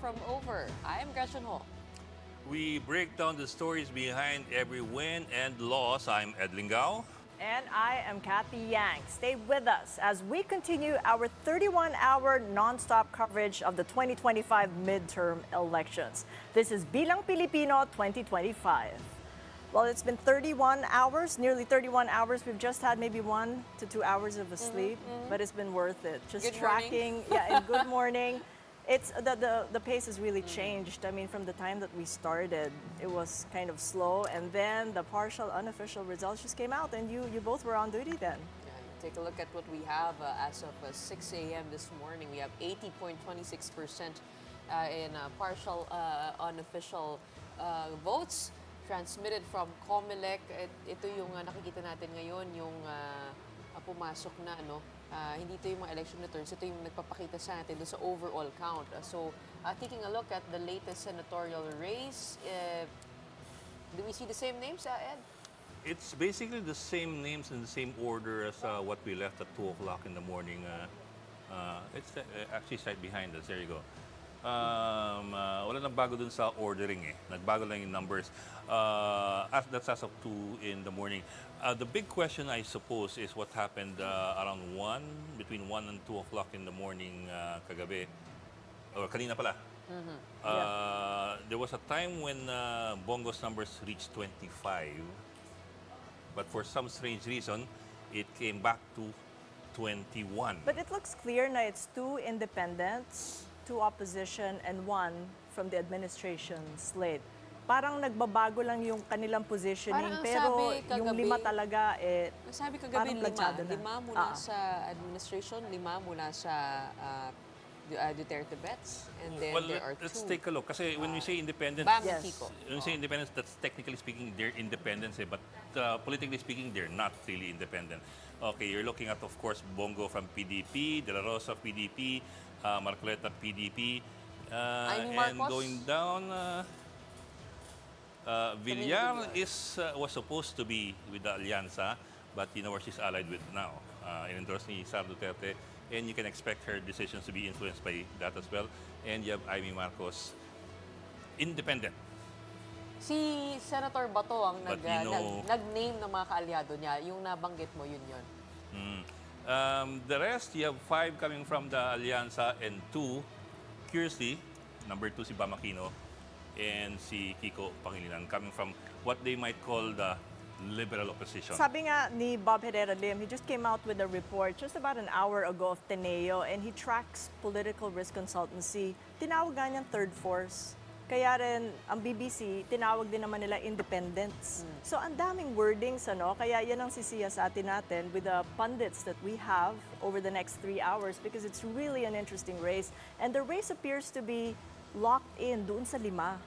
from over. I'm Gretchen Ho. We break down the stories behind every win and loss. I'm Ed Lingao. And I am Kathy Yang. Stay with us as we continue our 31-hour nonstop coverage of the 2025 midterm elections. This is Bilang Pilipino 2025. Well, it's been 31 hours, nearly 31 hours. We've just had maybe 1 to 2 hours of sleep, but it's been worth it. Just Good tracking, morning. yeah, and good morning. It's the pace has really changed. I mean, from the time that we started, it was kind of slow, and then the partial unofficial results just came out, and you both were on duty then. Yeah, take a look at what we have as of 6 a.m. this morning. We have 80.26% in partial unofficial votes transmitted from COMELEC. Ito yung nakikita natin ngayon, yung pumasok na hindi ito yung mga election returns, ito yung nagpapakita sa atin sa overall count. So, taking a look at the latest senatorial race, do we see the same names, Ed? It's basically the same names in the same order as what we left at 2 o'clock in the morning. It's actually right behind us. There you go. Wala nang bago dun sa ordering eh. Nagbago lang yung numbers. That's as of 2 in the morning. The big question, I suppose, is what happened around 1, between 1 and 2 o'clock in the morning kagabi. Or kanina pala. There was a time when Bongo's numbers reached 25. But for some strange reason, it came back to 21. But it looks clear na it's 2 independents, 2 opposition, and 1 from the administration slate. Parang nagbabago lang yung kanilang positioning, Parang pero sabi kagabi, yung 5 talaga, sabi kagabi, parang planchado na. 5 mula sa administration, 5 mula sa Duterte bets, and then Well, there are 2. let's take a look. Kasi when we say independence, Bam, Yes. Kiko. when we say independence, that's technically speaking their independence, but politically speaking, they're not really independent. Okay, you're looking at, of course, Bongo from PDP, De La Rosa PDP, Marcoleta PDP, and Marcos? going down, Villar was supposed to be with the Alianza, but you know where she's allied with now. In-endorse ni Sara Duterte, and you can expect her decisions to be influenced by that as well. And you have Amy Marcos, independent. Si Senator Bato ang But you know- nag-name ng mga kaalyado niya. Yung nabanggit mo, yun. The rest, you have 5 coming from the Alianza and 2, curiously, number 2 si Bam Aquino and si Kiko Pangilinan, coming from what they might call the liberal opposition. Sabi nga ni Bob Herrera Lim, he just came out with a report just about an hour ago of Teneo, and he tracks political risk consultancy. Tinawag nga niyang third force. Kaya rin, ang BBC, tinawag din naman nila independents. So, ang daming wordings, Kaya yan ang sisiyasati natin with the pundits that we have over the next 3 hours, because it's really an interesting race. And the race appears to be locked in doon sa 5.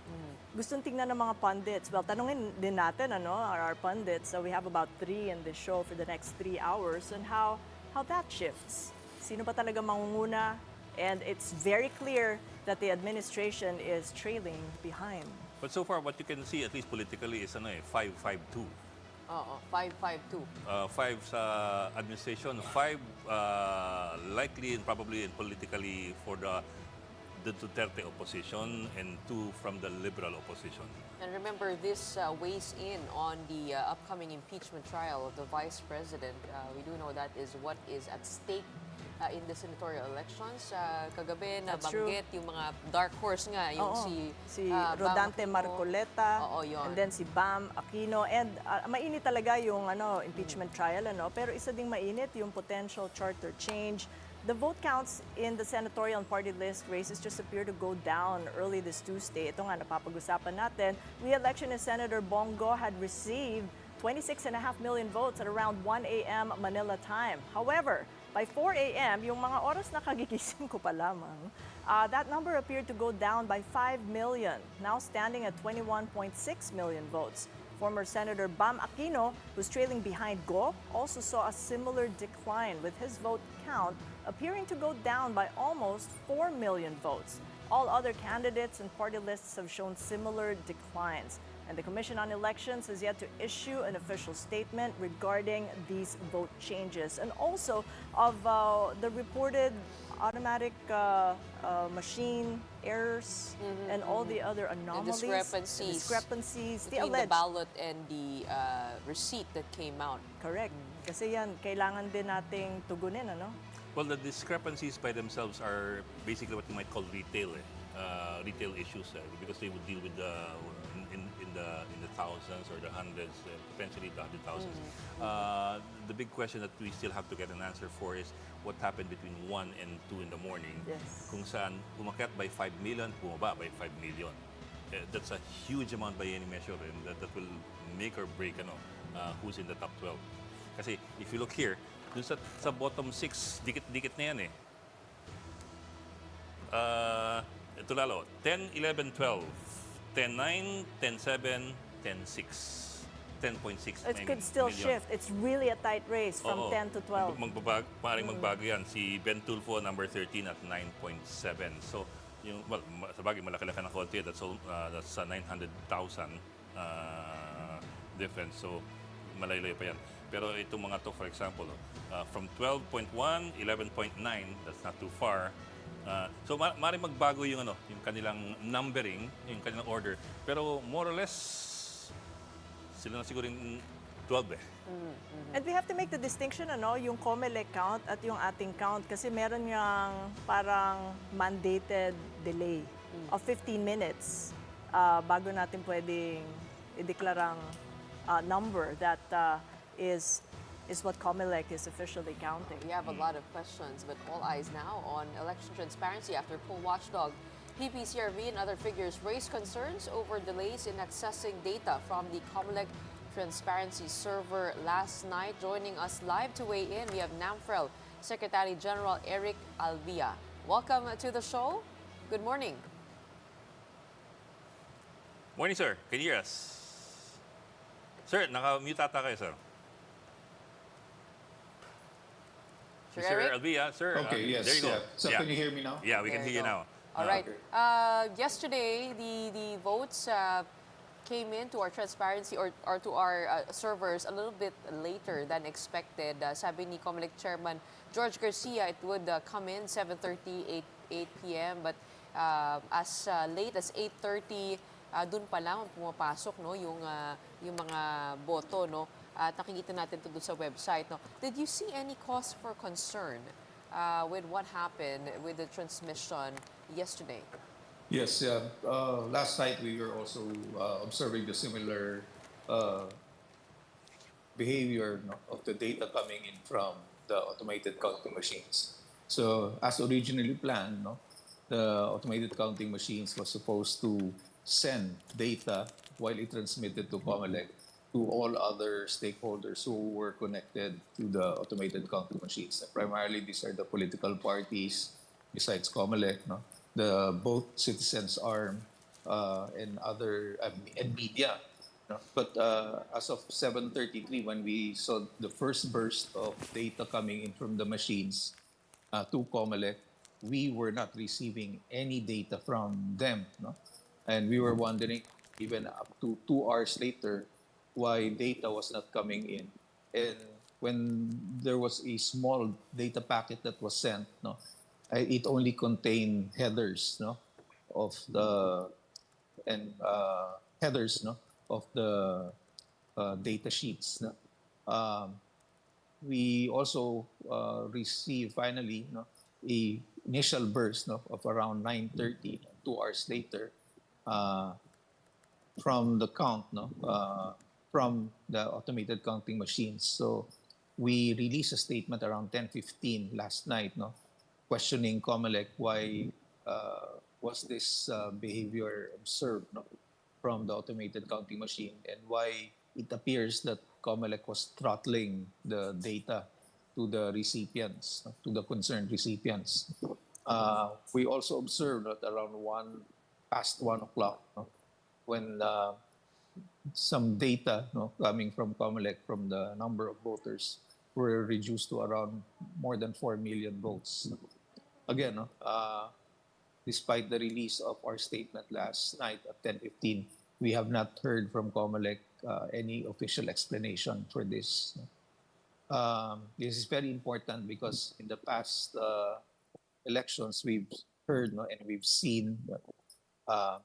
Gustong tingnan ng mga pundits. Well, tanungin din natin, our pundits. So we have about 3 in this show for the next 3 hours, and how that shifts. Sino ba talaga mangunguna? And it's very clear that the administration is trailing behind. But so far, what you can see, at least politically, is 5-5-2. Oo, 5-5-2. 5 sa administration, 5 likely and probably and politically for the Duterte opposition, and 2 from the liberal opposition. And remember, this weighs in on the upcoming impeachment trial of the Vice President. We do know that is what is at stake in the senatorial elections. Kagabi, That's true. nabanggit yung mga dark horse nga, yung si Bam Rodante Aquino. Marcoleta, Oo, yun. and then si Bam Aquino. And mainit talaga yung impeachment trial, pero isa ding mainit yung potential charter change. The vote counts in the senatorial and party list races just appear to go down early this Tuesday. Ito nga, napapag-usapan natin. Re-election of Senator Bongo had received 26.5 million votes at around 1 a.m. Manila time. However, by 4 a.m., yung mga oras na kagigising ko pa lamang, that number appeared to go down by 5 million, now standing at 21.6 million votes. Former Senator Bam Aquino, who's trailing behind Go, also saw a similar decline, with his vote count appearing to go down by almost 4 million votes. All other candidates and party lists have shown similar declines. And the Commission on Elections has yet to issue an official statement regarding these vote changes, and also of the reported automatic machine errors and all the other anomalies, discrepancies the between the alleged. ballot and the receipt that came out. Correct. Kasi yan, kailangan din nating tugunin, ano? Well, the discrepancies by themselves are basically what you might call retail, retail issues, because they would deal with in the thousands or the hundreds, potentially the 100,000s. The big question that we still have to get an answer for is what happened between 1 and 2 in the morning. Yes. Kung saan umakyat by 5 million, bumaba by 5 million. That's a huge amount by any measure, and that will make or break who's in the top 12. Kasi if you look here, dun sa bottom 6, dikit-dikit na yan eh. Ito lalo, 10, 11, 12, 10, 9, 10, 7, 10, 6. 10.6 It could still million. shift. It's really a tight race from Oo. 10 to 12. Maaaring magbago yan. Si Ben Tulfo, number 13 at 9.7. So, sa bagay, malaki-laki na konti. That's 900,000 difference. So, malayo-layo pa yan. Pero itong mga to, for example, from 12.1, 11.9, that's not too far. So, maaaring magbago yung kanilang numbering, yung kanilang order. Pero more or less, sila na siguro yung 12 eh. And we have to make the distinction, yung COMELEC count at yung ating count kasi meron yung parang mandated delay of 15 minutes bago natin pwedeng ideklarang number that is what COMELEC is officially counting. We have a lot of questions, but all eyes now on election transparency after poll watchdog PPCRV and other figures raised concerns over delays in accessing data from the COMELEC transparency server last night. Joining us live to weigh in, we have NAFREL Secretary General Eric Albia. Welcome to the show. Good morning. Morning, sir. Can you hear us? Sir, naka-mute ata kayo, sir. Sir Mr. Eric? Albia, sir. Okay, yes. There you go. Yeah. So can you hear me now? Yeah, we can There hear you you now. All right. Okay. Yesterday, the votes came in to our transparency or to our servers a little bit later than expected. Sabi ni COMELEC Chairman George Garcia, it would come in 7:30, 8 p.m. But as late as 8:30, dun pa lang pumapasok yung mga boto, no? At nakikita natin ito dun sa website, no? Did you see any cause for concern with what happened with the transmission yesterday? Yes, yeah. Last night we were also observing the similar behavior, of the data coming in from the automated counting machines. So as originally planned, the automated counting machines was supposed to send data while it transmitted to COMELEC to all other stakeholders who were connected to the automated counting machines. Primarily, these are the political parties, besides COMELEC, the both citizens arm and other and media. But as of 7:33, when we saw the first burst of data coming in from the machines to COMELEC, we were not receiving any data from them, and we were wondering even up to 2 hours later why data was not coming in. And when there was a small data packet that was sent, it only contained headers, of the headers, of the data sheets. We also received finally, a initial burst, of around 9:30, 2 hours later, from the count, from the automated counting machines. So we released a statement around 10:15 last night, questioning COMELEC why was this behavior observed, from the automated counting machine, and why it appears that COMELEC was throttling the data to the recipients, to the concerned recipients. We also observed that around past 1 o'clock, when some data, coming from COMELEC from the number of voters were reduced to around more than 4 million votes. Again, despite the release of our statement last night at 10:15, we have not heard from COMELEC any official explanation for this. This is very important because in the past elections, we've heard, no, and we've seen uh,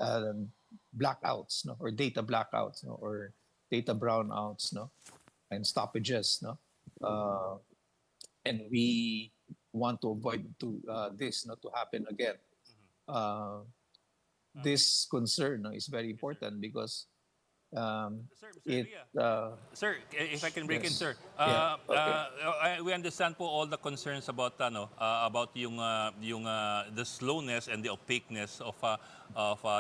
um, blackouts, no, or data blackouts, no, or data brownouts, no, and stoppages, no, and we want to avoid this not to happen again. Uh, this concern, no, is very important because um, Sir it Ria. Sir, if I can break in, yes, sir. yeah, okay, We understand po all the concerns about about the slowness and the opaqueness of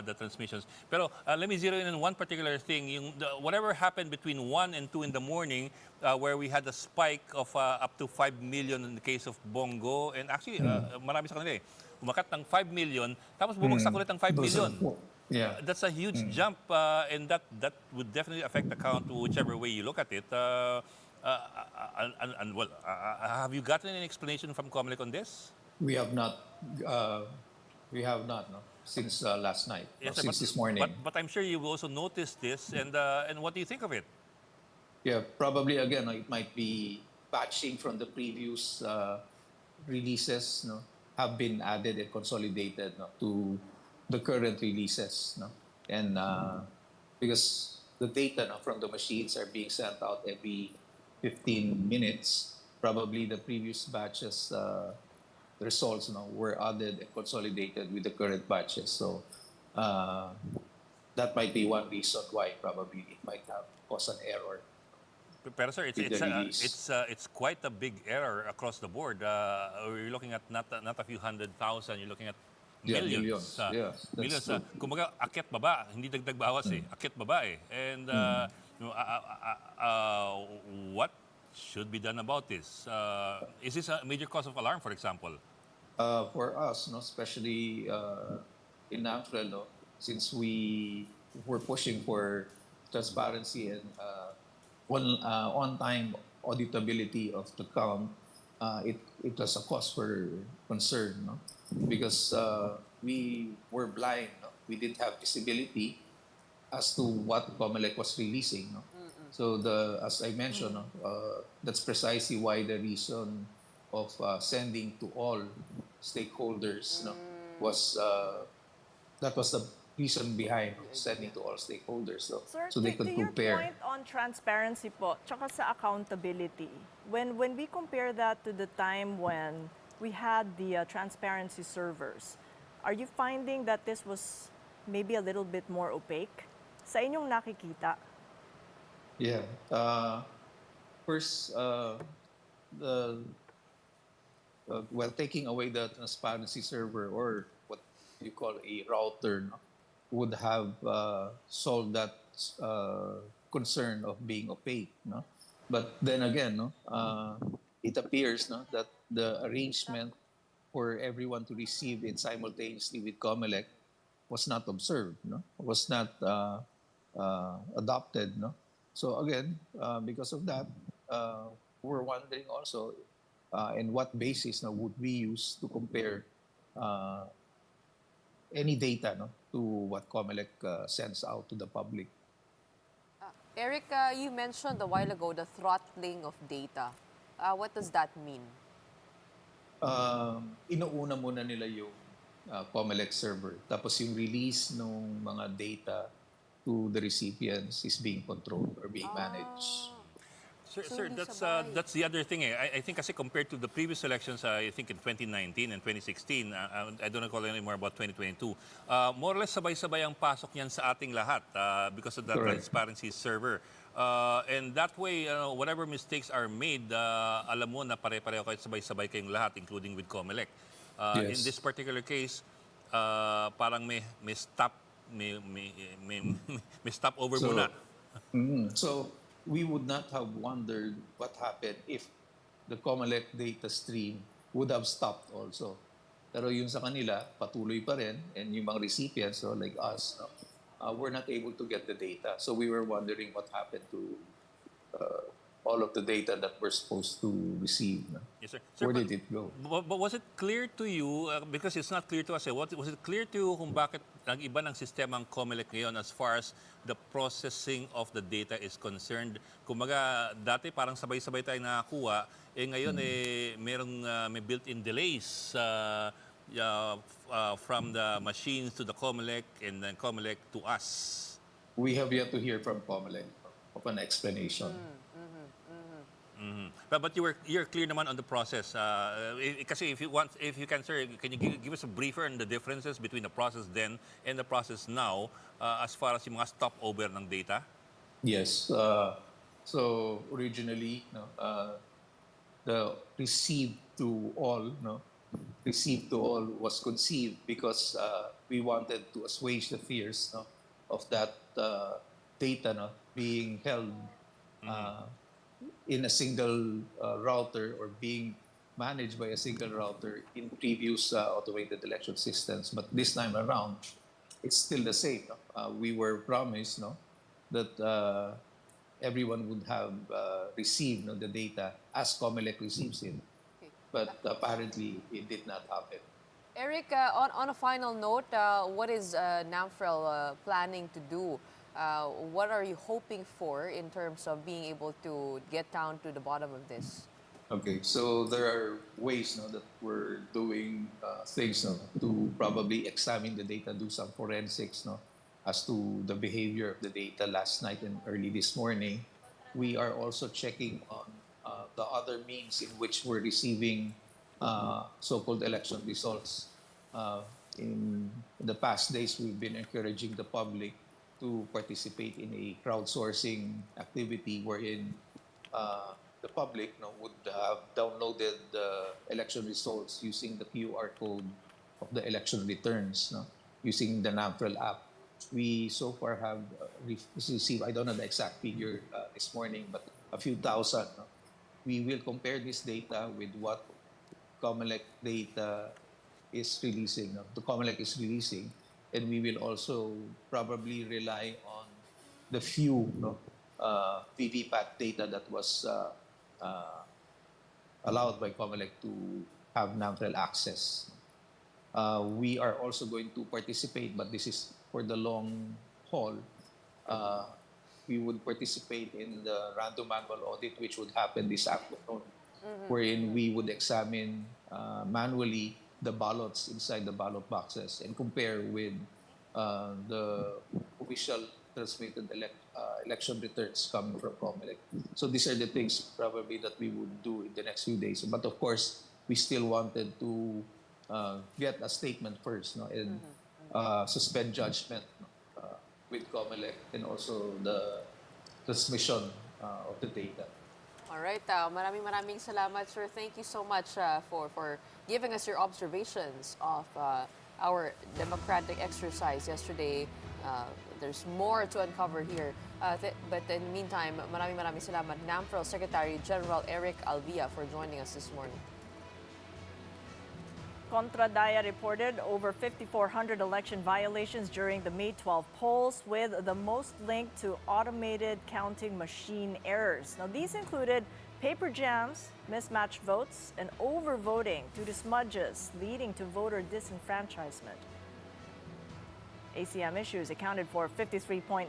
the transmissions. Pero let me zero in on one particular thing. Whatever happened between 1 and 2 in the morning, where we had a spike of up to 5 million in the case of Bongo, and actually marami sa kanila eh. Umakat ng 5 million, tapos bumagsak ulit ng 5 those are million. yeah. That's a huge jump, and that would definitely affect the count whichever way you look at it. And well, have you gotten an explanation from Comelec on this? We have not. Uh, we have not. No, since last night. No, Yes, sir, since this morning. but I'm sure you've also noticed this, and what do you think of it? Yeah, probably again. No, it might be batching from the previous releases. No, have been added and consolidated. No, to the current releases. No, and because the data, no, from the machines are being sent out every 15 minutes. Probably the previous batches. Results, no, were added and consolidated with the current batches. So uh, that might be one reason why probably it might have caused an error Pero sir, with the release. it's quite a big error across the board. You're looking at not a few 100,000. You're looking at Yeah, millions. millions. Yes, that's Millions. true. Kumbaga, akyat baba, hindi dagdag bawas eh. Akyat baba eh. And what should be done about this? Is this a major cause of alarm, for example? For us, no, especially in NAFREL, no, since we were pushing for transparency and on-time auditability of the count, it was a cause for concern, no? Because we were blind, no? We didn't have visibility as to what Comelec was releasing, no? So as I mentioned, no, that's precisely why the reason of sending to all stakeholders, no, was that was the reason behind sending to all stakeholders, no, Sir, so they to could your compare. point on transparency po, tsaka sa accountability, when we compare that to the time when we had the transparency servers, are you finding that this was maybe a little bit more opaque? Sa inyong nakikita? Yeah. First, the well, taking away the transparency server or what you call a router, no, would have solved that concern of being opaque, no. But then again, no, it appears, no, that the arrangement for everyone to receive it simultaneously with Comelec was not observed, no, was not adopted, no. So again, because of that, we're wondering also, and what basis now would we use to compare uh, any data, no, to what Comelec sends out to the public. Eric, you mentioned a while ago the throttling of data. What does that mean? Inuuna muna nila yung Comelec server. Tapos yung release ng mga data to the recipients is being controlled or being managed. Sir, hindi sabay. that's the other thing. I think kasi compared to the previous elections, I think in 2019 and 2016, I don't recall anymore about 2022, more or less sabay-sabay ang pasok niyan sa ating lahat because of the Correct. transparency server. And that way, whatever mistakes are made, alam mo na pare-pareho kayo sabay-sabay kayong lahat, including with Comelec. In Yes. this particular case, parang may stop, may stop over So, muna. So we would not have wondered what happened if the Comelec data stream would have stopped also. Pero yun sa kanila, patuloy pa rin, and yung mga recipients, so like us, no, we're not able to get the data. So we were wondering what happened to all of the data that we're supposed to receive. No? Yes, sir. Sir, Where did it go? But was it clear to you, because it's not clear to us, was it clear to you kung bakit nag-iba ng sistema ang Comelec ngayon as far as the processing of the data is concerned? Kumbaga, dati parang sabay-sabay tayo nakakuha, ngayon may built-in delays from the machines to the COMELEC and then COMELEC to us? We have yet to hear from Comelec of an explanation. But you're clear naman on the process. Kasi if you can, sir, can you give us a briefer on the differences between the process then and the process now as far as yung mga stopover ng data? Yes. So originally, no, the receive to all, no, receive to all was conceived because we wanted to assuage the fears, no, of that data, no, being held in a single router or being managed by a single router in previous automated election systems. But this time around, it's still the same. No? We were promised, no, that everyone would have received, no, the data as COMELEC receives it. Okay. But apparently, it did not happen. Eric, on a final note, what is NAFREL planning to do? What are you hoping for in terms of being able to get down to the bottom of this? Okay, so there are ways, no, that we're doing things, no, to probably examine the data, do some forensics, no, as to the behavior of the data last night and early this morning. We are also checking on the other means in which we're receiving so-called election results. In the past days, we've been encouraging the public to participate in a crowdsourcing activity wherein the public, no, would have downloaded the election results using the QR code of the election returns, no, using the NAFREL app. We so far have received, I don't know the exact figure this morning, but a few thousand. No? We will compare this data with what COMELEC data is releasing, no? The COMELEC is releasing, and we will also probably rely on the few, no, VVPAT data that was allowed by COMELEC to have NAFREL access. We are also going to participate, but this is for the long haul. We would participate in the random manual audit, which would happen this afternoon, wherein we would examine manually the ballots inside the ballot boxes and compare with the official transmitted election returns coming from COMELEC. So these are the things probably that we would do in the next few days. But of course, we still wanted to get a statement first, no, and suspend judgment, with COMELEC and also the transmission of the data. All right. Maraming salamat, sir. Thank you so much for giving us your observations of our democratic exercise yesterday. There's more to uncover here. But in the meantime, maraming salamat, NAFREL Secretary General Eric Alvia, for joining us this morning. Kontra Daya reported over 5,400 election violations during the May 12 polls, with the most linked to automated counting machine errors. Now, these included paper jams, mismatched votes, and overvoting due to smudges, leading to voter disenfranchisement. ACM issues accounted for 53.9%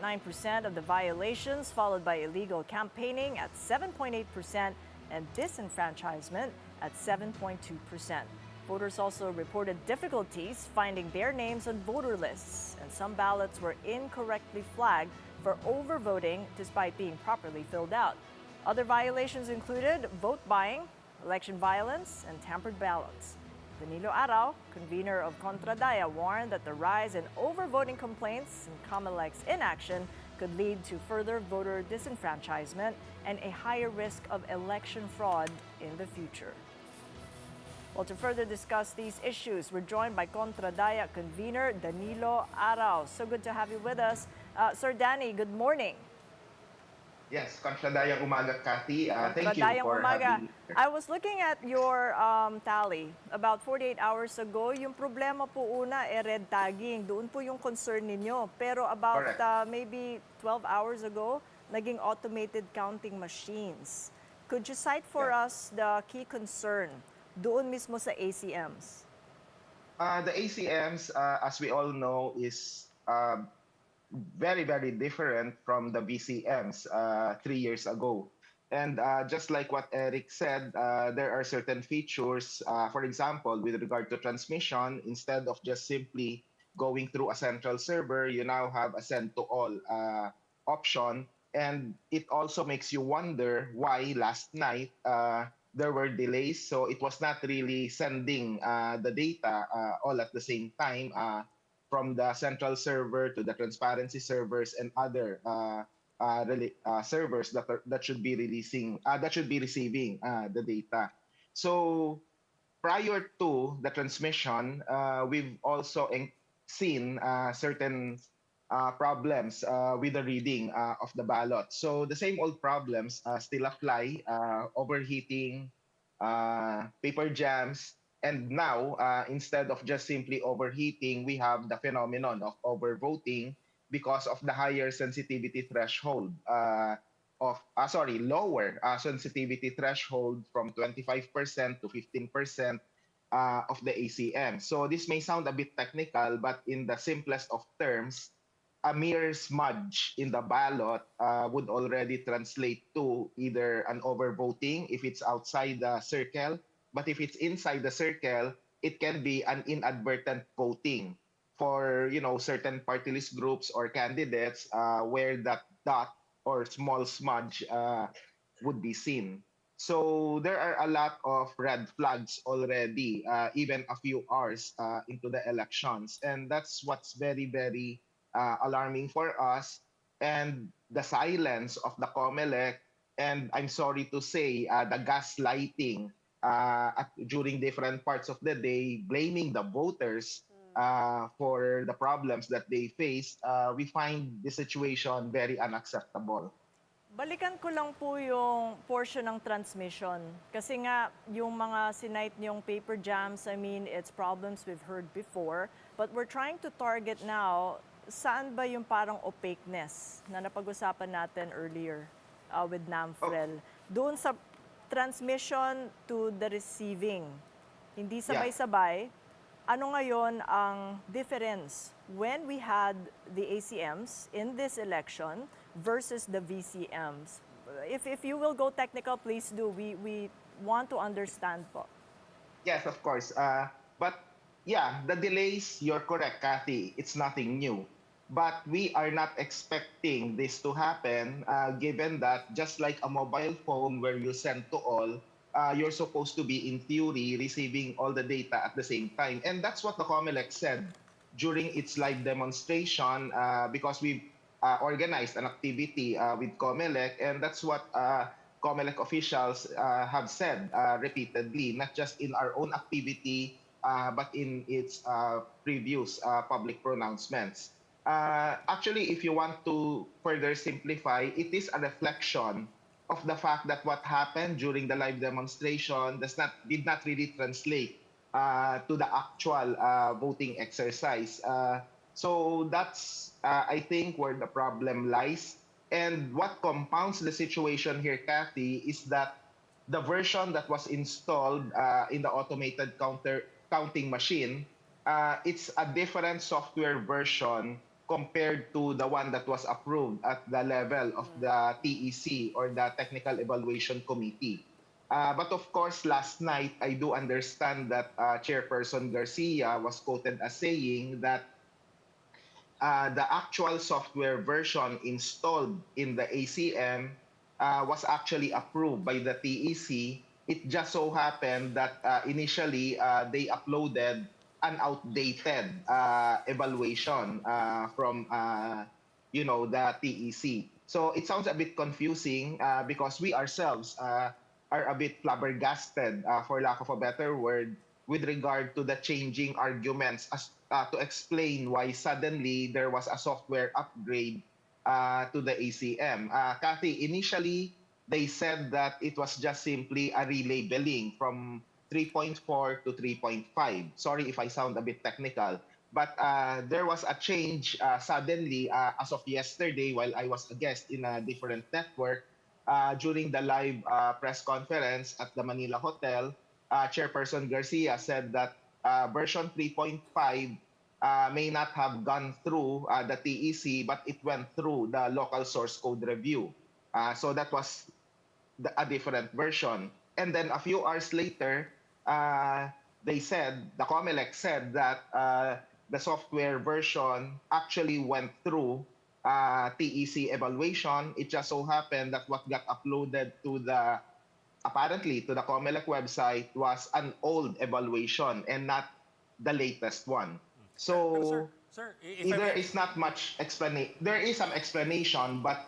of the violations, followed by illegal campaigning at 7.8% and disenfranchisement at 7.2%. Voters also reported difficulties finding their names on voter lists, and some ballots were incorrectly flagged for overvoting despite being properly filled out. Other violations included vote buying, election violence, and tampered ballots. Danilo Arao, convener of Kontra Daya, warned that the rise in overvoting complaints and COMELEC's inaction could lead to further voter disenfranchisement and a higher risk of election fraud in the future. Well, to further discuss these issues, we're joined by Kontra Daya convener Danilo Arao. So good to have you with us. Sir Danny, good morning. Yes, Kontra Daya umaga, Kathy. Thank you Dayang for umaga. having me here. I was looking at your tally about 48 hours ago. Yung problema po una red tagging. Doon po yung concern ninyo. Pero about maybe 12 hours ago, naging automated counting machines. Could you cite for us the key concern doon mismo sa ACMs? The ACMs, as we all know, is very, very different from the BCMs 3 years ago. And just like what Eric said, there are certain features, for example, with regard to transmission, instead of just simply going through a central server, you now have a send to all option. And it also makes you wonder why last night there were delays. So it was not really sending the data all at the same time from the central server to the transparency servers and other servers that should be receiving the data. So prior to the transmission, we've also seen certain problems with the reading of the ballot. So the same old problems still apply: overheating, paper jams, and now instead of just simply overheating, we have the phenomenon of overvoting because of the higher sensitivity threshold lower sensitivity threshold from 25% to 15% of the ACM. So this may sound a bit technical, but in the simplest of terms, a mere smudge in the ballot would already translate to either an overvoting if it's outside the circle, but if it's inside the circle, it can be an inadvertent voting for certain party list groups or candidates where that dot or small smudge would be seen. So there are a lot of red flags already, even a few hours into the elections. And that's what's very, very alarming for us. And the silence of the COMELEC, and I'm sorry to say, the gaslighting during different parts of the day, blaming the voters for the problems that they face, we find the situation very unacceptable. Balikan ko lang po yung portion ng transmission. Kasi nga, yung mga sinight niyong paper jams, I mean, it's problems we've heard before. But we're trying to target now, saan ba yung parang opaqueness na napag-usapan natin earlier with NAFREL? Doon sa transmission to the receiving. Hindi sabay-sabay. Ano ngayon ang difference when we had the ACMs in this election versus the VCMs? If you will go technical, please do. We want to understand po. Yes, of course. But yeah, the delays, you're correct, Kathy. It's nothing new. But we are not expecting this to happen, given that just like a mobile phone where you send to all, you're supposed to be, in theory, receiving all the data at the same time. And that's what the COMELEC said during its live demonstration, because we organized an activity with COMELEC, and that's what COMELEC officials have said repeatedly, not just in our own activity, but in its previous public pronouncements. Actually, if you want to further simplify, it is a reflection of the fact that what happened during the live demonstration did not really translate to the actual voting exercise. So that's, I think, where the problem lies. And what compounds the situation here, Kathy, is that the version that was installed in the automated counting machine, it's a different software version compared to the one that was approved at the level of the TEC, or the Technical Evaluation Committee. But of course, last night, I do understand that Chairperson Garcia was quoted as saying that the actual software version installed in the ACM was actually approved by the TEC. It just so happened that initially they uploaded an outdated evaluation from the TEC. So it sounds a bit confusing because we ourselves are a bit flabbergasted, for lack of a better word, with regard to the changing arguments as to explain why suddenly there was a software upgrade to the ACM. Kathy, initially they said that it was just simply a relabeling from 3.4 to 3.5. Sorry if I sound a bit technical, but there was a change suddenly as of yesterday while I was a guest in a different network during the live press conference at the Manila Hotel. Chairperson Garcia said that version 3.5 may not have gone through the TEC, but it went through the local source code review. So that was a different version. And then a few hours later, they said, the COMELEC said that the software version actually went through TEC evaluation. It just so happened that what got uploaded to the apparently to the COMELEC website was an old evaluation and not the latest one. Pero So if I there may, is not much explanation. There is some explanation, but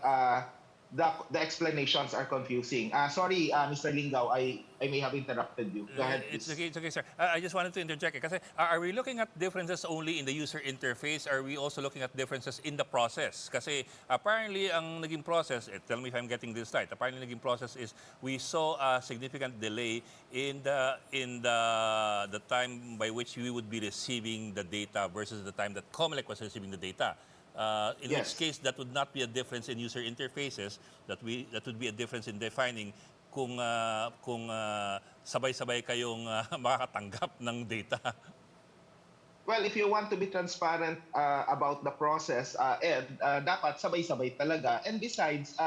the explanations are confusing. Sorry, Mr. Lingao, I may have interrupted you. Go ahead, please. It's okay, sir. I just wanted to interject. Kasi, are we looking at differences only in the user interface? Are we also looking at differences in the process? Kasi apparently, ang naging process, tell me if I'm getting this right, apparently naging process is we saw a significant delay in the time by which we would be receiving the data versus the time that COMELEC was receiving the data. In which Yes. case, that would not be a difference in user interfaces. That would be a difference in defining kung sabay-sabay kayong makakatanggap ng data. Well, if you want to be transparent about the process, Ed, dapat sabay-sabay talaga. And besides,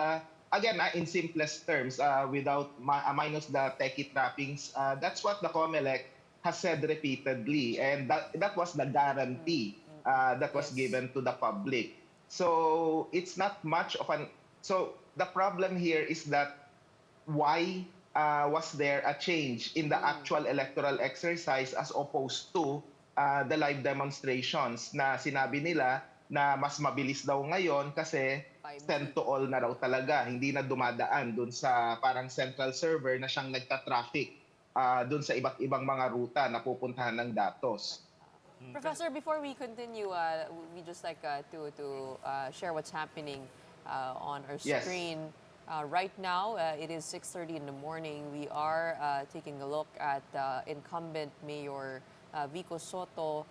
again, in simplest terms, without minus the techie trappings, that's what the COMELEC has said repeatedly. And that was the guarantee that was Yes. given to the public. So it's not much of an... So the problem here is that why was there a change in the actual electoral exercise as opposed to the live demonstrations na sinabi nila na mas mabilis daw ngayon kasi 5G. send to all na raw talaga, hindi na dumadaan dun sa parang central server na siyang nagta-traffic dun sa iba't ibang mga ruta na pupuntahan ng datos. Professor, before we continue, we just like to share what's happening on our Yes. screen. Right now, it is 6:30 in the morning. We are taking a look at incumbent Mayor Vico Soto,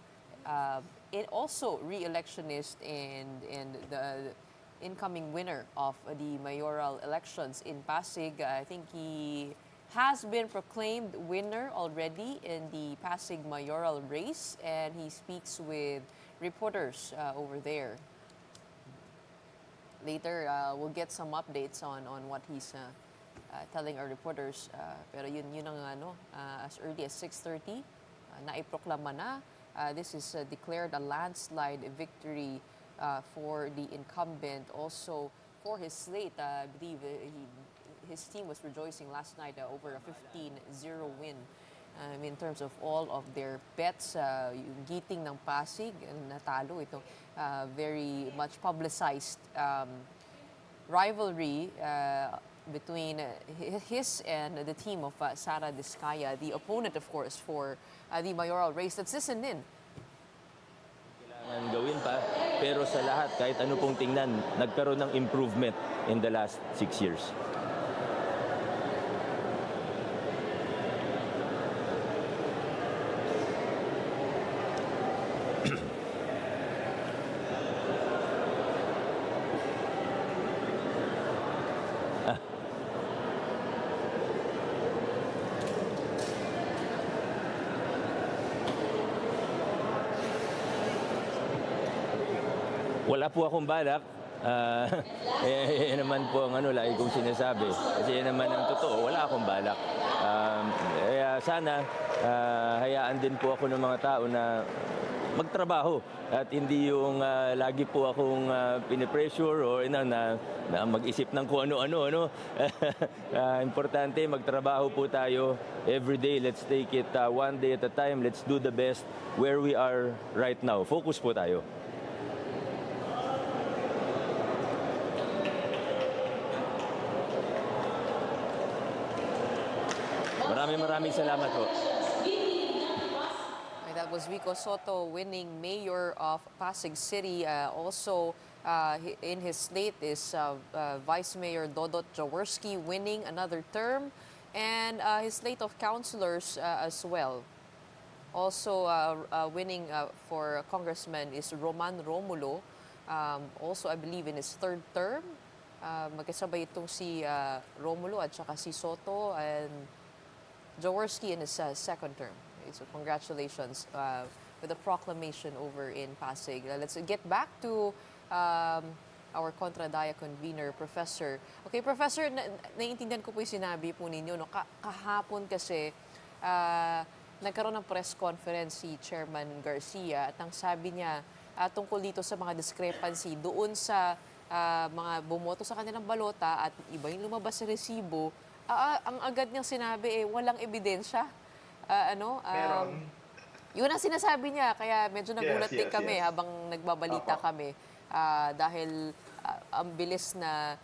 also re-electionist and the incoming winner of the mayoral elections in Pasig. I think he has been proclaimed winner already in the Pasig mayoral race, and he speaks with reporters over there. Later, we'll get some updates on what he's telling our reporters. Pero yun ang as early as 6:30, naiproklama na. This is declared a landslide victory for the incumbent. Also, for his slate, I believe his team was rejoicing last night over a 15-0 win. In terms of all of their bets, yung giting ng Pasig, natalo ito. Very much publicized rivalry between his and the team of Sara Diskaya, the opponent, of course, for the mayoral race. Let's listen in. Kailangan gawin pa, pero sa lahat, kahit ano pong tingnan, nagkaroon ng improvement in the last 6 years. Wala po akong balak. Yan naman po ang lagi kong sinasabi. Kasi yan naman ang totoo, wala akong balak. Kaya sana, hayaan din po ako ng mga tao na magtrabaho. At hindi yung lagi po akong pinipressure o na mag-isip ng kung ano-ano. Importante, magtrabaho po tayo every day. Let's take it one day at a time. Let's do the best where we are right now. Focus po tayo. Maraming salamat po. That was Vico Soto winning mayor of Pasig City. Also, in his slate is Vice Mayor Dodot Jaworski winning another term, and his slate of councilors as well. Also winning for congressman is Roman Romulo. Also, I believe in his third term. Magkasabay itong si Romulo at saka si Soto, and Jaworski in his second term. Okay, so congratulations with the proclamation over in Pasig. Let's get back to our Kontra Daya convener, Professor. Okay, Professor, naiintindihan ko po yung sinabi po ninyo. No? Kahapon kasi, nagkaroon ng press conference si Chairman Garcia at ang sabi niya tungkol dito sa mga discrepancy doon sa mga bumoto sa kanilang balota at iba yung lumabas sa resibo, ang agad niyang sinabi walang ebidensya. Meron. Yun ang sinasabi niya, kaya medyo nagulat din Yes, kami yes. habang nagbabalita Opo. kami dahil ang bilis na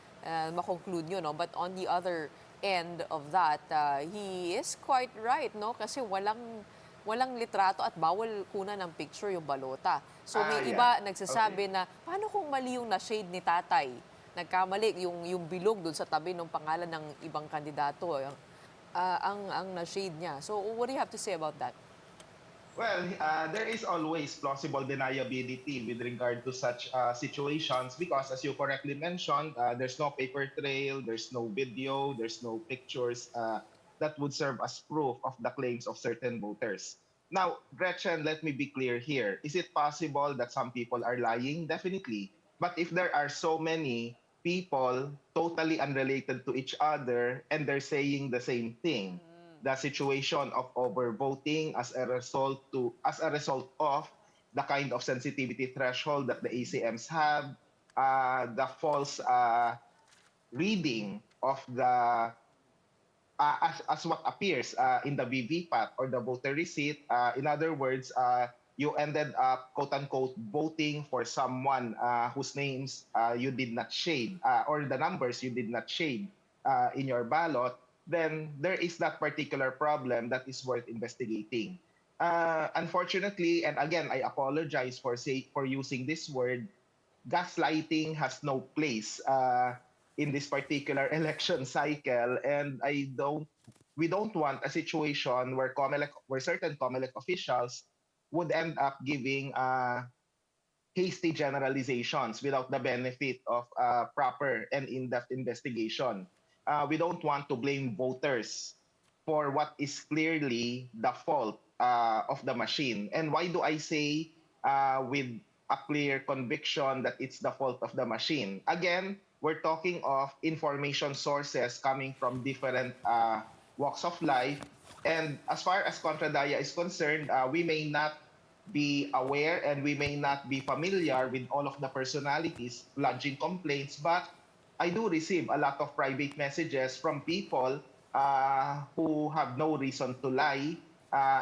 makonclude yun. No? But on the other end of that, he is quite right, no? Kasi walang litrato at bawal kunan ng picture yung balota. So may Yeah. iba nagsasabi na, paano kung mali yung na-shade ni tatay? Nagkamali yung bilog doon sa tabi ng pangalan ng ibang kandidato. Ang na-shade niya. So what do you have to say about that? Well, there is always plausible deniability with regard to such situations because, as you correctly mentioned, there's no paper trail, there's no video, there's no pictures that would serve as proof of the claims of certain voters. Now, Gretchen, let me be clear here. Is it possible that some people are lying? Definitely. But if there are so many people totally unrelated to each other and they're saying the same thing, the situation of overvoting as a result of the kind of sensitivity threshold that the ACMs have, the false reading of the as what appears in the VVPAT or the voter receipt. In other words, you ended up quote unquote voting for someone whose names you did not shade or the numbers you did not shade in your ballot, then there is that particular problem that is worth investigating. Unfortunately, and again, I apologize for using this word, gaslighting has no place in this particular election cycle, and we don't want a situation where where certain COMELEC officials would end up giving hasty generalizations without the benefit of proper and in-depth investigation. We don't want to blame voters for what is clearly the fault of the machine. And why do I say with a clear conviction that it's the fault of the machine? Again, we're talking of information sources coming from different walks of life. And as far as Kontra Daya is concerned, we may not be aware and we may not be familiar with all of the personalities lodging complaints, but I do receive a lot of private messages from people who have no reason to lie,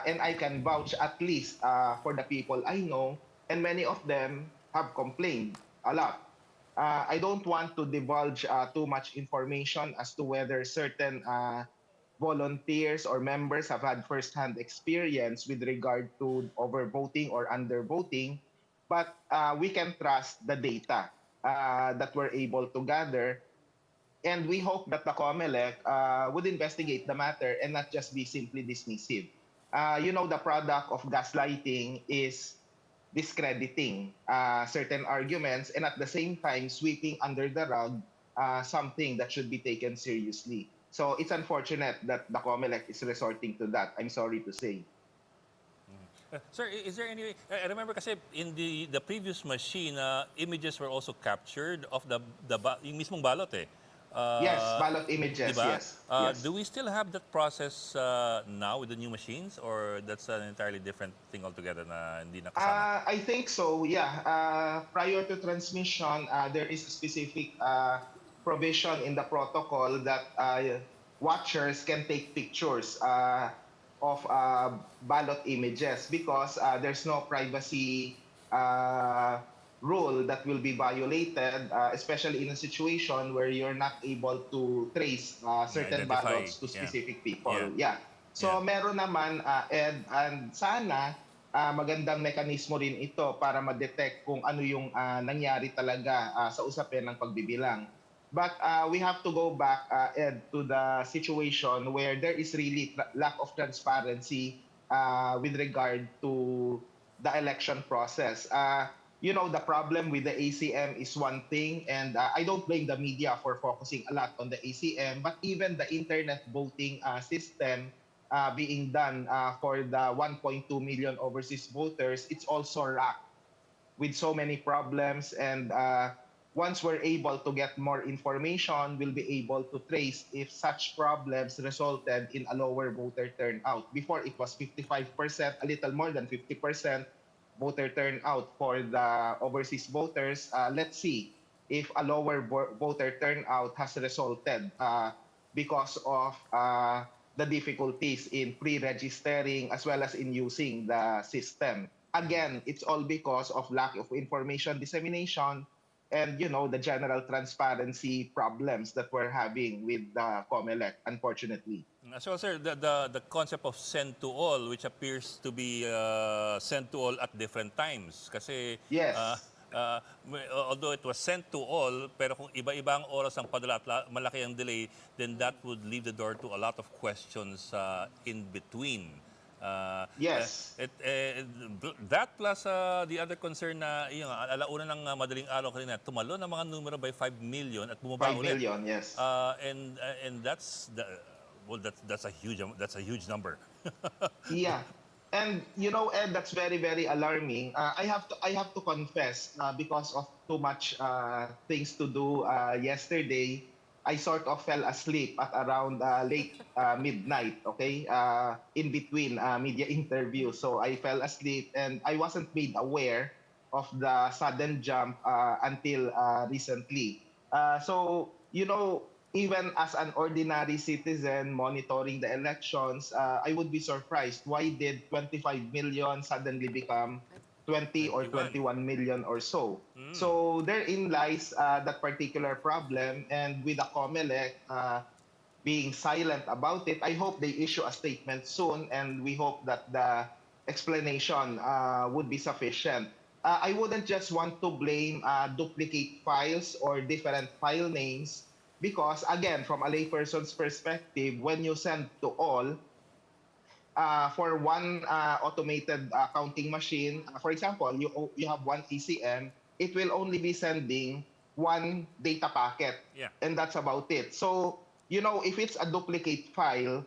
and I can vouch at least for the people I know, and many of them have complained a lot. I don't want to divulge too much information as to whether certain volunteers or members have had first-hand experience with regard to overvoting or undervoting, but we can trust the data that we're able to gather. And we hope that the COMELEC would investigate the matter and not just be simply dismissive. The product of gaslighting is discrediting certain arguments and at the same time sweeping under the rug something that should be taken seriously. So it's unfortunate that the COMELEC is resorting to that. I'm sorry to say. Sir, is there any way, I remember kasi in the previous machine, images were also captured of yung mismong ballot eh. Yes, ballot images, diba? yes. Yes. Do we still have that process now with the new machines or that's an entirely different thing altogether na hindi nakasama? I think so, yeah. Prior to transmission, there is a specific provision in the protocol that watchers can take pictures of ballot images because there's no privacy rule that will be violated, especially in a situation where you're not able to trace certain Identify, ballots to yeah. specific people. Yeah. Yeah. So Yeah. meron naman, Ed, and sana magandang mekanismo rin ito para ma-detect kung ano yung nangyari talaga sa usapin ng pagbibilang. But we have to go back, Ed, to the situation where there is really lack of transparency with regard to the election process. The problem with the ACM is one thing, and I don't blame the media for focusing a lot on the ACM, but even the internet voting system being done for the 1.2 million overseas voters, it's also racked with so many problems and once we're able to get more information, we'll be able to trace if such problems resulted in a lower voter turnout. Before, it was 55%, a little more than 50% voter turnout for the overseas voters. Let's see if a lower voter turnout has resulted because of the difficulties in pre-registering as well as in using the system. Again, it's all because of lack of information dissemination and the general transparency problems that we're having with the COMELEC, unfortunately. So, sir, the concept of send to all, which appears to be sent to all at different times. Kasi, Yes. although it was sent to all, pero kung iba-iba ang oras ang padala at malaki ang delay, then that would leave the door to a lot of questions in between. Yes. That plus the other concern na yung alauna ng madaling araw kanina, tumalo ng mga numero by 5 million at bumaba 5 ulit. million, yes. And that's that's a huge number. Yeah. And Ed, that's very, very alarming. I have to confess, because of too much things to do yesterday, I sort of fell asleep at around late midnight, okay? In between media interviews. So I fell asleep and I wasn't made aware of the sudden jump until recently. So, even as an ordinary citizen monitoring the elections, I would be surprised. Why did 25 million suddenly become 20 or 21 million or so? So therein lies that particular problem. And with the COMELEC being silent about it, I hope they issue a statement soon, and we hope that the explanation would be sufficient. I wouldn't just want to blame duplicate files or different file names because, again, from a layperson's perspective, when you send to all, for one automated counting machine, for example, you have one ECM, it will only be sending one data packet, and that's about it. So, if it's a duplicate file,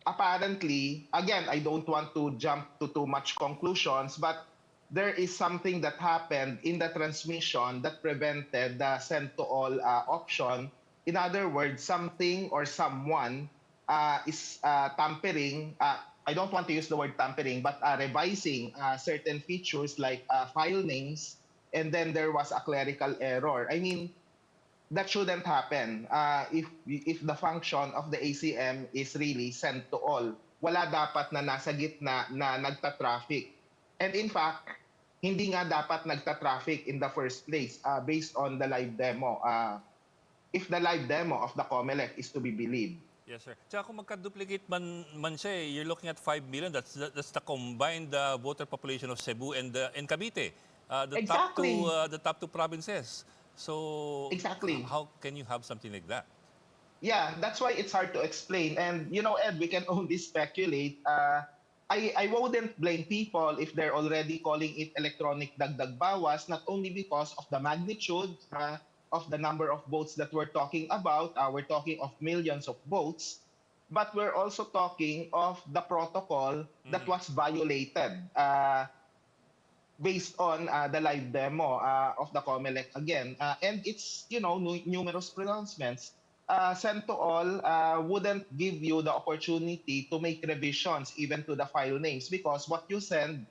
apparently, again, I don't want to jump to too much conclusions, but there is something that happened in the transmission that prevented the send to all option. In other words, something or someone is tampering. I don't want to use the word tampering, but revising certain features like file names, and then there was a clerical error. I mean, that shouldn't happen if the function of the ACM is really sent to all. Wala dapat na nasa gitna na nagta-traffic. And in fact, hindi nga dapat nagta-traffic in the first place based on the live demo. If the live demo of the COMELEC is to be believed. Yes, sir. Tsaka kung magka-duplicate man siya, you're looking at 5 million. That's the combined voter population of Cebu and Cavite. Exactly. The top two provinces. So Exactly. How can you have something like that? Yeah, that's why it's hard to explain. And, Ed, we can only speculate. I wouldn't blame people if they're already calling it electronic dagdag bawas, not only because of the magnitude of the number of votes that we're talking about. We're talking of millions of votes. But we're also talking of the protocol that was violated based on the live demo of the COMELEC again. And it's, numerous pronouncements. Send to all wouldn't give you the opportunity to make revisions even to the file names, because what you send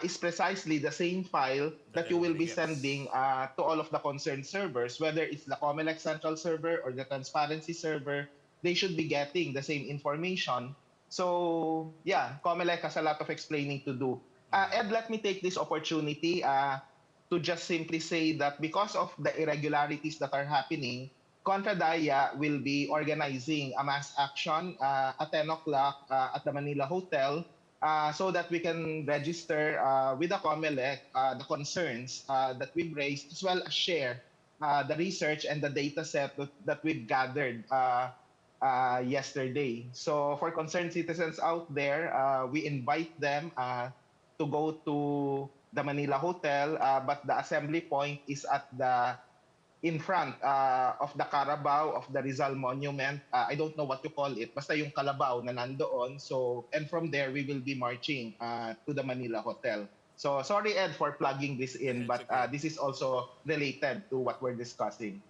is precisely the same file that you will be sending to all of the concerned servers, whether it's the COMELEC central server or the transparency server. They should be getting the same information. So, yeah, COMELEC has a lot of explaining to do. Ed, let me take this opportunity to just simply say that because of the irregularities that are happening, Kontra Daya will be organizing a mass action at 10 o'clock at the Manila Hotel so that we can register with the COMELEC the concerns that we've raised, as well as share the research and the data set that we've gathered yesterday. So for concerned citizens out there, we invite them to go to the Manila Hotel, but the assembly point is at in front of the Carabao of the Rizal Monument. I don't know what to call it. Basta yung Calabao na nandoon. So, and from there, we will be marching to the Manila Hotel. So sorry, Ed, for plugging this in, It's but okay. this is also related to what we're discussing.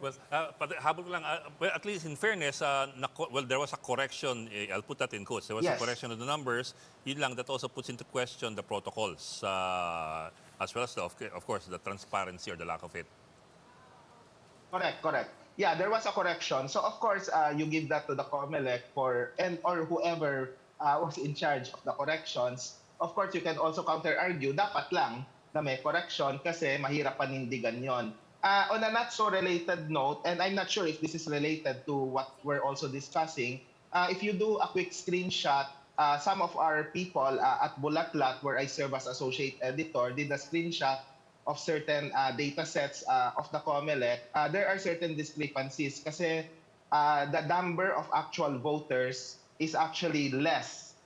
Well, habol ko lang, well, at least in fairness, well, there was a correction, I'll put that in quotes, there was a Yes. correction of the numbers, yun lang, that also puts into question the protocols, as well as, of course, the transparency or the lack of it. Correct, correct. Yeah, there was a correction. So of course, you give that to the COMELEC or whoever was in charge of the corrections. Of course, you can also counter-argue, dapat lang na may correction kasi mahirap panindigan yon. On a not so related note, and I'm not sure if this is related to what we're also discussing, if you do a quick screenshot, some of our people at Bulatlat, where I serve as associate editor, did a screenshot of certain data sets of the COMELEC. There are certain discrepancies kasi the number of actual voters is actually less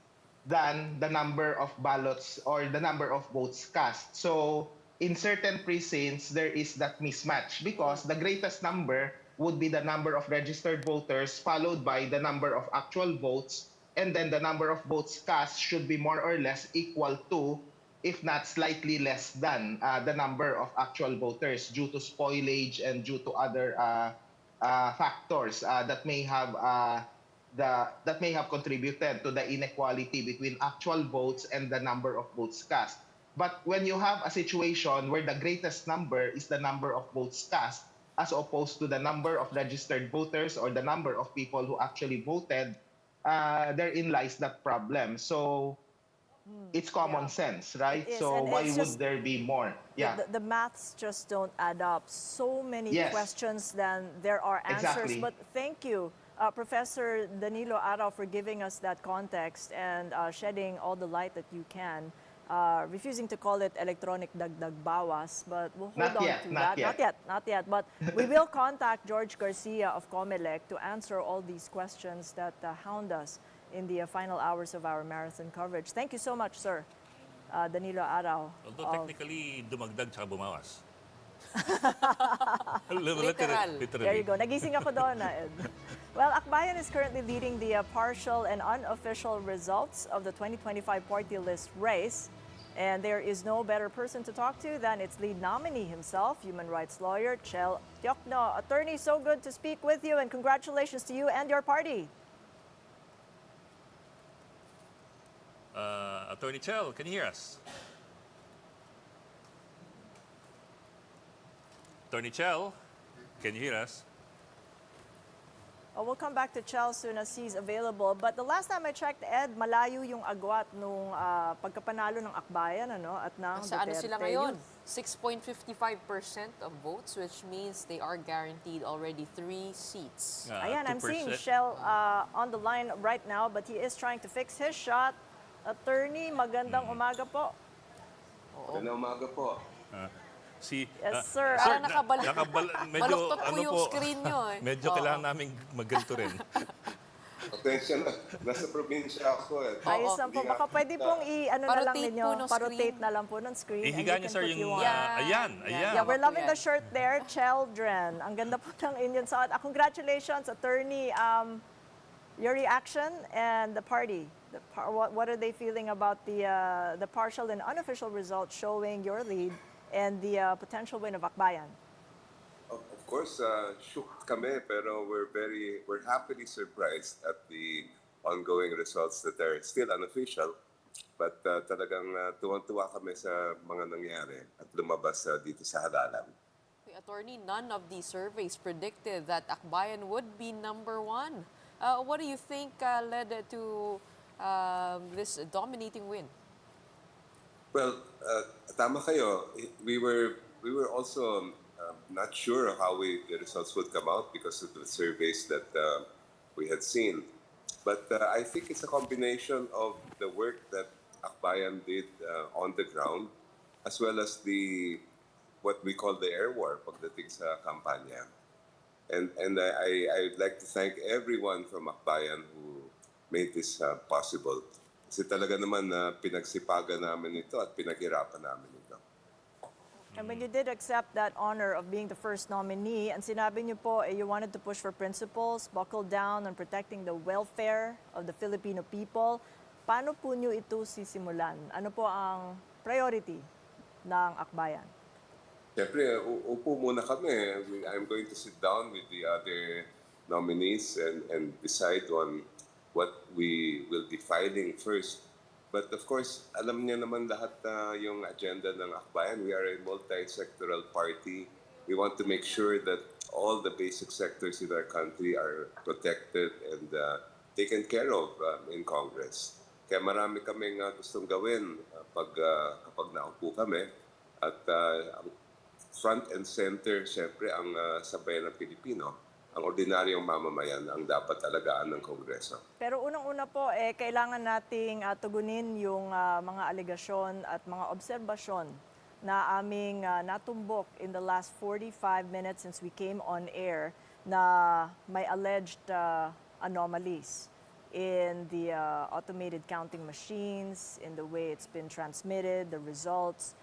than the number of ballots or the number of votes cast. So in certain precincts, there is that mismatch because the greatest number would be the number of registered voters followed by the number of actual votes, and then the number of votes cast should be more or less equal to, if not slightly less than, the number of actual voters due to spoilage and due to other factors that may have contributed to the inequality between actual votes and the number of votes cast. But when you have a situation where the greatest number is the number of votes cast, as opposed to the number of registered voters or the number of people who actually voted, therein lies that problem. So it's common sense, right? It is, So and why it's would just there be more? Yeah. the maths just don't add up. So many Yes. questions than there are answers. Exactly. But thank you, Professor Danilo Araw, for giving us that context and shedding all the light that you can. Refusing to call it electronic dagdag bawas, but we'll hold Not on yet, to not that. yet. Not yet. But we will contact George Garcia of COMELEC to answer all these questions that hound us in the final hours of our marathon coverage. Thank you so much, sir. Danilo Araw. Although technically, dumagdag tsaka bumawas. Literal. There you go. Nagising ako doon, Ed. Well, Akbayan is currently leading the partial and unofficial results of the 2025 party list race. And there is no better person to talk to than its lead nominee himself, human rights lawyer Chel Tiokno. Attorney, so good to speak with you, and congratulations to you and your party. Attorney Chel, can you hear us? Attorney Chel, can you hear us? We'll come back to Chel soon as he's available. But the last time I checked, Ed, malayo yung agwat nung pagkapanalo ng Akbayan, ano, at ng Sa ano Duterte sila ngayon? youth. 6.55% of votes, which means they are guaranteed already 3 seats. Ayan, I'm 2%. seeing Chel on the line right now, but he is trying to fix his shot. Attorney, magandang umaga po. Magandang umaga po. Yes, sir. Baluktot po yung screen nyo, eh. Medyo kailangan namin magganto rin. Attention na, nasa probinsya ako eh. Ayos lang po. Baka pwede pong na lang Parotate ninyo, po ng parotate screen. na lang po ng screen. Ihiga and you niyo, can sir, put yung... you on. ayan. Yeah, we're Tama po loving yan. the shirt there, Children. Ang ganda po ng inyong suot. Congratulations, attorney. Your reaction and the party. What are they feeling about the partial and unofficial results showing your lead and the potential win of Akbayan? Of course, shook kami pero we're happily surprised at the ongoing results that are still unofficial. But talagang tuwang-tuwa kami sa mga nangyari at lumabas dito sa halalan. Attorney, none of the surveys predicted that Akbayan would be number 1. What do you think led to this dominating win? Well, tama kayo. We were also not sure how the results would come out because of the surveys that we had seen. But I think it's a combination of the work that Akbayan did on the ground, as well as what we call the air war pagdating sa kampanya. And I'd like to thank everyone from Akbayan who made this possible. Kasi talaga naman pinagsipagan namin ito at pinaghirapan namin ito. And when you did accept that honor of being the first nominee, and sinabi niyo po you wanted to push for principles, buckle down on protecting the welfare of the Filipino people, paano po niyo ito sisimulan? Ano po ang priority ng Akbayan? Siyempre, upo muna kami. I'm going to sit down with the other nominees and decide on what we will be filing first. But of course, alam niya naman lahat yung agenda ng Akbayan. We are a multi-sectoral party. We want to make sure that all the basic sectors in our country are protected and taken care of in Congress. Kaya marami kaming gustong gawin kapag naupo kami. At front and center, siyempre, ang sabayan ng Pilipino, ang ordinaryong mamamayan ang dapat alagaan ng Kongreso. Pero unang-una po, kailangan nating tugunin yung mga alegasyon at mga obserbasyon na aming natumbok in the last 45 minutes since we came on air na may alleged anomalies in the automated counting machines, in the way it's been transmitted, the results.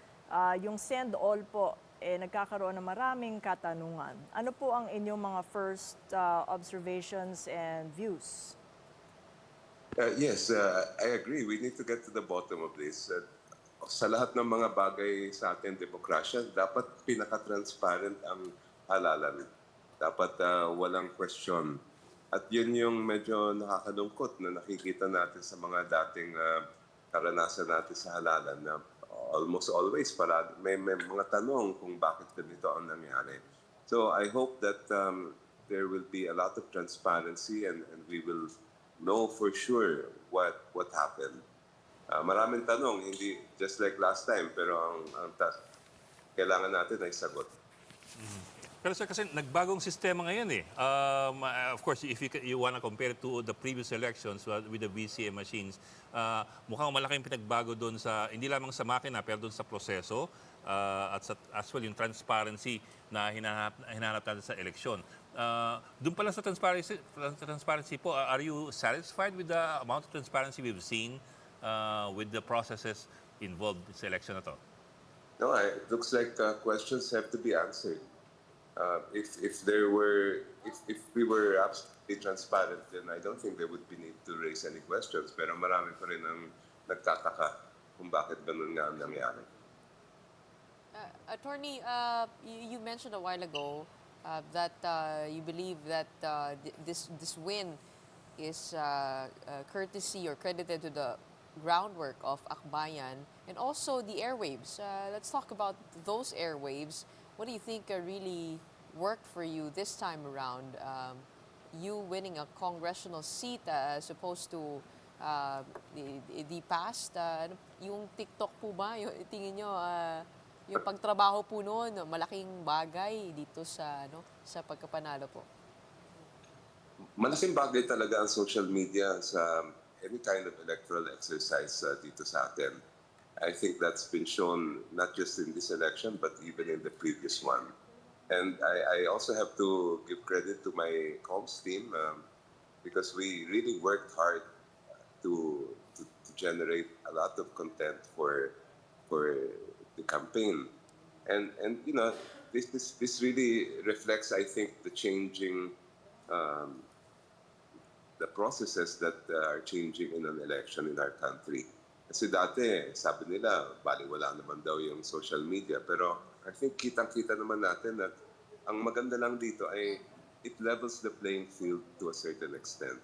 Yung send all po, nagkakaroon ng maraming katanungan. Ano po ang inyong mga first observations and views? Yes, I agree. We need to get to the bottom of this. Sa lahat ng mga bagay sa ating demokrasya, dapat pinaka-transparent ang halalan. Dapat walang question. At yun yung medyo nakakalungkot na nakikita natin sa mga dating karanasan natin sa halalan na almost always may mga tanong kung bakit ganito ang nangyari. So I hope that there will be a lot of transparency and we will know for sure what happened. Maraming tanong, hindi just like last time, pero ang kailangan natin ay sagot. Pero sir, kasi nagbagong sistema ngayon eh. Of course, if you wanna compare it to the previous elections with the VCA machines, mukhang malaking pinagbago doon sa, hindi lamang sa makina, pero doon sa proseso at as well yung transparency na hinahanap natin sa eleksyon. Doon pala sa transparency po, are you satisfied with the amount of transparency we've seen with the processes involved sa election na to? No, it looks like questions have to be answered. If we were absolutely transparent, then I don't think there would be need to raise any questions. Pero marami pa rin ang nagtataka kung bakit ganun nga ang nangyari. Attorney, you mentioned a while ago that you believe that this win is courtesy or credited to the groundwork of Akbayan and also the airwaves. Let's talk about those airwaves. What do you think really worked for you this time around? You winning a congressional seat as opposed to the past? Yung TikTok po ba? Tingin nyo, yung pagtrabaho po noon, malaking bagay dito sa pagkapanalo po? Malaking bagay talaga ang social media sa any kind of electoral exercise dito sa atin. I think that's been shown not just in this election, but even in the previous one. And I also have to give credit to my comms team because we really worked hard to generate a lot of content for the campaign. And you know, this really reflects, I think, the changing the processes that are changing in an election in our country. Kasi dati, sabi nila, baliwala naman daw yung social media. Pero I think kitang-kita naman natin na ang maganda lang dito ay it levels the playing field to a certain extent.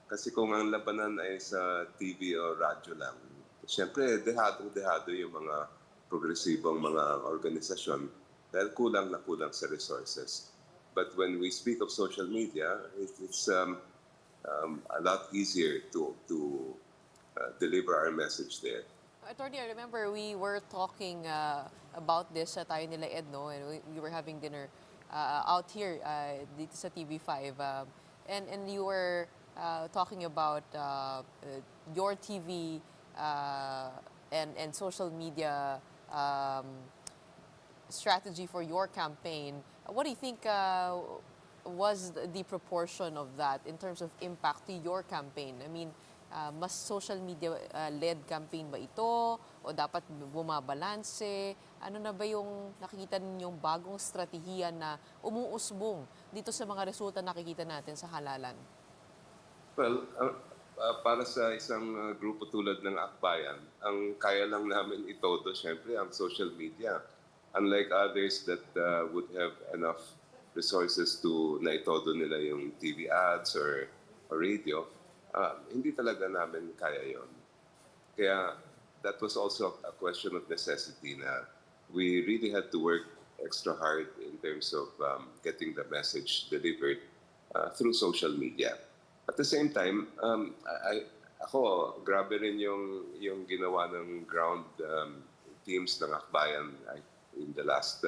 Kasi kung ang labanan ay sa TV o radyo lang, siyempre, dehado yung mga progresibong mga organisasyon dahil kulang na kulang sa resources. But when we speak of social media, it's a lot easier to deliver our message there. Attorney, I remember we were talking about this sa tayo nila Ed, no? And we were having dinner out here dito sa TV5. And you were talking about your TV and social media strategy for your campaign. What do you think was the proportion of that in terms of impact to your campaign? I mean, mas social media-led campaign ba ito? O dapat bumabalanse? Ano na ba yung nakikita ninyong bagong strategiya na umuusbong dito sa mga resulta nakikita natin sa halalan? Well, para sa isang grupo tulad ng Akbayan, ang kaya lang namin itodo, syempre, ang social media. Unlike others that would have enough resources to naitodo nila yung TV ads or radio, hindi talaga namin kaya yon. Kaya that was also a question of necessity na we really had to work extra hard in terms of getting the message delivered through social media. At the same time, ako, grabe rin yung ginawa ng ground teams ng Akbayan in the last,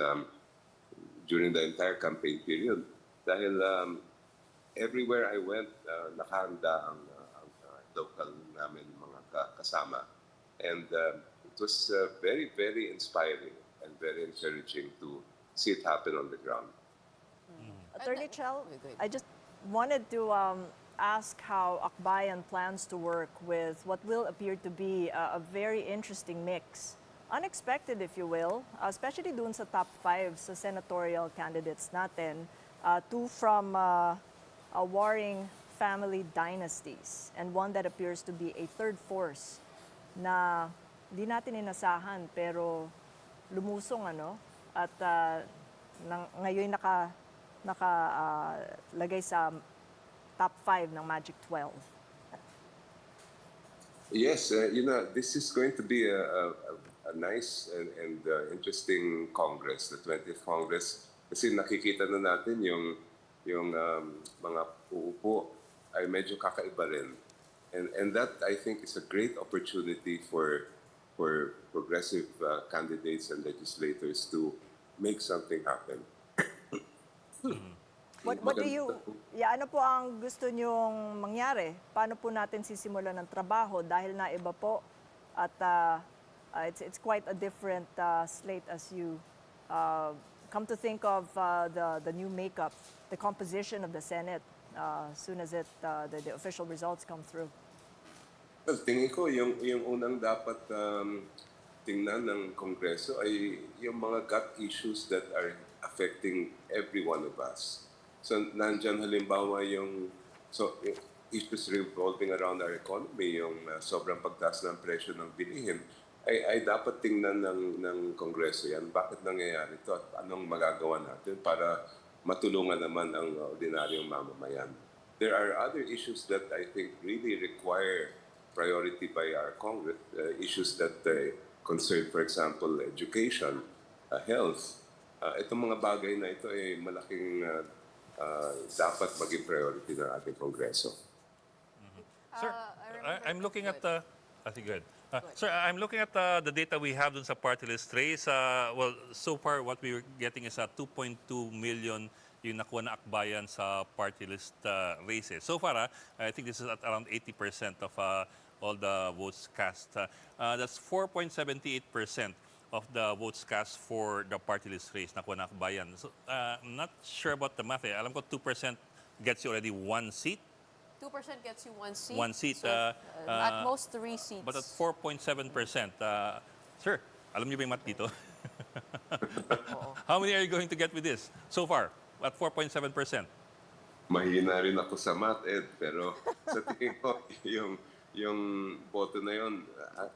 during the entire campaign period. Dahil everywhere I went, nakahanda ang local namin mga kasama. And it was very, very inspiring and very encouraging to see it happen on the ground. Attorney Chell, Okay, go ahead. I just wanted to ask how Akbayan plans to work with what will appear to be a very interesting mix. Unexpected, if you will, especially dun sa top 5 sa senatorial candidates natin, 2 from warring family dynasties and one that appears to be a third force na di natin inasahan pero lumusong at ngayon nakalagay sa top 5 ng Magic 12. Yes, this is going to be a nice and interesting Congress, the 20th Congress. Kasi nakikita na natin yung mga uupo ay medyo kakaiba rin. And that, I think, is a great opportunity for progressive candidates and legislators to make something happen. What do you, ano po ang gusto nyong mangyari? Paano po natin sisimulan ng trabaho dahil na iba po at it's quite a different slate as you come to think of the new makeup, the composition of the Senate as soon as the official results come through. Well, tingin ko yung unang dapat tingnan ng Kongreso ay yung mga gut issues that are affecting every one of us. So, nandyan halimbawa yung issues revolving around our economy, yung sobrang pagtaas ng presyo ng bilihin, ay dapat tingnan ng Kongreso yan. Bakit nangyayari ito at anong magagawa natin para matulungan naman ang ordinaryong mamamayan. There are other issues that I think really require priority by our Congress, issues that concern, for example, education, health. Itong mga bagay na ito ay malaking dapat maging priority ng ating Kongreso. Sir, I'm looking at I think good. Sir, I'm looking at the data we have dun sa party list race. Well, so far what we're getting is 2.2 million yung nakuha na Akbayan sa party list races. So far, I think this is at around 80% of all the votes cast. That's 4.78% of the votes cast for the party list race nakuha na Akbayan. So, I'm not sure about the math. Alam ko 2% gets you already 1 seat. 2% gets you 1 seat. 1 seat. So, at most 3 seats. But at 4.7%. Sir, alam niyo ba yung math dito? How many are you going to get with this so far at 4.7%? Mahina rin ako sa math, Ed, pero sa tingin ko, yung boto na yun,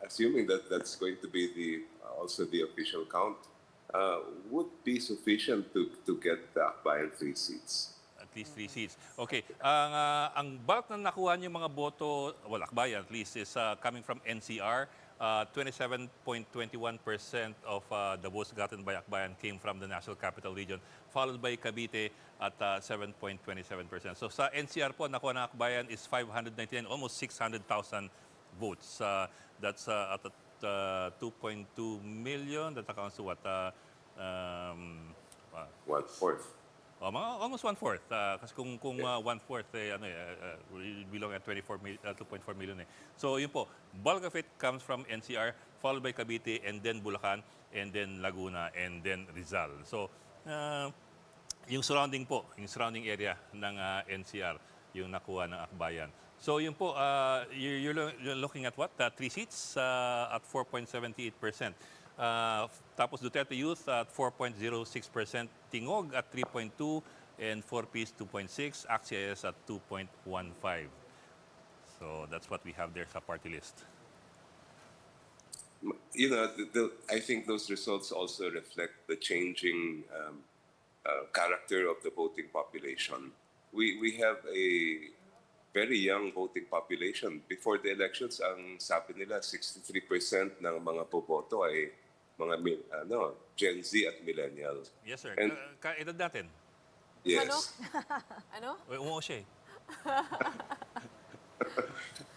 assuming that that's going to be also the official count, would be sufficient to get the Akbayan 3 seats. At least 3 seats. Okay. Ang bulk na nakuha niyo mga boto, well, Akbayan at least, is coming from NCR. 27.21% of the votes gotten by Akbayan came from the National Capital Region, followed by Cavite at 7.27%. So sa NCR po, nakuha ng Akbayan is 599, almost 600,000 votes. That's at 2.2 million. That accounts to what? 1/4. Almost 1/4. Kasi kung 1/4 belong at 2.4 million. So yun po, bulk of it comes from NCR, followed by Cavite, and then Bulacan, and then Laguna, and then Rizal. So yung surrounding area ng NCR, yung nakuha ng Akbayan. So yun po, you're looking at what? 3 seats at 4.78%. Tapos Duterte Youth at 4.06%, Tingog at 3.2%, and 4Ps 2.6%, AXIS at 2.15%. So that's what we have there sa party list. You know, I think those results also reflect the changing character of the voting population. We have a very young voting population. Before the elections, ang sabi nila 63% ng mga boboto ay mga Gen Z at millennial. Yes, sir. And Kaedad natin. Ano? yes. Ano? Umuo siya eh.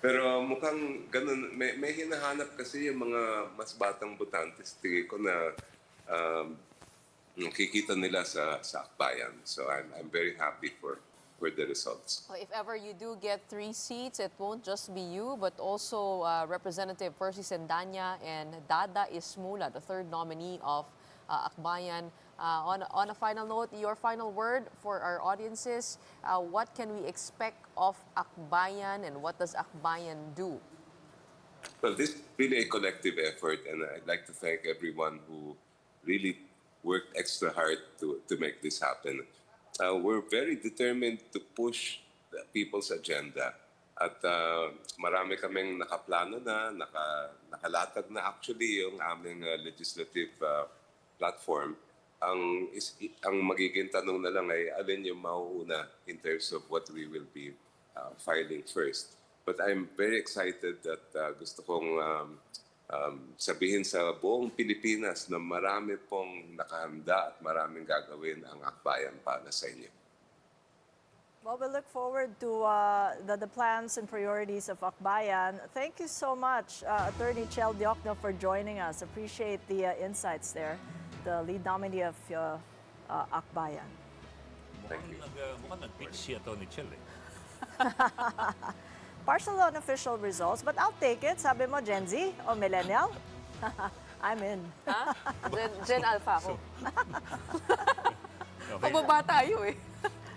Pero mukhang ganun, may hinahanap kasi yung mga mas batang botantes. Tingin ko na nakikita nila sa Akbayan. So I'm very happy for the results. If ever you do get 3 seats, it won't just be you, but also Representative Percy Sendanya and Dada Ismula, the third nominee of Akbayan. On a final note, your final word for our audiences, what can we expect of Akbayan and what does Akbayan do? Well, this is really a collective effort, and I'd like to thank everyone who really worked extra hard to make this happen. We're very determined to push the people's agenda. At marami kaming nakaplano na, nakalatag na actually yung aming legislative platform. Ang magiging tanong na lang ay alin yung mauuna in terms of what we will be filing first. But I'm very excited that gusto kong sabihin sa buong Pilipinas na marami pong nakahanda at maraming gagawin ang Akbayan para sa inyo. Well, we look forward to the plans and priorities of Akbayan. Thank you so much, Attorney Chel Diokno, for joining us. Appreciate the insights there, the lead nominee of Akbayan. Mukhang nag-pitch si Atty. Chel eh. Partial unofficial results, but I'll take it. Sabi mo, Gen Z o Millennial? I'm in. Ha? Gen Alpha ako. Okay. Pababa tayo eh.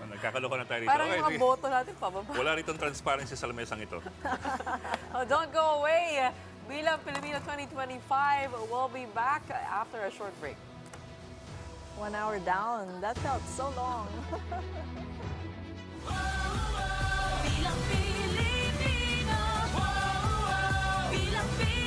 Nagkakaloka na tayo rito. Parang yung mga boto natin pababa. Wala ritong transparency sa lamesang ito. Oh, don't go away. Bilang Pilipino 2025 will be back after a short break. 1 hour down. That felt so long. Bilang Pilipino, bilang Pilipino.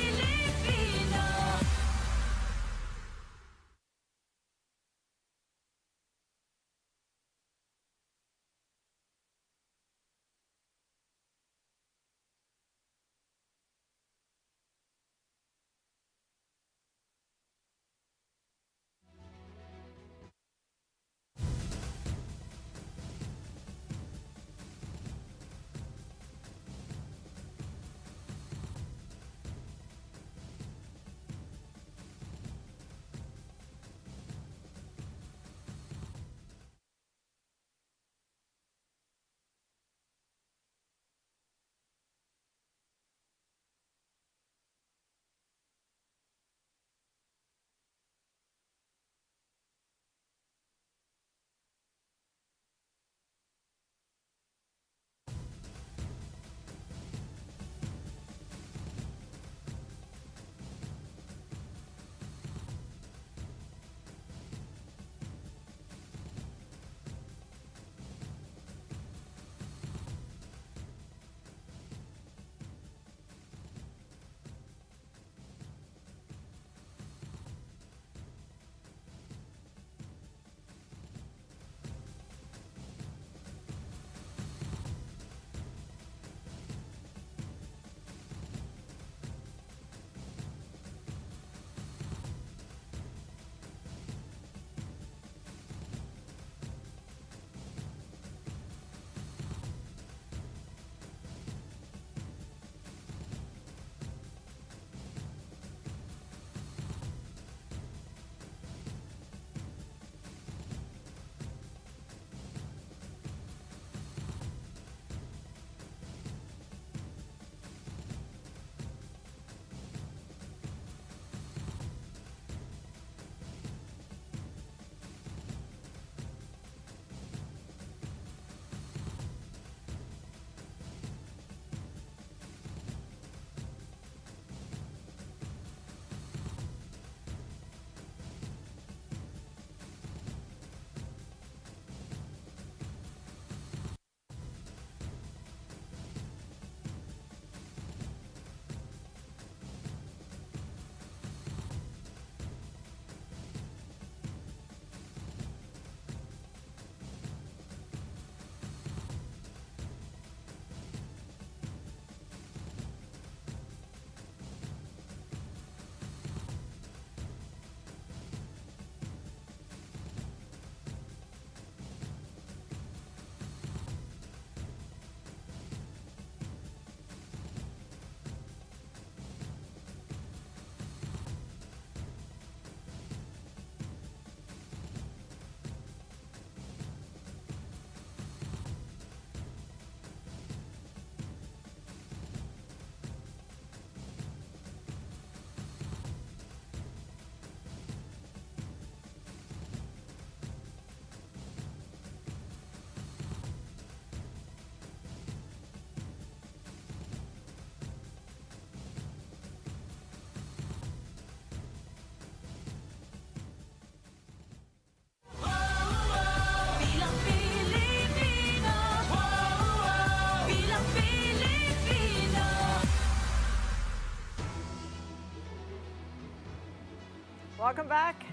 Welcome back.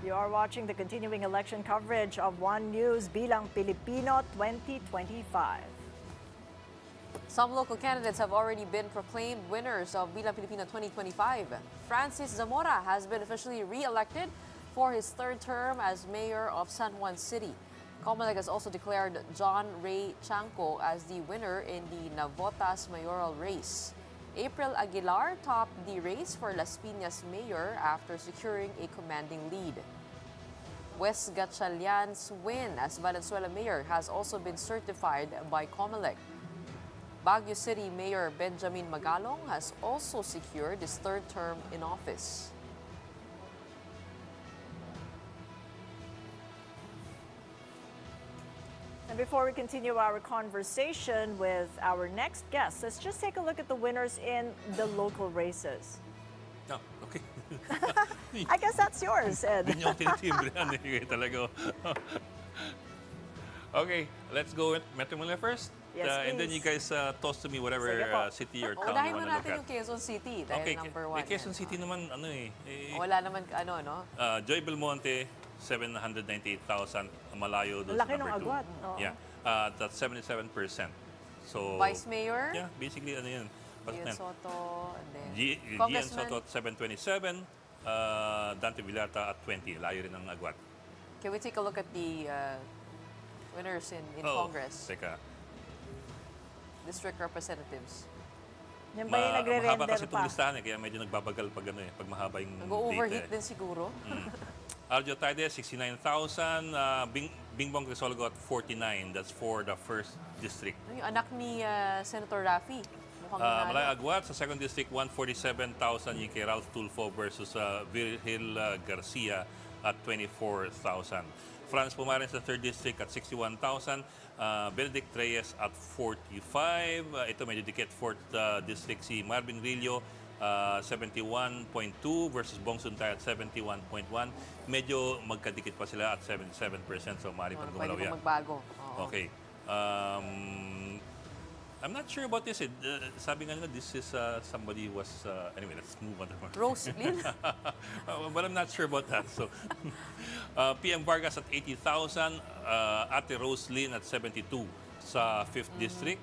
You are watching the continuing election coverage of One News Bilang Pilipino 2025. Some local candidates have already been proclaimed winners of Bilang Pilipino 2025. Francis Zamora has been officially re-elected for his third term as mayor of San Juan City. Comelec has also declared John Ray Chanco as the winner in the Navotas mayoral race. April Aguilar topped the race for Las Piñas mayor after securing a commanding lead. West Gatchalian's win as Valenzuela mayor has also been certified by Comelec. Baguio City Mayor Benjamin Magalong has also secured his third term in office. And before we continue our conversation with our next guest, let's just take a look at the winners in the local races. No, okay. I guess that's yours, Ed. Hindi niyo ako tinitimbrehan eh, talaga. Okay, let's go with Metro Manila first. Yes, And then you please. guys toss to me whatever Sige po. city or town Unahin you mo want to natin look yung at. Quezon City dahil Okay, number eh, 1. Quezon City naman, ano eh. Wala naman, ano, no? Joy Belmonte, 798,000. Malayo doon Laki sa ng number 2. agwat. Oo. Yeah, that's 77%. So, Vice Mayor, yeah, basically, ano yun. Ian Soto, and then Gian Congressman. Soto at 727, Dante Villata at 20. Layo rin ang agwat. Can we take a look at the winners in Congress, Teka. district representatives? Yan ba yung Mahaba nagre-render kasi pa? itong listahan eh, kaya medyo nagbabagal pag, ano, eh, pag mahaba yung Nag-overheat data. din siguro. Arjo Taide, 69,000. Bingbong Crisolgo at 49. That's for the first district. Yung anak ni Senator Raffy. Mukhang Malay nanalo. Agwat sa second district, 147,000 yung kay Ralph Tulfo versus Virgil Garcia at 24,000. Franz Pumares sa third district at 61,000. Benedict Reyes at 45. Ito medyo dikit. Fourth district si Marvin Rillo, 71.2 versus Bong Suntay at 71.1. Medyo magkadikit pa sila at 77%. So, maaari pang Pwede gumalaw pa yan. magbago. Oo. Okay. I'm not sure about this. Sabi nga nila, this is somebody who was... anyway, let's move on. Rose Lynn? But I'm not sure about that. So, PM Vargas at 80,000. Ate Rose Lynn at 72 sa 5th District.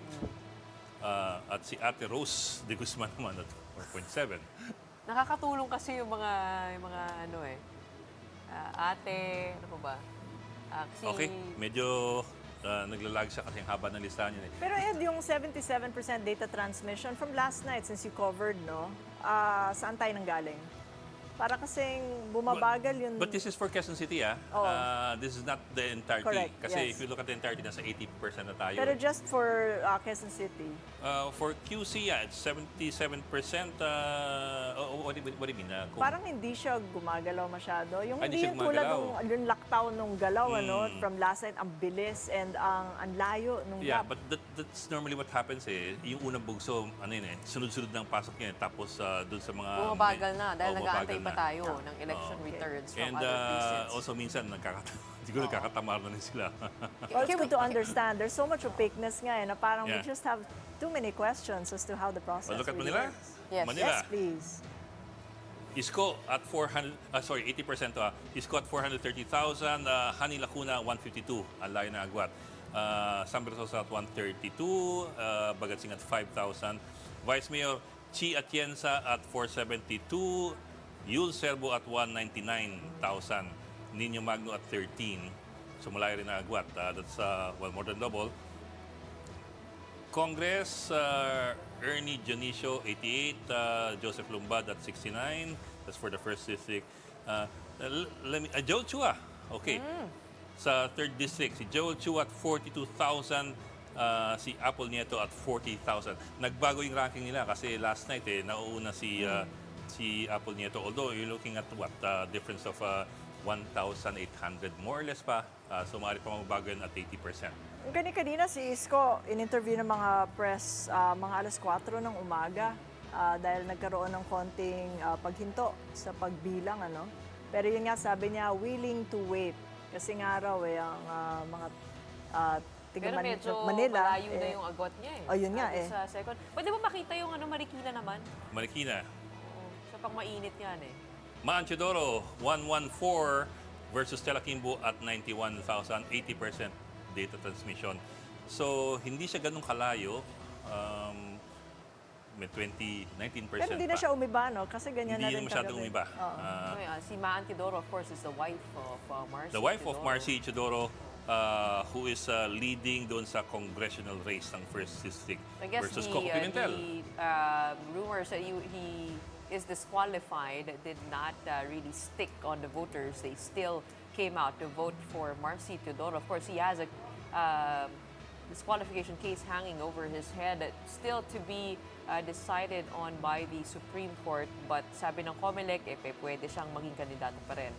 At si Ate Rose de Guzman naman at 4.7. Nakakatulong kasi yung mga ano eh. Ate, ano pa ba? Si Okay, medyo naglalag siya kasi ang haba ng listahan niya. Pero Ed, yung 77% data transmission from last night since you covered, no? Saan tayo nanggaling? Para kasing bumabagal yun. But this is for Quezon City, ah. Oo. This is not the entirety. Correct, Kasi yes. if you look at the entirety, nasa 80% na tayo. Pero just for Quezon City. For QC, yeah, it's 77%. What do you mean? Parang hindi siya gumagalaw masyado. Yung Ay, hindi hindi siya yung tulad gumagalaw. nung yung lockdown nung galaw, ano, from last night, ang bilis and ang layo nung Yeah, gap. but that's normally what happens eh. Yung unang bugso, ano yun eh, sunod-sunod ng pasok yun. Tapos dun sa mga... bumabagal na dahil Oo, nag-aantay bumabagal pa na. tayo ng election Oo. returns from And other precincts. also minsan, siguro nagkakatamar na rin sila. Well, it's good to understand. There's so much opaqueness nga eh, na parang we Yeah. just have too many questions as to how the process Well, look at really Manila. works. Yes. Manila. Yes, please. Isko at 80% to. Isko at 430,000. Hani Lacuna, 152. Ang layo na agwat. San Bertosa at 132. Bagatsing at 5,000. Vice Mayor Chi Atienza at 472. Yul Serbo at 199,000. Nino Magno at 13. So malayo rin na agwat. That's more than double. Congress, Ernie Dionisio, 88. Joseph Lumbad at 69. That's for the first district. Joel Chua, okay. Sa third district, si Joel Chua at 42,000. Si Apple Nieto at 40,000. Nagbago yung ranking nila kasi last night nauuna si Apple Nieto. Although you're looking at what difference of 1,800 more or less pa. So maaari pa magbago yun at 80%. Yung kanina si Isko, in-interview ng mga press mga alas 4 ng umaga dahil nagkaroon ng konting paghinto sa pagbilang. Ano? Pero yun nga, sabi niya, willing to wait. Kasi nga raw ang mga tiga Pero medyo Manila. malayo na yung agwat niya eh. Oh, yun nga Doon eh. Sa second. Pwede ba makita yung Marikina naman? Marikina. Oo. Sa pang mainit yan eh. Manchidoro, 114 versus Telakimbo at 91,000, 80% data transmission. So, hindi siya ganun kalayo. May 19% Pero hindi na pa. siya umiba, no? Kasi ganyan Hindi na rin masyadong kagabi. umiba. Oo. Si Ma Antidoro, of course, is the wife of Marcy The wife of Teodoro. Marcy Chidoro, who is leading doon sa congressional race ng First District I guess versus Coco Pimentel. the rumors that he is disqualified did not really stick on the voters. They still came out to vote for Marcy Teodoro. Of course, he has a disqualification case hanging over his head that still to be decided on by the Supreme Court. But sabi ng COMELEC, pwede siyang maging kandidato pa rin.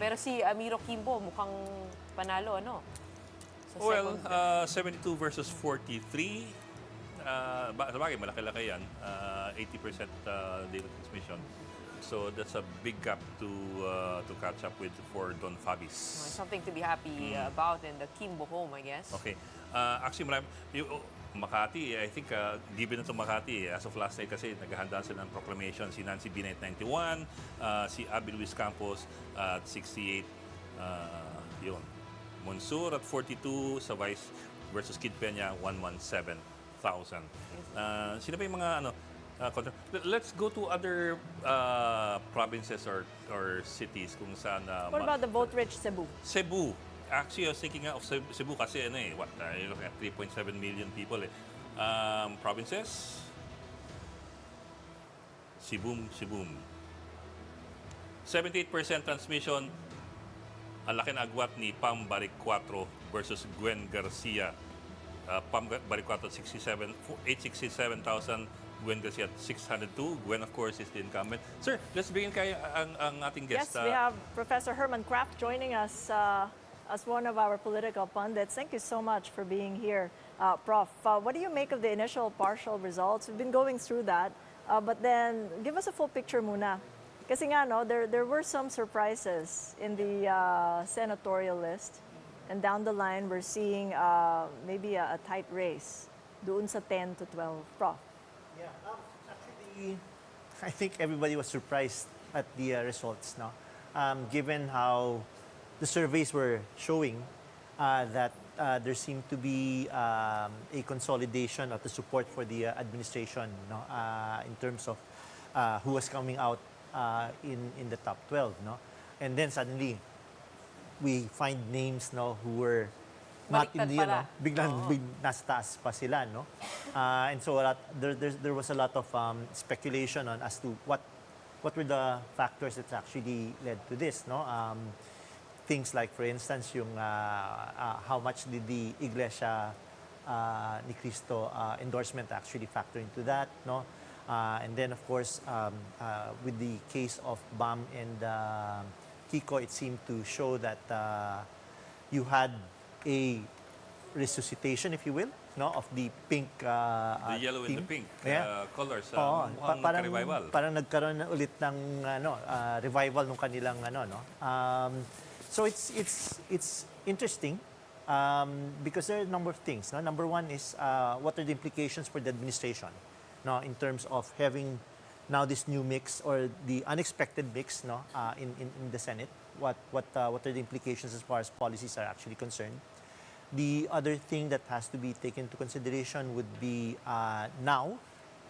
Pero si Amiro Kimbo mukhang panalo, ano? Sa Well, second- 72 versus 43. Sabagay, malaki-laki yan. 80% data transmission. So that's a big gap to catch up with for Don Fabis. something to be happy about in the Kimbo home, I guess. Okay. Actually, Makati, I think, given ito Makati, as of last night kasi naghahanda sila ng proclamation. Si Nancy Binay at 91, si Abby Luis Campos at 68. Yun. Monsur at 42, sa Vice versus Kid Peña, 117,000. Sino pa yung mga let's go to other provinces or cities kung saan What about the vote-rich Cebu? Cebu. Actually, I was thinking of Cebu kasi you're looking at 3.7 million people provinces. Cebu. 78% transmission. Ang laki na agwat ni Pam Bariccuatro versus Gwen Garcia. Pam Bariccuatro 867,000. Gwen Garcia at 602. Gwen, of course, is the incumbent. Sir, let's begin kay ang ating guest. Yes, we have Professor Herman Kraft joining us as one of our political pundits. Thank you so much for being here, Prof. What do you make of the initial partial results? We've been going through that, but then give us a full picture muna. Kasi nga, no, there were some surprises in the senatorial list, and down the line, we're seeing maybe a tight race doon sa 10 to 12. Prof. Yeah, actually, I think everybody was surprised at the results, no? Given how the surveys were showing that there seemed to be a consolidation of the support for the administration, no? In terms of who was coming out in the top 12, no? And then suddenly, we find names, no, who were not in Baliktad the, pala. biglang nasa taas pa sila, no? And so there was a lot of speculation on as to what were the factors that actually led to this, no? Things like, for instance, yung how much did the Iglesia ni Cristo endorsement actually factor into that, no? And then, of course, with the case of Bam and Kiko, it seemed to show that you had a resuscitation, if you will, no, of the pink the yellow team. and the pink Yeah. colors. Oo, Mukhang revival. parang nagkaroon na ulit ng revival ng kanilang no. So it's interesting because there are a number of things, no. Number one is what are the implications for the administration, no, in terms of having now this new mix or the unexpected mix, no, in the Senate. What are the implications as far as policies are actually concerned? The other thing that has to be taken into consideration would be now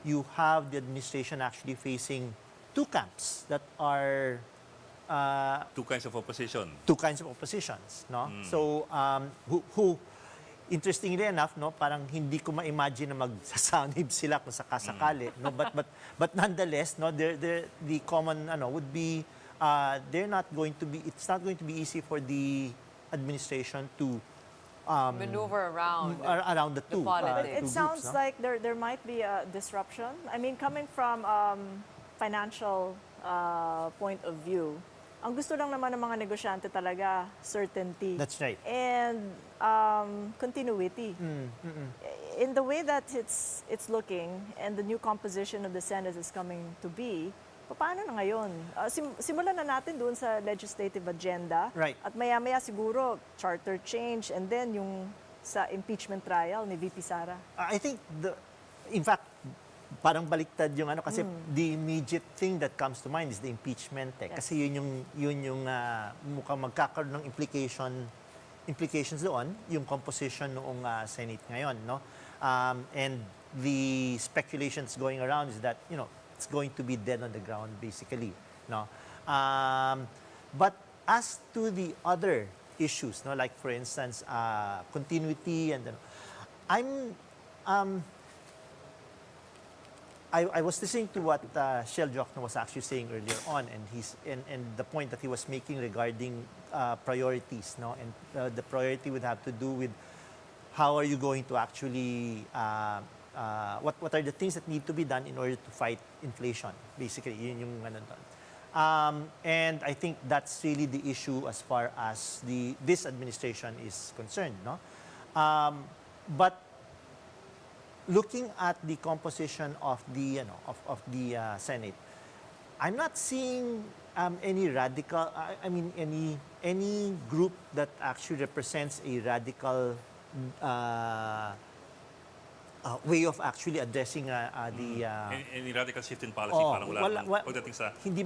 you have the administration actually facing two camps that are Two kinds of opposition. two kinds of oppositions, no? So who interestingly enough, no, parang hindi ko ma-imagine na magsasanib sila kung sakasakali, no, but nonetheless, no, the common would be it's not going to be easy for the administration to Maneuver around. around the two. politics. It two sounds groups, no? like there might be a disruption. I mean, coming from financial point of view, ang gusto lang naman ng mga negosyante talaga, certainty. That's right. And continuity. In the way that it's looking and the new composition of the Senate is coming to be, paano na ngayon? Simulan na natin doon sa legislative agenda. Right. At maya-maya siguro, charter change and then yung sa impeachment trial ni VP Sara. I think in fact, parang baliktad yung ano kasi the immediate thing that comes to mind is the impeachment kasi yun yung mukhang magkakaroon ng implications doon yung composition noong Senate ngayon, no. And the speculations going around is that it's going to be dead on the ground basically, no. But as to the other issues, no, like for instance continuity and I was listening to what Shell Jochno was actually saying earlier on, and the point that he was making regarding priorities, no, and the priority would have to do with how are you going to actually what are the things that need to be done in order to fight inflation, basically, yun yung ano doon. And I think that's really the issue as far as this administration is concerned, no. But looking at the composition of the Senate, I'm not seeing any radical. I mean, any group that actually represents a radical way of actually addressing the. Any radical shift in policy, parang wala naman pagdating sa... Hindi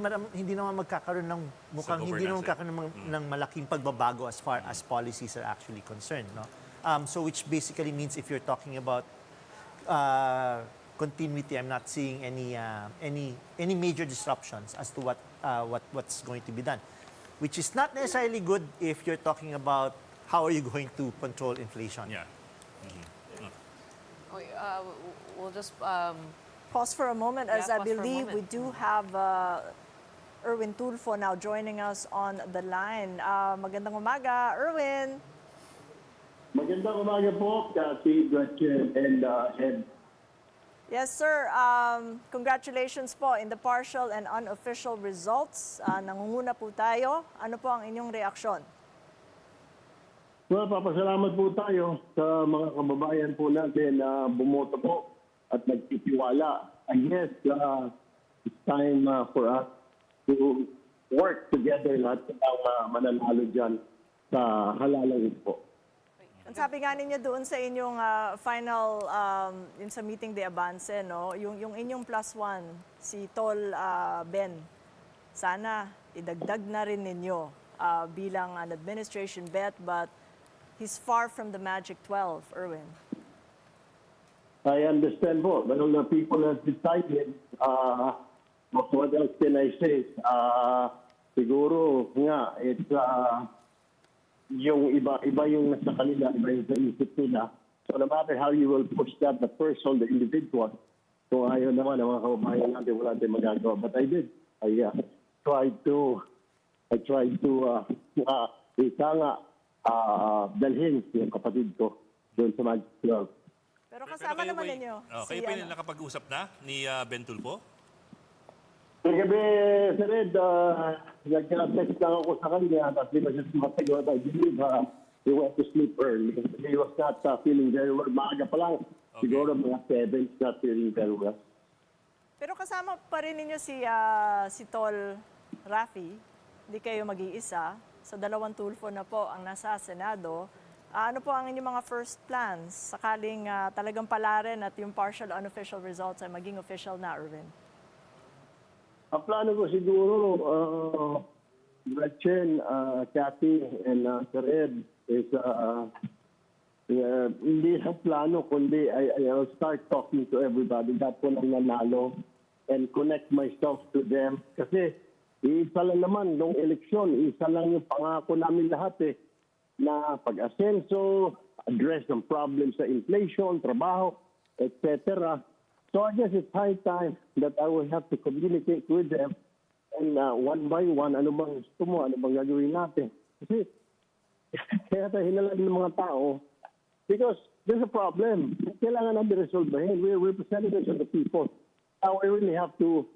naman magkakaroon ng mukhang hindi naman magkakaroon ng malaking pagbabago as far as policies are actually concerned, no. So which basically means if you're talking about continuity, I'm not seeing any major disruptions as to what's going to be done, which is not necessarily good if you're talking about how are you going to control inflation. Yeah. Okay, we'll just Pause for a moment, as Yeah, I pause for a believe we moment. do have Irwin Tulfo now joining us on the line. Magandang umaga, Irwin. Magandang umaga po, Kathy, Gretchen, and Ed. Yes, sir. Congratulations po in the partial and unofficial results. Nangunguna po tayo. Ano po ang inyong reaksyon? Well, papasalamat po tayo sa mga kababayan po natin na bumoto po at nagtitiwala. I guess it's time for us to work together lahat ng mananalo dyan sa halalang ito po. Ang sabi nga ninyo doon sa inyong final, yun sa meeting de avance, no? Yung inyong plus one, si Tol Ben, sana idagdag na rin ninyo bilang an administration bet, but he's far from the magic 12, Irwin. I understand po. But the people have decided, what else can I say? Siguro nga, it's yung iba yung nasa kanila, iba yung sa isip nila. So no matter how you will push that, the person, the individual, kung ayaw naman ang mga kababayan natin, wala tayong magagawa. But I did. I tried to dalhin yung kapatid ko doon sa Magic Club. Pero kasama naman ninyo. Kayo pa yung nakapag-usap na ni Ben Tulfo? Kagabi, Sir Ed, nag-text lang ako sa kanya, tapos di ba siya sumasagot, I believe he went to sleep early. He was not feeling very well. Maaga pa lang, siguro mga 7, not feeling very well. Pero kasama pa rin ninyo si Tol Rafi, hindi kayo mag-iisa. Sa dalawang Tulfo na po ang nasa Senado. Ano po ang inyong mga first plans sakaling talagang palarin at yung partial unofficial results ay maging official na, Irwin? Ang plano ko siguro, Gretchen, Kathy, and Sir Ed, is hindi sa plano, kundi I'll start talking to everybody. That po lang nanalo and connect myself to them. Kasi isa lang naman, nung eleksyon, isa lang yung pangako namin lahat na pag-asenso, address ng problems sa inflation, trabaho, etc. So I guess it's high time that I will have to communicate with them and one by one, ano bang gusto mo, ano bang gagawin natin. Kasi kaya tayo hinalag ng mga tao because there's a problem. Kailangan natin resolvehin. We're representatives of the people. Now we really have to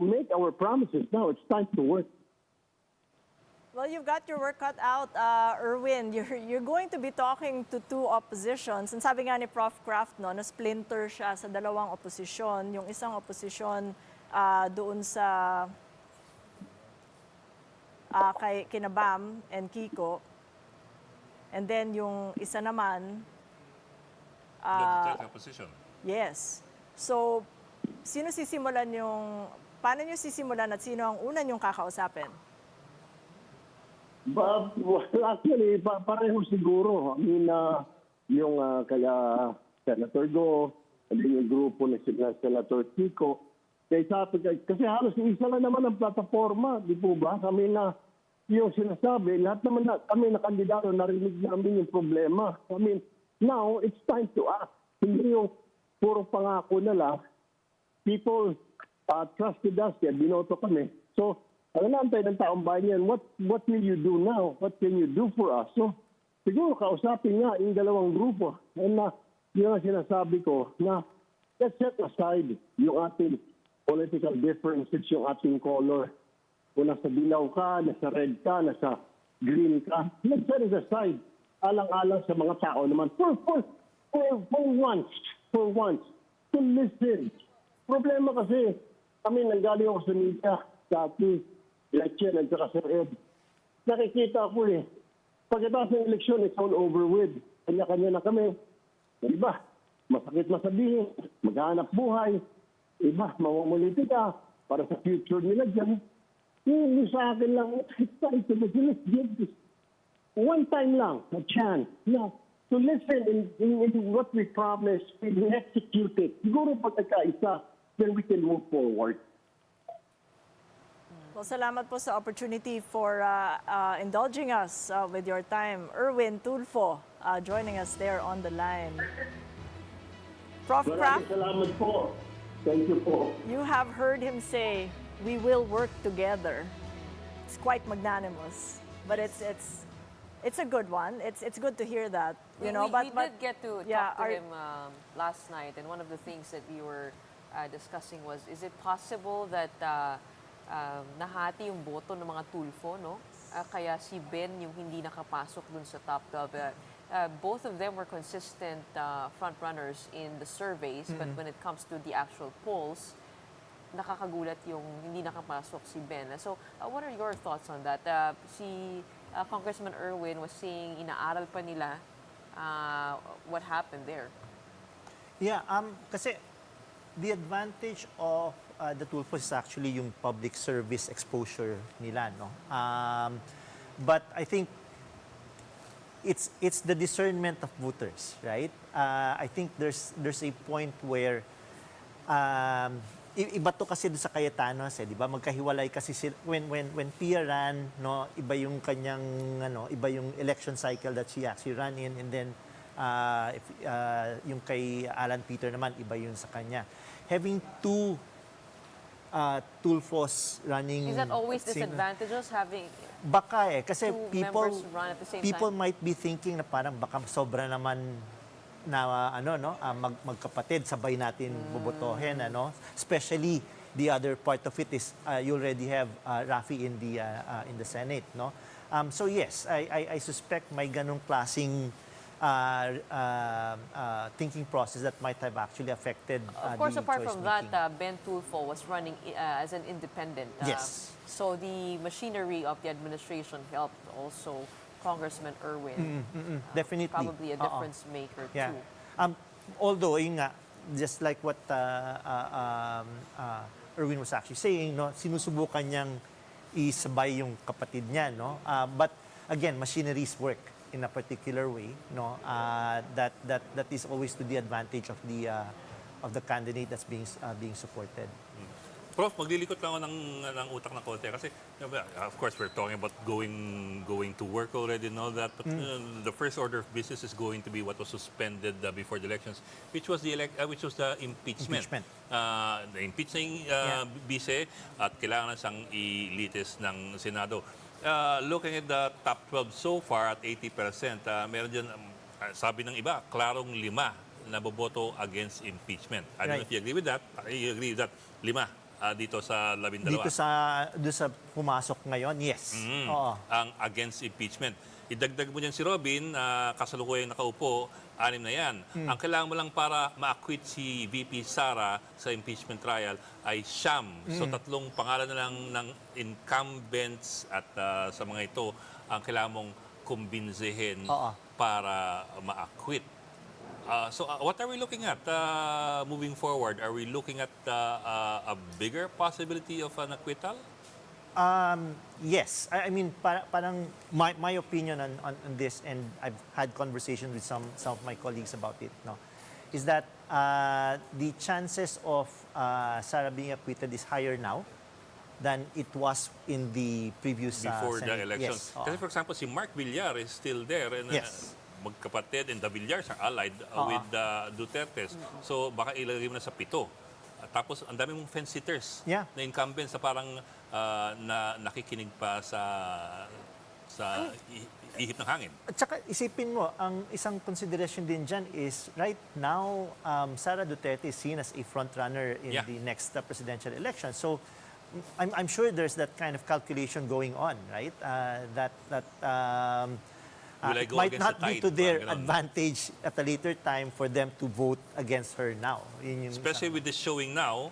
make our promises. Now it's time to work. Well, you've got your work cut out, Irwin. You're going to be talking to two oppositions. And sabi nga ni Prof. Kraft, no, na splinter siya sa dalawang oposisyon. Yung isang oposisyon doon sa kay Kinabam and Kiko. And then yung isa naman, The Duterte opposition. yes. So, Sino sisimulan yung, paano nyo sisimulan at sino ang una nyong kakausapin? Well, actually, pareho siguro. I mean, yung kaya Senator Go, and then yung grupo ni Senator Kiko. Kasi halos isa lang naman ang plataforma, di po ba? Kami na yung sinasabi, lahat naman kami na kandidato, narinig namin yung problema. I mean, now, it's time to act. Hindi yung puro pangako na lang. People trusted us, kaya binoto kami. So, ang naantay ng taong bayan yan, what will you do now? What can you do for us? So, siguro kausapin nga yung dalawang grupo. And yun ang sinasabi ko na let's set aside yung ating political differences, yung ating color. Kung nasa dilaw ka, nasa red ka, nasa green ka, let's set it aside. Alang-alang sa mga tao naman. For once, to listen. Problema kasi, kami nanggaling ako sa media, sa ating election at saka sa Ed. Nakikita ko pagkatapos ng eleksyon, it's all over with. Kanya-kanya na kami. Iba, masakit masabihin, maghanap buhay. Iba, mamumulitika para sa future nila dyan. Hindi sa akin lang, it's time to listen. Let's give this one time lang, a chance. Now, to listen in what we promised, we execute it. Siguro pagkakaisa, then we can move forward. Well, salamat po sa opportunity for indulging us with your time. Irwin Tulfo joining us there on the line. Prof. Kraft, Maraming salamat po. Thank you po. you have heard him say, we will work together. It's quite magnanimous, but it's a good one. It's good to hear that, you know. We did get to yeah, talk to him last night, and one of the things that we were discussing was, is it possible that nahati yung boto ng mga Tulfo, no? Kaya si Ben yung hindi nakapasok dun sa top 12. Both of them were consistent front runners in the surveys, but when it comes to the actual polls, nakakagulat yung hindi nakapasok si Ben. So, what are your thoughts on that? Si Congressman Irwin was saying inaaral pa nila what happened there. Yeah, kasi the advantage of the Tulfos is actually yung public service exposure nila, no? But I think it's the discernment of voters, right? I think there's a point where iba to kasi doon sa Cayetanos, di ba? Magkahiwalay kasi sila when Pia ran, no, iba yung kanyang iba yung election cycle that she actually ran in, and then yung kay Alan Peter naman iba yun sa kanya. Having two Tulfos running. Is that always disadvantageous, having Baka kasi two people members run at the same people time? might be thinking na parang baka sobra naman na magkapatid sabay natin bobotohin, especially the other part of it is you already have Rafi in the Senate, no? So yes, I suspect may ganong klaseng thinking process that might have actually affected Of course, the apart choice from making. that, Ben Tulfo was running as an independent. Yes. So the machinery of the administration helped also Congressman Irwin. Definitely. Probably a difference maker Yeah. too. Although, yun nga, just like what Irwin was actually saying, no, sinusubukan niyang isabay yung kapatid niya, no? But again, machineries work in a particular way, no? That is always to the advantage of the candidate that's being supported. Prof, maglilikot lang ako ng utak ng konti kasi of course we're talking about going to work already and all that, but the first order of business is going to be what was suspended before the elections, which was the impeachment. Na-impeach na yung bise at kailangan siyang ilitis ng Senado. Looking at the top 12 so far at 80%, meron dyan, sabi ng iba, klarong 5 na boboto against impeachment. I don't know if you agree with that. You agree with that? 5 dito sa 12. Dito sa pumasok ngayon, yes. Oo. Ang against impeachment. Idagdag mo dyan si Robin, kasalukuyang nakaupo, 6 na yan. Ang kailangan mo lang para ma-acquit si VP Sara sa impeachment trial ay siyam. So 3 pangalan na lang ng incumbents at sa mga ito ang kailangan mong kumbinsihin para ma-acquit What are we looking at moving forward? Are we looking at a bigger possibility of an acquittal? Yes, I mean, parang my opinion on this, and I've had conversations with some of my colleagues about it, no, is that the chances of Sara being acquitted is higher now than it was in the previous Before the Senate. election. Yes, Kasi for example, si Mark Villar is still there. And, Yes. magkapatid, and the Villars are allied with the Dutertes. So baka ilagay mo na sa 7. Tapos ang dami mong fence-sitters Yeah. na incumbents na parang na nakikinig pa sa ihip ng hangin. At saka isipin mo, ang isang consideration din dyan is right now, Sara Duterte is seen as a front-runner in Yeah. the next presidential election. So I'm sure there's that kind of calculation going on, right? Will I It go might against not the be tide? to their Parang ganon. advantage at a later time for them to vote against her now. Yun yung Especially isang- with the showing now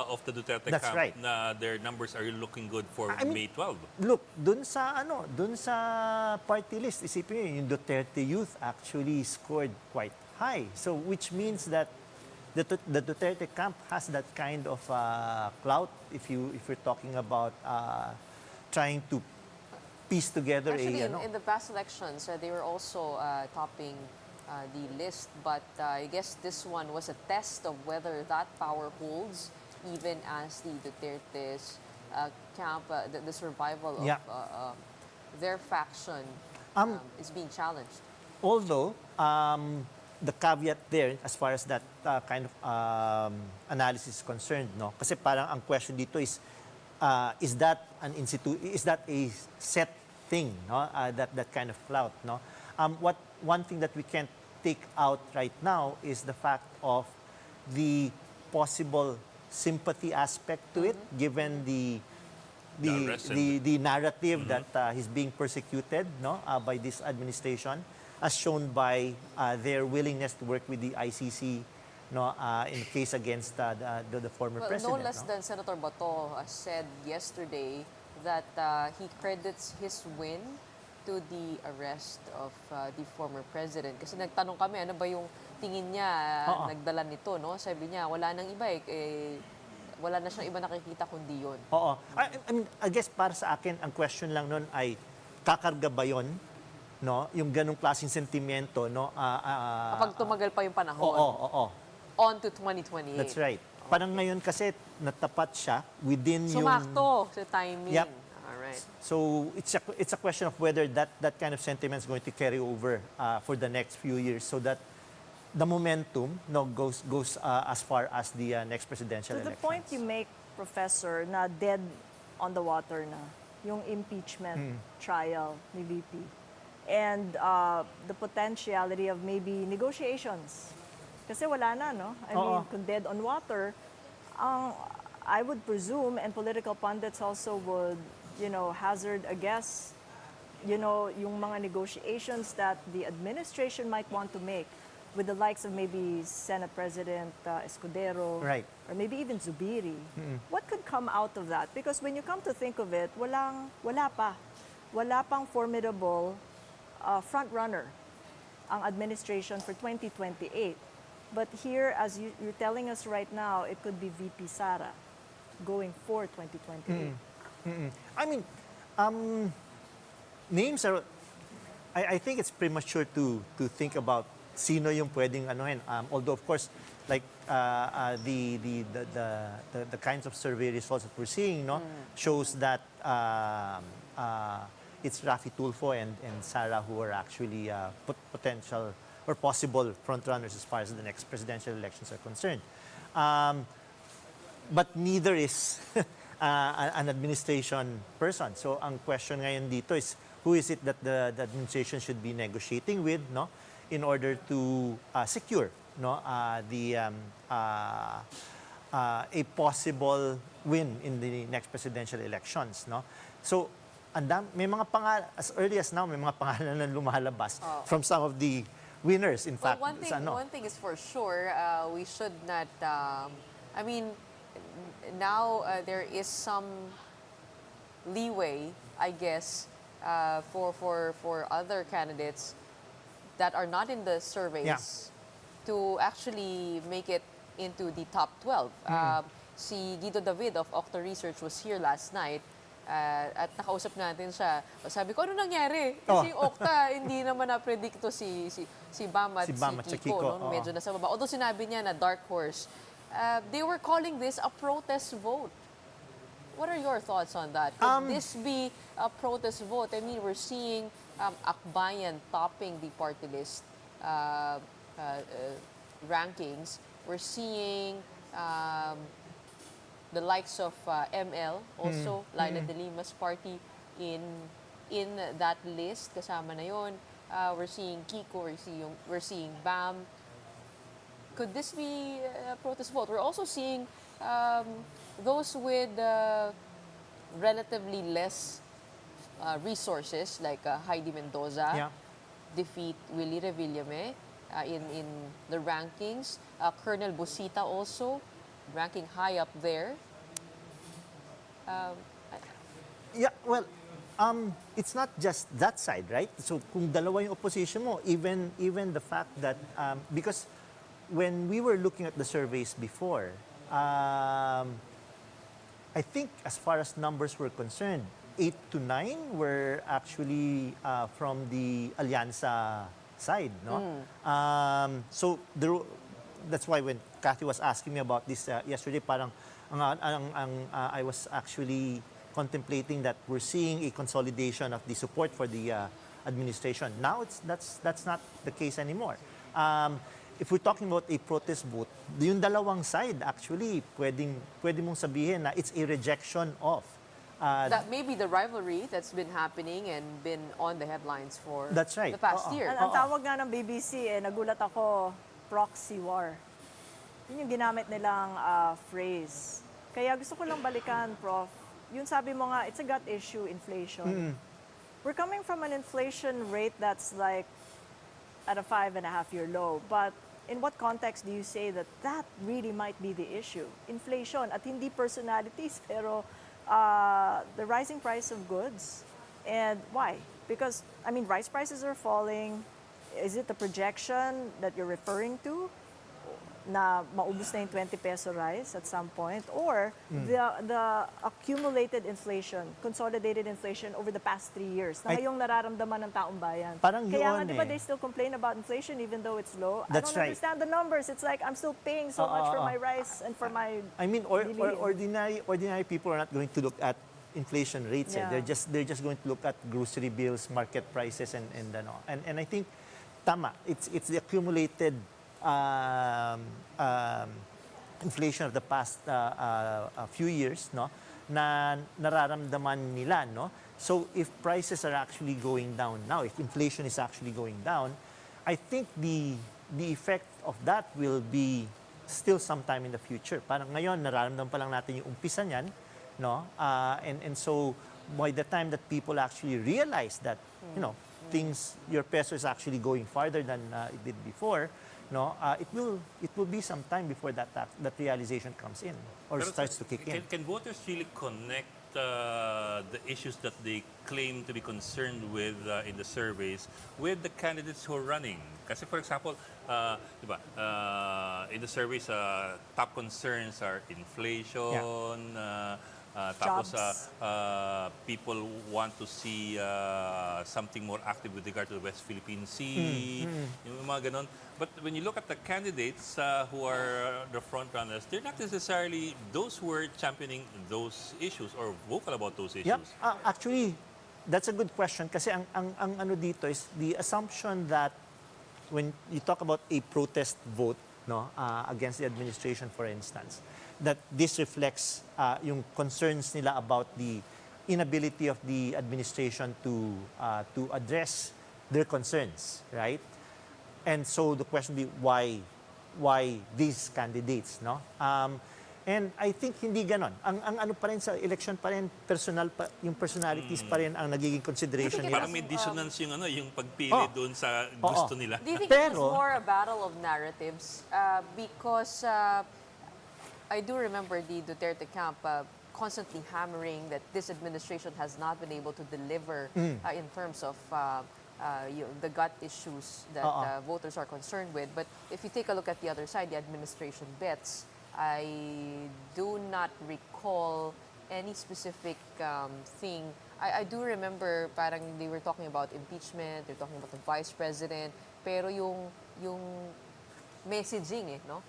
of the Duterte That's camp right. na their numbers are looking good for I mean, May 12. Look, dun sa party list, isipin niyo, yung Duterte youth actually scored quite high. So which means that the Duterte camp has that kind of clout if you're talking about trying to piece together Actually, a in the past elections, they were also topping the list, but I guess this one was a test of whether that power holds, even as the Duterte's camp, the survival of Yeah. their faction is being challenged. Although, the caveat there, as far as that kind of analysis is concerned, no? Kasi parang ang question dito is that a set thing, no? That kind of clout, no? One thing that we can't take out right now is the fact of the possible sympathy aspect to it, given the arrest and- the narrative that he's being persecuted, no, by this administration, as shown by their willingness to work with the ICC, no, in the case against the former Well, president. no less no? than Senator Bato said yesterday that he credits his win to the arrest of the former president. Kasi nagtanong kami, ano ba yung tingin niya Oo. nagdala nito, no? Sabi niya, wala nang iba wala na siyang iba nakikita kundi yun. Oo. I mean, I guess para sa akin, ang question lang nun ay, kakarga ba yun, no? Yung ganong klaseng sentimento, no? Kapag tumagal pa yung panahon. Oo. On to 2028. That's right. Parang ngayon kasi natapat siya within yung... Sumakto sa timing. Yep. Alright. So it's a question of whether that kind of sentiment is going to carry over for the next few years, so that the momentum goes as far as the next presidential To the elections. point you make, Professor, na dead on the water na yung impeachment trial ni VP. And the potentiality of maybe negotiations. Kasi wala na, no? I mean, Oo. kung dead on water, I would presume, and political pundits also would, hazard a guess, yung mga negotiations that the administration might want to make with the likes of maybe Senate President Escudero, Right. or maybe even Zubiri. What could come out of that? Because when you come to think of it, wala pang formidable front runner ang administration for 2028. But here, as you're telling us right now, it could be VP Sara going for 2028. I mean, names are... I think it's premature to think about sino yung pwedeng anuhin. Although, of course, like the kinds of survey results that we're seeing, no, shows that it's Rafi Tulfo and Sara who are actually potential or possible frontrunners as far as the next presidential elections are concerned. But neither is an administration person. So ang question ngayon dito is, who is it that the administration should be negotiating with, no, in order to secure, no, a possible win in the next presidential elections, no? So may mga as early as now, may mga pangalan na lumalabas from some of the winners, in fact. Well, one thing is for sure, we should not. I mean, now there is some leeway, I guess, for other candidates that are not in the surveys to actually make it into the top 12. Si Guido David of Octa Research was here last night at nakausap natin siya. Sabi ko, ano nangyari? Kasi yung Octa, hindi naman na-predict to si Bam at si Kiko. No? Medyo nasa baba. Although sinabi niya na dark horse, they were calling this a protest vote. What are your thoughts on that? Could this be a protest vote? I mean, we're seeing Akbayan topping the party list rankings. We're seeing the likes of ML, also Laila de Lima's party in that list. Kasama na yon. We're seeing Kiko, we're seeing Bam. Could this be a protest vote? We're also seeing those with relatively less resources, like Heidi Mendoza, defeat Willie Revillame in the rankings. Colonel Busita also ranking high up there. Yeah, well, it's not just that side, right? So kung dalawa yung opposition mo, even the fact that, because when we were looking at the surveys before, I think as far as numbers were concerned, 8 to 9 were actually from the Alianza side, no? So that's why when Kathy was asking me about this yesterday, parang I was actually contemplating that we're seeing a consolidation of the support for the administration. Now that's not the case anymore. If we're talking about a protest vote, yung dalawang side actually pwede mong sabihin na it's a rejection of. That may be the rivalry that's been happening and been on the headlines for That's right. the past year. Ang tawag nga ng BBC, nagulat ako, proxy war. Yun yung ginamit nilang phrase. Kaya gusto ko lang balikan, Prof. Yung sabi mo nga, it's a gut issue, inflation. We're coming from an inflation rate that's like at a 5.5-year low. But in what context do you say that really might be the issue? Inflation at hindi personalities, pero the rising price of goods. And why? Because, I mean, rice prices are falling. Is it the projection that you're referring to na maubos na yung 20 peso rice at some point? Or the accumulated inflation, consolidated inflation over the past 3 years na ngayong nararamdaman ng taong bayan? Parang Kaya nga, yun di ba, eh. they still complain about inflation even though it's low? That's I don't right. understand the numbers. It's like, I'm still paying so much for my rice and for my... I mean, ordinary people are not going to look at inflation rates. Yeah. They're just going to look at grocery bills, market prices, and I think tama. It's the accumulated inflation of the past few years, no, na nararamdaman nila, no. So if prices are actually going down now, if inflation is actually going down, I think the effect of that will be still sometime in the future. Parang ngayon nararamdaman pa lang natin yung umpisa niyan, no, and so by the time that people actually realize that, you know, your peso is actually going farther than it did before, no, it will be some time before that realization comes in or Pero starts to kick in. Can voters really connect the issues that they claim to be concerned with in the surveys with the candidates who are running? Kasi for example, diba, in the surveys, top concerns are inflation, tapos people want to see something more active with regard to the West Philippine Sea, yung mga ganon. But when you look at the candidates who are the front runners, they're not necessarily those who are championing those issues or vocal about those issues. Yep. Actually, that's a good question kasi ang ano dito is the assumption that when you talk about a protest vote, no, against the administration, for instance, that this reflects yung concerns nila about the inability of the administration to address their concerns, right? And so the question be why these candidates, no? And I think hindi ganon. Ang ano pa rin sa election pa rin, yung personalities pa rin ang nagiging consideration nila. Parang may dissonance yung yung pagpili doon sa gusto nila. Do you think it was more a battle of narratives? Because I do remember the Duterte camp constantly hammering that this administration has not been able to deliver in terms of the gut issues that voters are concerned with. But if you take a look at the other side, the administration bets, I do not recall any specific thing. I do remember parang they were talking about impeachment, they're talking about the vice president, pero yung messaging no?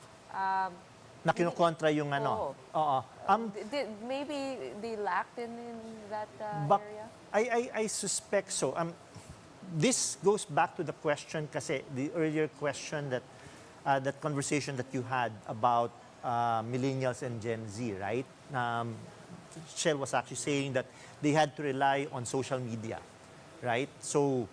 Na kinukontra yung ano. Oo. Maybe they lacked in that Bak- area? I suspect so. This goes back to the question kasi the earlier question that conversation that you had about millennials and Gen Z, right? Shell was actually saying that they had to rely on social media, right? So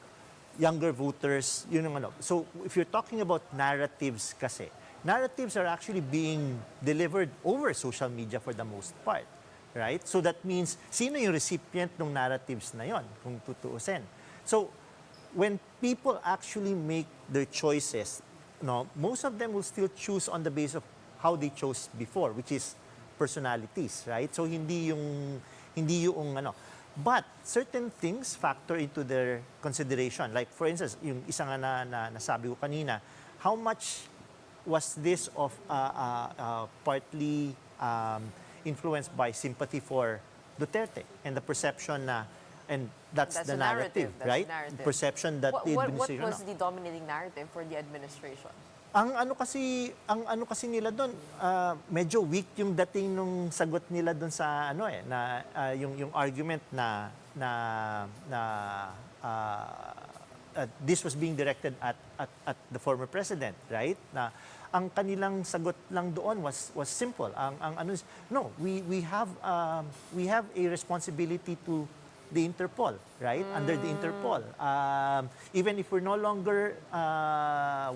younger voters, yun ang ano. So if you're talking about narratives kasi, narratives are actually being delivered over social media for the most part, right? So that means, sino yung recipient ng narratives na yon, kung tutuusin? So, when people actually make their choices, no, most of them will still choose on the basis of how they chose before, which is personalities, right? So, hindi yung ano. But certain things factor into their consideration. Like, for instance, yung isa nga na nasabi ko kanina, how much was this of partly influenced by sympathy for Duterte and the perception na, and that's the narrative, right? The narrative. Perception that the What administration. was the dominating narrative for the administration? Ang ano kasi nila doon, medyo weak yung dating nung sagot nila doon sa ano na yung argument na this was being directed at the former president, right? Na ang kanilang sagot lang doon was simple. Ang ano is, no, we have a responsibility to the Interpol, right? Under the Interpol. Even if we're no longer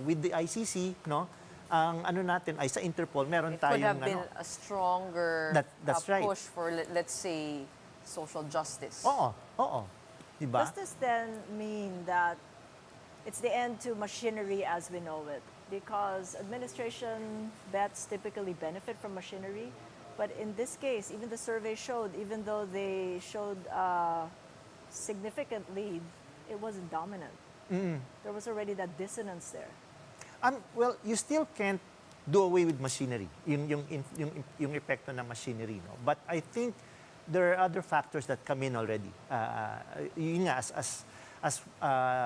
with the ICC, no? Ang ano natin ay sa Interpol, meron It could tayong have been a stronger that's right. push for, let's say, social justice. Oo. Diba? Does this then mean that it's the end to machinery as we know it? Because administration bets typically benefit from machinery. But in this case, even the survey showed, even though they showed significant lead, it wasn't dominant. There was already that dissonance there. Well, you still can't do away with machinery, yung epekto ng machinery, no? But I think there are other factors that come in already. Yun nga, as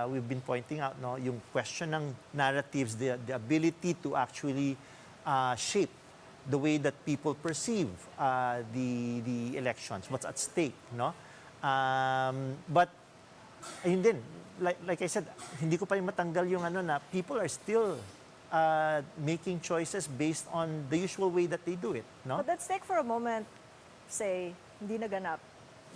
we've been pointing out, no, yung question ng narratives, the ability to actually shape the way that people perceive the elections, what's at stake, no? But ayun din, like I said, hindi ko pa rin matanggal yung ano na people are still making choices based on the usual way that they do it, no? But let's take for a moment, say, hindi naganap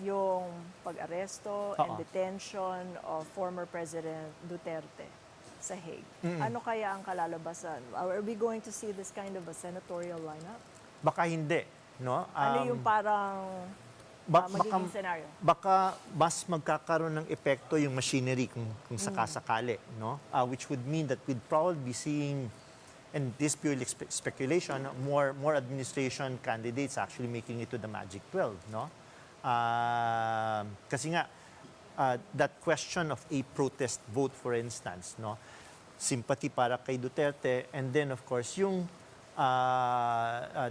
yung pag-aresto and detention of former President Duterte sa Hague. Ano kaya ang kalalabasan? Are we going to see this kind of a senatorial lineup? Baka hindi, no? Ano yung parang magiging scenario? Baka mas magkakaroon ng epekto yung machinery kung sakasakali, no? Which would mean that we'd probably be seeing, and this purely speculation, more administration candidates actually making it to the Magic 12, no? Kasi nga, that question of a protest vote, for instance, no? Sympathy para kay Duterte, and then of course yung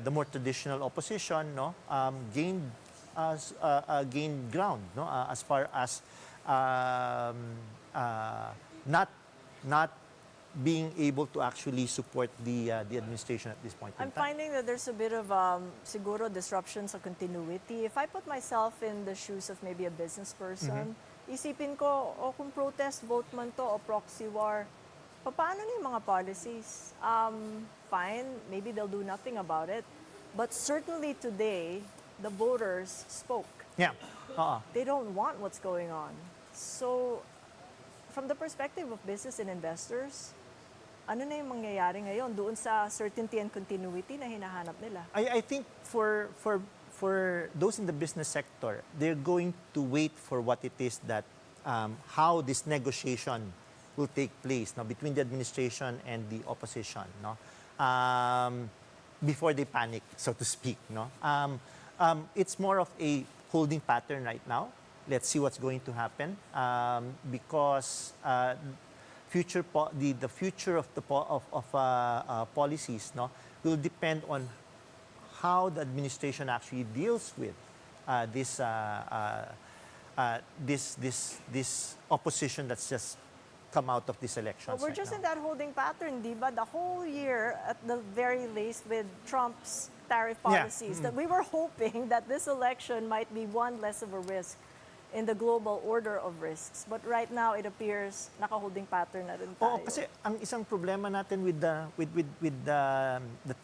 the more traditional opposition, no, gained ground, no, as far as not being able to actually support the administration at this point in I'm time. finding that there's a bit of siguro disruption sa continuity. If I put myself in the shoes of maybe a business person, isipin ko, kung protest vote man to o proxy war, paano na yung mga policies? Fine, maybe they'll do nothing about it. But certainly today, the voters spoke. Yeah. They don't want what's going on. So, from the perspective of business and investors, ano na yung mangyayari ngayon doon sa certainty and continuity na hinahanap nila? I think for those in the business sector, they're going to wait for what it is that how this negotiation will take place, no, between the administration and the opposition, no, before they panic, so to speak, no. It's more of a holding pattern right now. Let's see what's going to happen because the future of the policies, no, will depend on how the administration actually deals with this opposition that's just come out of these elections. But we're right just now. in that holding pattern, di ba? The whole year, at the very least, with Trump's tariff Yeah. policies, that we were hoping that this election might be one less of a risk in the global order of risks. But right now, it appears naka-holding pattern na rin tayo. Oo, kasi ang isang problema natin with the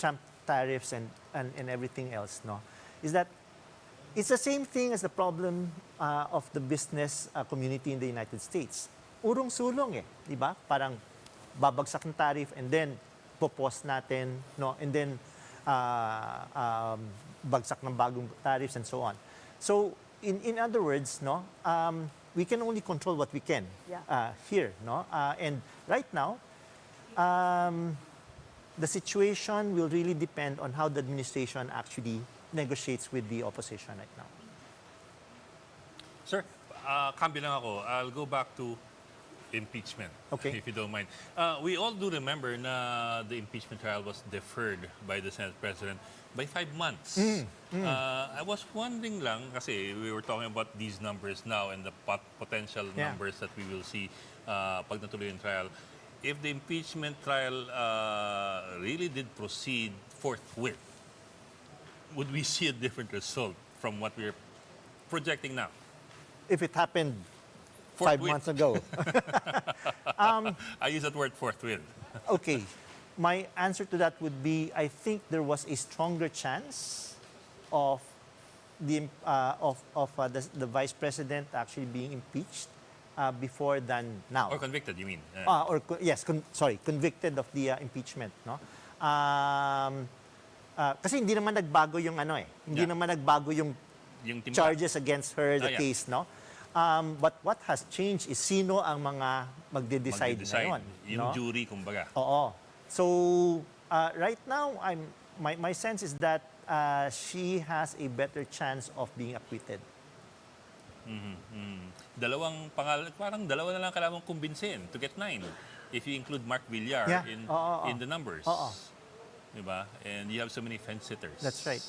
Trump tariffs and everything else, no, is that it's the same thing as the problem of the business community in the United States. Urong-sulong di ba? Parang babagsak ng tariff and then popos natin, no, and then bagsak ng bagong tariffs and so on. So in other words, no, we can only control what we can here, no, and right now the situation will really depend on how the administration actually negotiates with the opposition right now. Sir, kambi lang ako. I'll go back to impeachment, Okay. if you don't mind. We all do remember na the impeachment trial was deferred by the Senate President by 5 months. I was wondering lang, kasi we were talking about these numbers now and the potential Yeah. numbers that we will see pag natuloy yung trial. If the impeachment trial really did proceed forthwith, would we see a different result from what we're projecting now? If it happened 5 Forthwith. months ago. I use that word forthwith. Okay. My answer to that would be I think there was a stronger chance of the vice president actually being impeached before than now. Or convicted, you mean? Convicted of the impeachment, no? Kasi hindi naman nagbago yung hindi Yeah. naman nagbago yung Yung timba. charges against her, the Yeah. case, no? But what has changed is sino ang mga magde-decide ngayon. Yung no? jury, kumbaga. Oo. So, right now, my sense is that she has a better chance of being acquitted. Parang dalawa na lang kailangan mong kumbinsin to get 9. If you include Mark Villar Yeah. in the numbers. Oo. Diba? And you have so many fence sitters. That's right.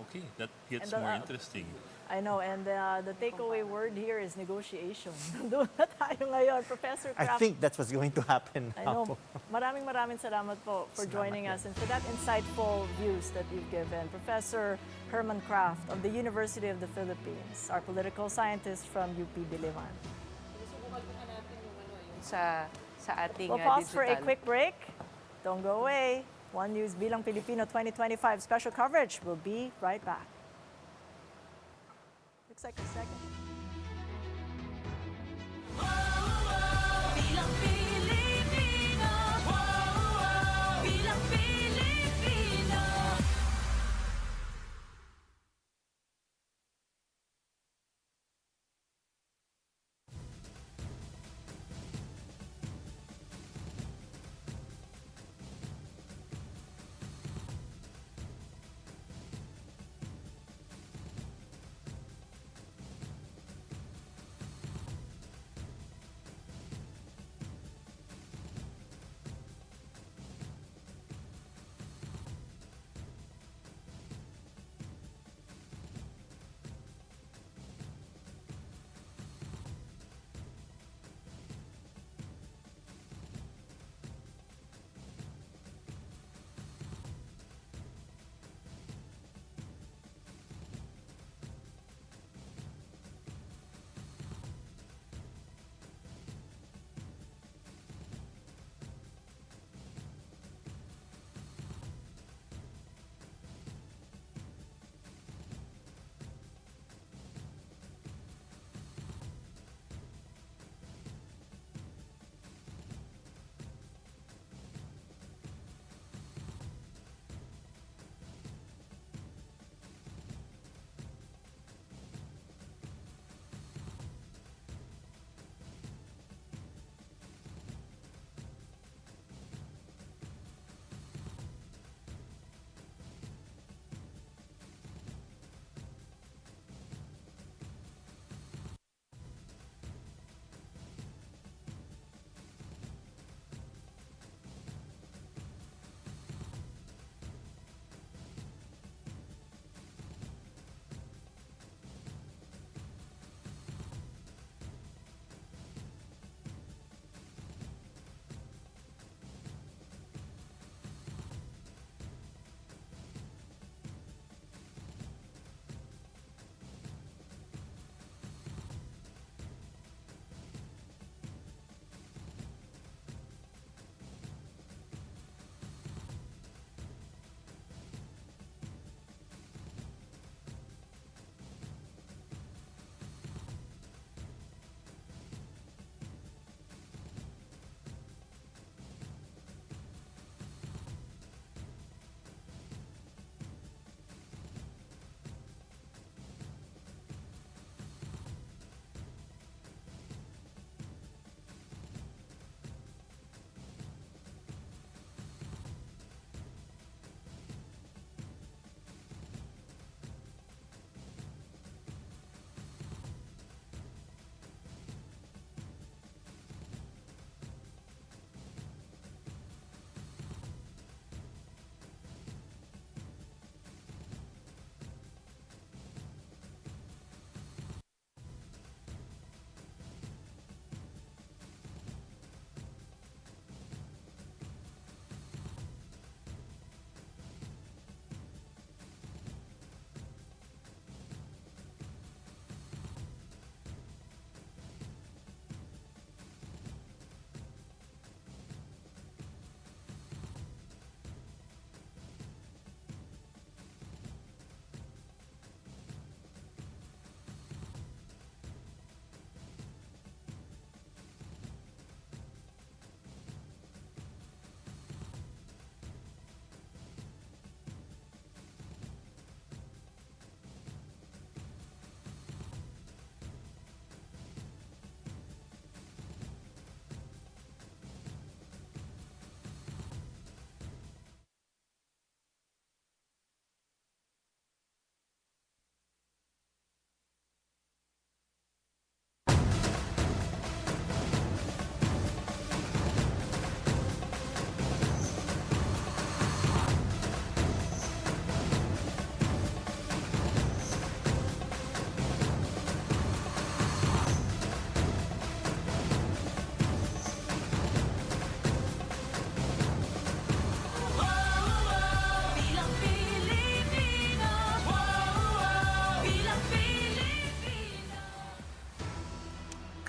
Okay, that gets And, more interesting. I know, and the takeaway word here is negotiation. Doon na tayo ngayon. Professor I Kraft, think that's what's going to happen I now. know. Maraming salamat po for joining us and for that insightful views that you've given. Professor Herman Kraft of the University of the Philippines, our political scientist from UP Diliman. Sa ating We'll pause for a digital. quick break. Don't go away. One News Bilang Pilipino 2025 special coverage. We'll be right back. Looks like a second. Bilang Pilipino. Bilang Pilipino.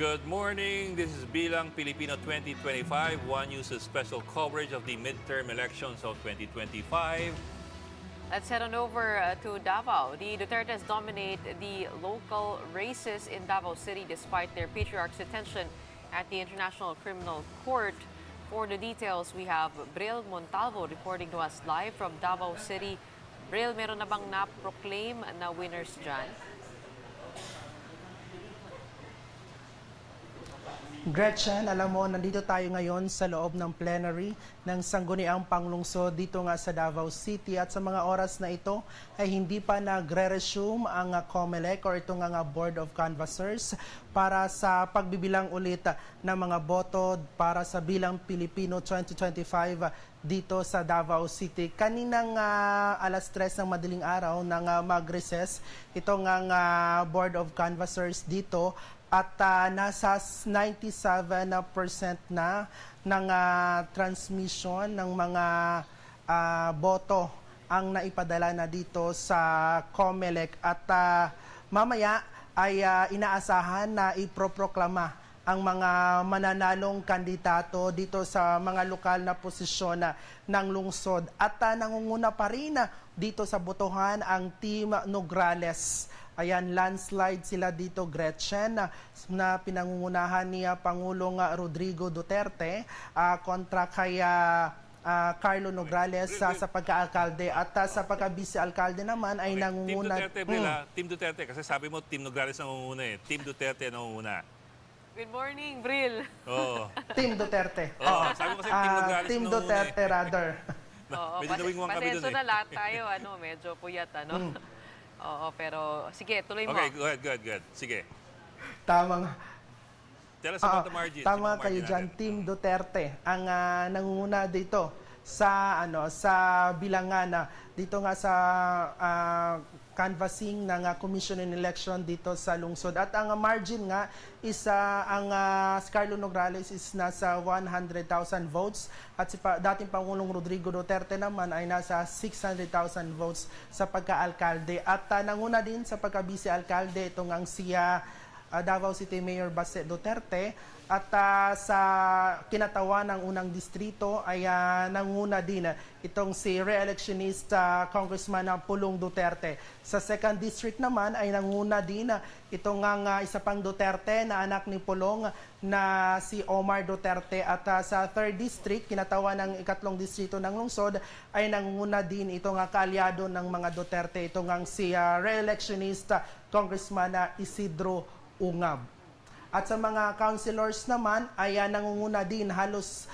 Good morning. This is Bilang Pilipino 2025, One News's special coverage of the midterm elections of 2025. Let's head on over to Davao. The Dutertes dominate the local races in Davao City despite their patriarch's detention at the International Criminal Court. For the details, we have Bril Montalvo reporting to us live from Davao City. Bril, meron na bang na-proclaim na winners dyan? Gretchen, alam mo, nandito tayo ngayon sa loob ng plenary ng Sangguniang Panglungsod dito nga sa Davao City at sa mga oras na ito ay hindi pa nagre-resume ang COMELEC or ito nga Board of Canvassers para sa pagbibilang ulit ng mga boto para sa Bilang Pilipino 2025 dito sa Davao City. Kaninang alas 3 ng madaling araw nang mag-recess itong Board of Canvassers dito at nasa 97% na ng transmission ng mga boto ang naipadala na dito sa COMELEC at mamaya ay inaasahan na iproproklama ang mga mananalong kandidato dito sa mga lokal na posisyon ng lungsod at nangunguna pa rin dito sa botohan ang Team Nograles. Ayan, landslide sila dito, Gretchen, na pinangungunahan ni Pangulong Rodrigo Duterte kontra kay Carlo Nograles sa pagka-alkalde at sa pagka-vice-alkalde naman ay nangunguna. Team Duterte, kasi sabi mo Team Nograles nangunguna eh. Team Duterte nangunguna. Good morning, Bril. Oo. Team Duterte. Sabi ko kasi Team Nograles Team Duterte rather. Oo, Medyo nawingwang kami dun pasensya eh. na lahat tayo, medyo puyat, Oo, pero sige, tuloy mo. Okay, go ahead. Sige. Tamang Tell us about the margin. Tama kayo dyan, Team Duterte ang nangunguna dito sa bilangan dito nga sa canvassing ng Commission on Election dito sa lungsod. At ang margin nga is ang Carlo Nograles is nasa 100,000 votes at si dating Pangulong Rodrigo Duterte naman ay nasa 600,000 votes sa pagka-alkalde. At nanguna din sa pagka-vice-alkalde itong ang siya Davao City Mayor Baste Duterte at sa kinatawan ng unang distrito ay nanguna din itong si re-electionist Congressman Pulong Duterte. Sa second district naman ay nanguna din itong isa pang Duterte na anak ni Pulong na si Omar Duterte at sa third district, kinatawan ng ikatlong distrito ng lungsod ay nanguna din itong kaalyado ng mga Duterte, itong si re-electionist Congressman Isidro Ungab. At sa mga councilors naman ay nangunguna din halos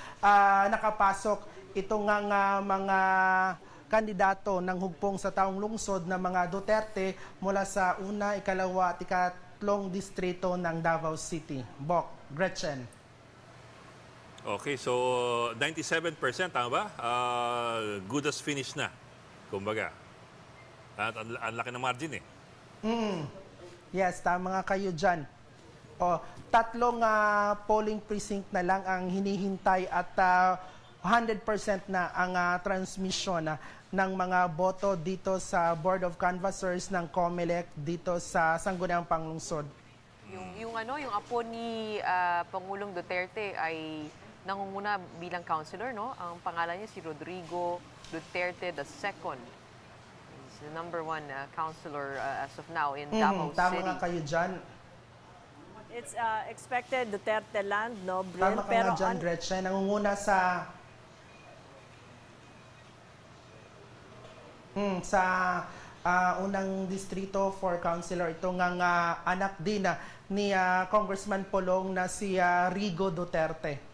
nakapasok itong mga kandidato ng hugpong sa taong lungsod na mga Duterte mula sa una, ikalawa at ikatlong distrito ng Davao City. Bok, Gretchen. Okay, so 97%, tama ba? Good as finished na, kumbaga. At ang laki ng margin eh. Yes, tama nga kayo dyan. Tatlong polling precinct na lang ang hinihintay at 100% na ang transmission ng mga boto dito sa Board of Canvassers ng COMELEC dito sa Sangguniang Panglungsod. Yung apo ni Pangulong Duterte ay nangunguna bilang councilor, no? Ang pangalan niya si Rodrigo Duterte II. He's the number one councilor as of now in Davao Tama City. nga kayo dyan. It's expected Duterte land, no, Bril? Tama ka nga dyan, Gretchen. Nangunguna sa unang distrito for councilor. Ito nga anak din ni Congressman Polong na si Rigo Duterte.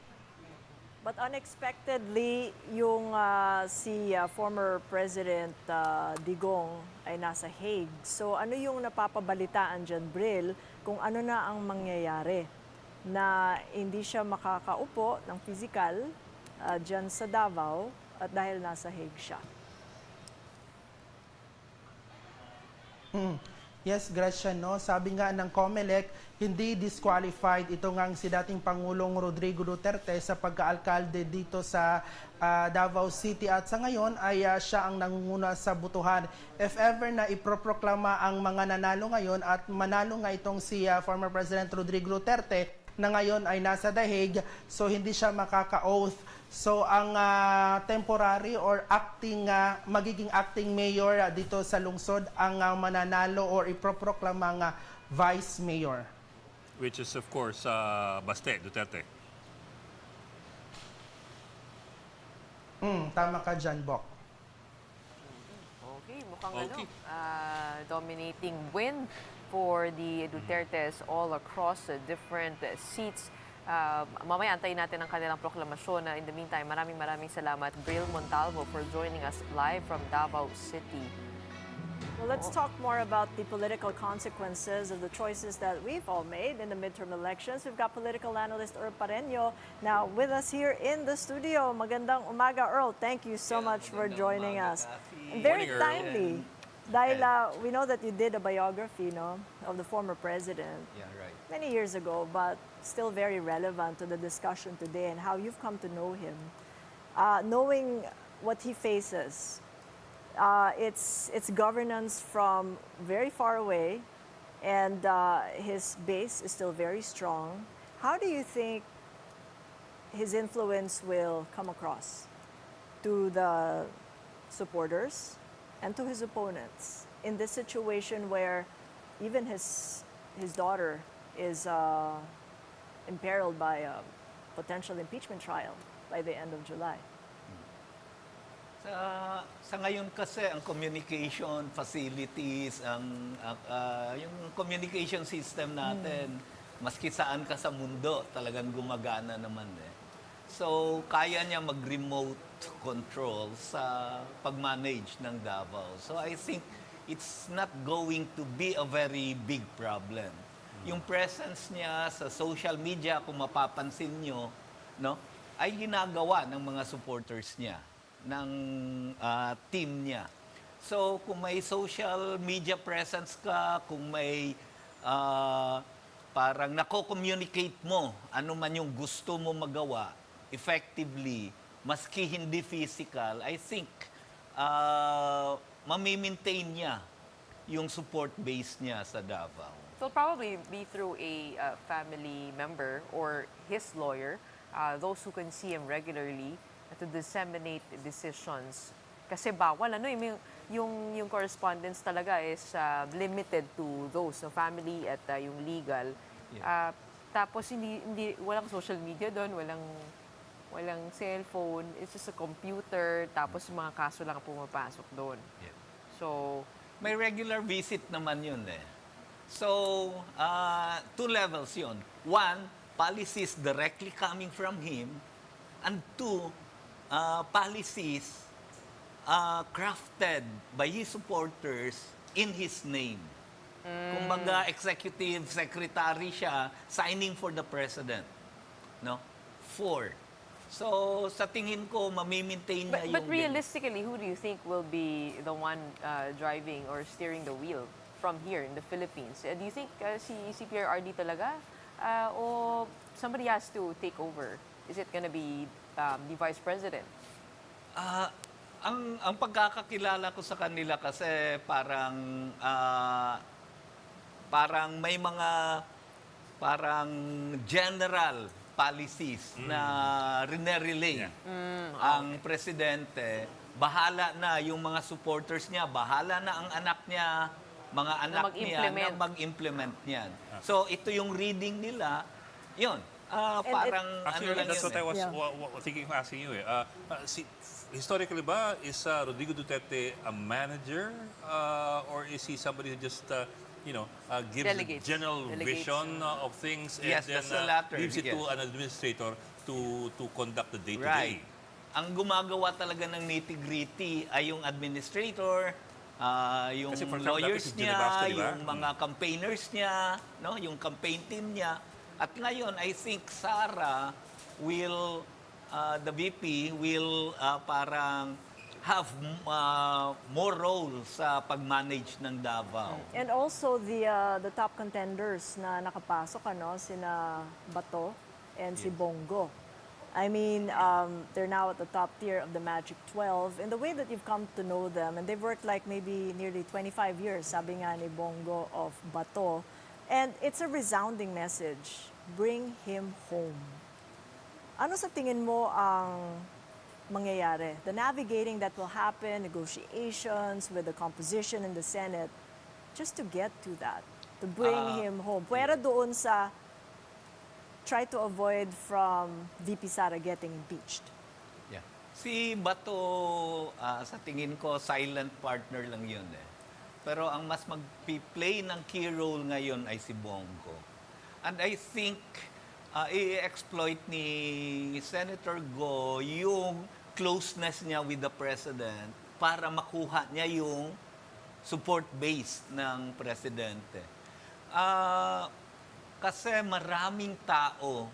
But unexpectedly, yung si former President Digong ay nasa Hague. So ano yung napapabalitaan dyan, Bril, kung ano na ang mangyayari? Na hindi siya makakaupo ng physical dyan sa Davao at dahil nasa Hague siya. Yes, Gretchen, no? Sabi nga ng COMELEC, hindi disqualified ito nga si dating Pangulong Rodrigo Duterte sa pagka-alkalde dito sa Davao City at sa ngayon ay siya ang nangunguna sa butuhan. If ever na iproproklama ang mga nanalo ngayon at manalo nga itong si former President Rodrigo Duterte, na ngayon ay nasa dahig, so hindi siya makaka-oath. So ang temporary or magiging acting mayor dito sa lungsod ang mananalo or iproproklamang vice mayor. Which is, of course, Baste, Duterte. Tama ka dyan, Bok. Okay, mukhang Okay. dominating win for the Dutertes all across the different seats. Mamaya antayin natin ang kanilang proklamasyon. In the meantime, maraming salamat, Bril Montalvo, for joining us live from Davao City. Well, let's talk more about the political consequences of the choices that we've all made in the midterm elections. We've got political analyst Earl Pareño now with us here in the studio. Magandang umaga, Earl. Thank you so much for joining us. And very Morning, Earl. timely. Dahil we know that you did a biography, no, of the former president many years ago, but still very relevant to the discussion today and how you've come to know him. Knowing what he faces, it's governance from very far away, and his base is still very strong. How do you think his influence will come across to the supporters and to his opponents in this situation where even his daughter is imperiled by a potential impeachment trial by the end of July? Sa ngayon kasi ang communication facilities, yung communication system natin, maski saan ka sa mundo, talagang gumagana naman eh. So, kaya niya mag-remote control sa pag-manage ng Davao. So, I think it's not going to be a very big problem. Yung presence niya sa social media, kung mapapansin nyo, no, ay ginagawa ng mga supporters niya, ng team niya. So, kung may social media presence ka, kung may parang nako-communicate mo ano man yung gusto mo magawa effectively, maski hindi physical, I think mamimaintain niya yung support base niya sa Davao. So it'll probably be through a family member or his lawyer, those who can see him regularly, to disseminate decisions. Kasi bawal, yung correspondence talaga is limited to those, so family at yung legal. Yeah. Tapos walang social media doon, walang cellphone, it's just a computer, tapos yung mga kaso lang pumapasok doon. Yeah. So, May regular visit naman yun eh. So, two levels yun. One, policies directly coming from him. And two, policies crafted by his supporters in his name. Kumbaga, executive secretary siya, signing for the president. No? 4. So, sa tingin ko, mamimaintain niya yung... but realistically, who do you think will be the one driving or steering the wheel from here in the Philippines? Do you think si CPRRD talaga? O somebody has to take over? Is it gonna be the vice president? Ang pagkakakilala ko sa kanila kasi parang may mga parang general policies na rene-relay ang presidente. Bahala na yung mga supporters niya, bahala na ang anak niya, mga anak niya na mag-implement niyan. So ito yung reading nila, yun. Parang Actually, ano lang that's yun what I was thinking of asking you. Historically ba, is Rodrigo Duterte a manager or is he somebody who just gives Delegates. a general Delegates, vision of things Yes, and that's the then latter, leaves it to yes. an administrator to conduct the day-to-day? Right. Ang gumagawa talaga ng nitty-gritty ay yung administrator, yung Kasi for example, lawyers dati si niya, Ginevasto, di ba? yung mga campaigners niya, no, yung campaign team niya. At ngayon, I think Sara will, the VP will parang have more role sa pag-manage ng Davao. And also the top contenders na nakapasok, sina Bato and si Bongo. I mean, they're now at the top tier of the Magic 12. In the way that you've come to know them, and they've worked like maybe nearly 25 years, sabi nga ni Bongo of Bato, And it's a resounding message. Bring him home. Ano sa tingin mo ang mangyayari? The navigating that will happen, negotiations with the composition in the Senate, just to get to that, to bring him home. Pwera doon sa try to avoid from VP Sara getting impeached. Yeah. Si Bato, sa tingin ko, silent partner lang yun eh. Pero ang mas mag-play ng key role ngayon ay si Bongo. And I think i-exploit ni Senator Go yung closeness niya with the President para makuha niya yung support base ng Presidente. Kasi maraming tao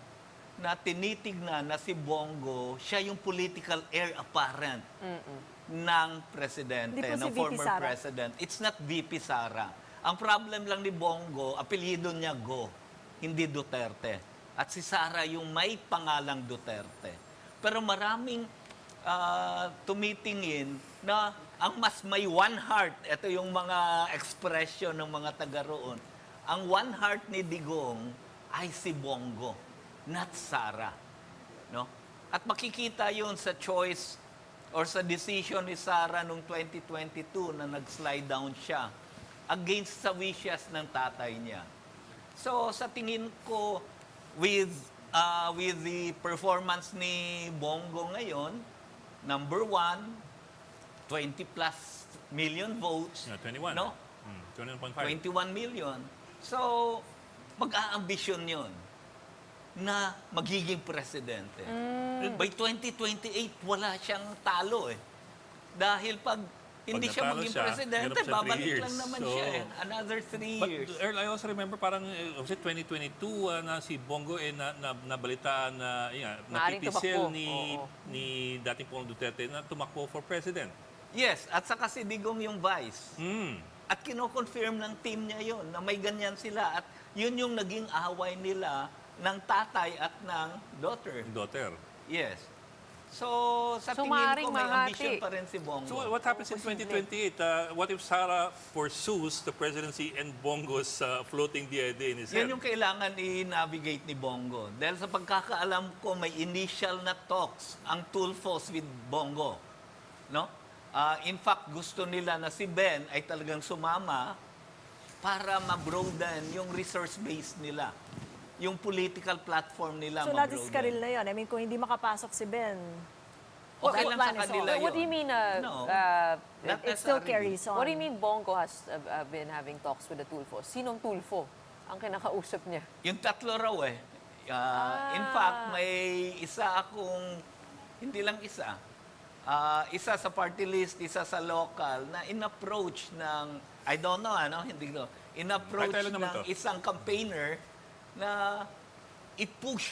na tinitignan na si Bongo, siya yung political heir apparent ng Presidente, Hindi po ng si VP former Sara. President. It's not VP Sara. Ang problem lang ni Bongo, apelyido niya Go, hindi Duterte. At si Sara yung may pangalang Duterte. Pero maraming tumitingin na ang mas may one heart, ito yung mga expression ng mga taga roon, ang one heart ni Digong ay si Bongo, not Sara. No? At makikita yun sa choice or sa decision ni Sara noong 2022 na nag-slide down siya against sa wishes ng tatay niya. So sa tingin ko, with the performance ni Bongo ngayon, number 1, 20 plus million votes. Yeah, 21. No? 21.5. 21 million. So, mag-aambisyon yun na magiging presidente. By 2028, wala siyang talo eh. Dahil pag hindi siya natalo maging siya, presidente, hirap siya 3 babalik years. lang naman So, siya eh. Another 3 But years. Earl, I also remember parang, was it 2022 na si Bongo nabalitaan na Maaaring napipisil tumakbo. ni dating Pangulong Duterte na tumakbo for president. Yes, at saka si Digong yung vice. Mm. At kino-confirm ng team niya yon na may ganyan sila. At yun yung naging away nila ng tatay at ng daughter. Yes. So, sa tingin maaaring ko may mahati. ambition pa rin si Bongo. So what happens in 2028? What if Sara pursues the presidency and Bongo's floating the idea in his head? Yan yung kailangan i-navigate ni Bongo. Dahil sa pagkakaalam ko, may initial na talks ang Tulfos with Bongo. No? In fact, gusto nila na si Ben ay talagang sumama para ma-broaden yung resource base nila. Yung political platform nila So nadiskaril na yun. I mean, kung hindi makapasok si Ben, Okay that lang sa plan is kanila over. yun. What do you mean, No. it, It still carries on. what do you mean Bongo has been having talks with the Tulfo? Sinong Tulfo ang kinakausap niya? Yung tatlo raw eh. In fact, may isa akong, hindi lang isa, isa sa party list, isa sa local, na in-approach ng, I don't know, hindi ko, in-approach Kahit kailan naman ng to? isang campaigner na i-push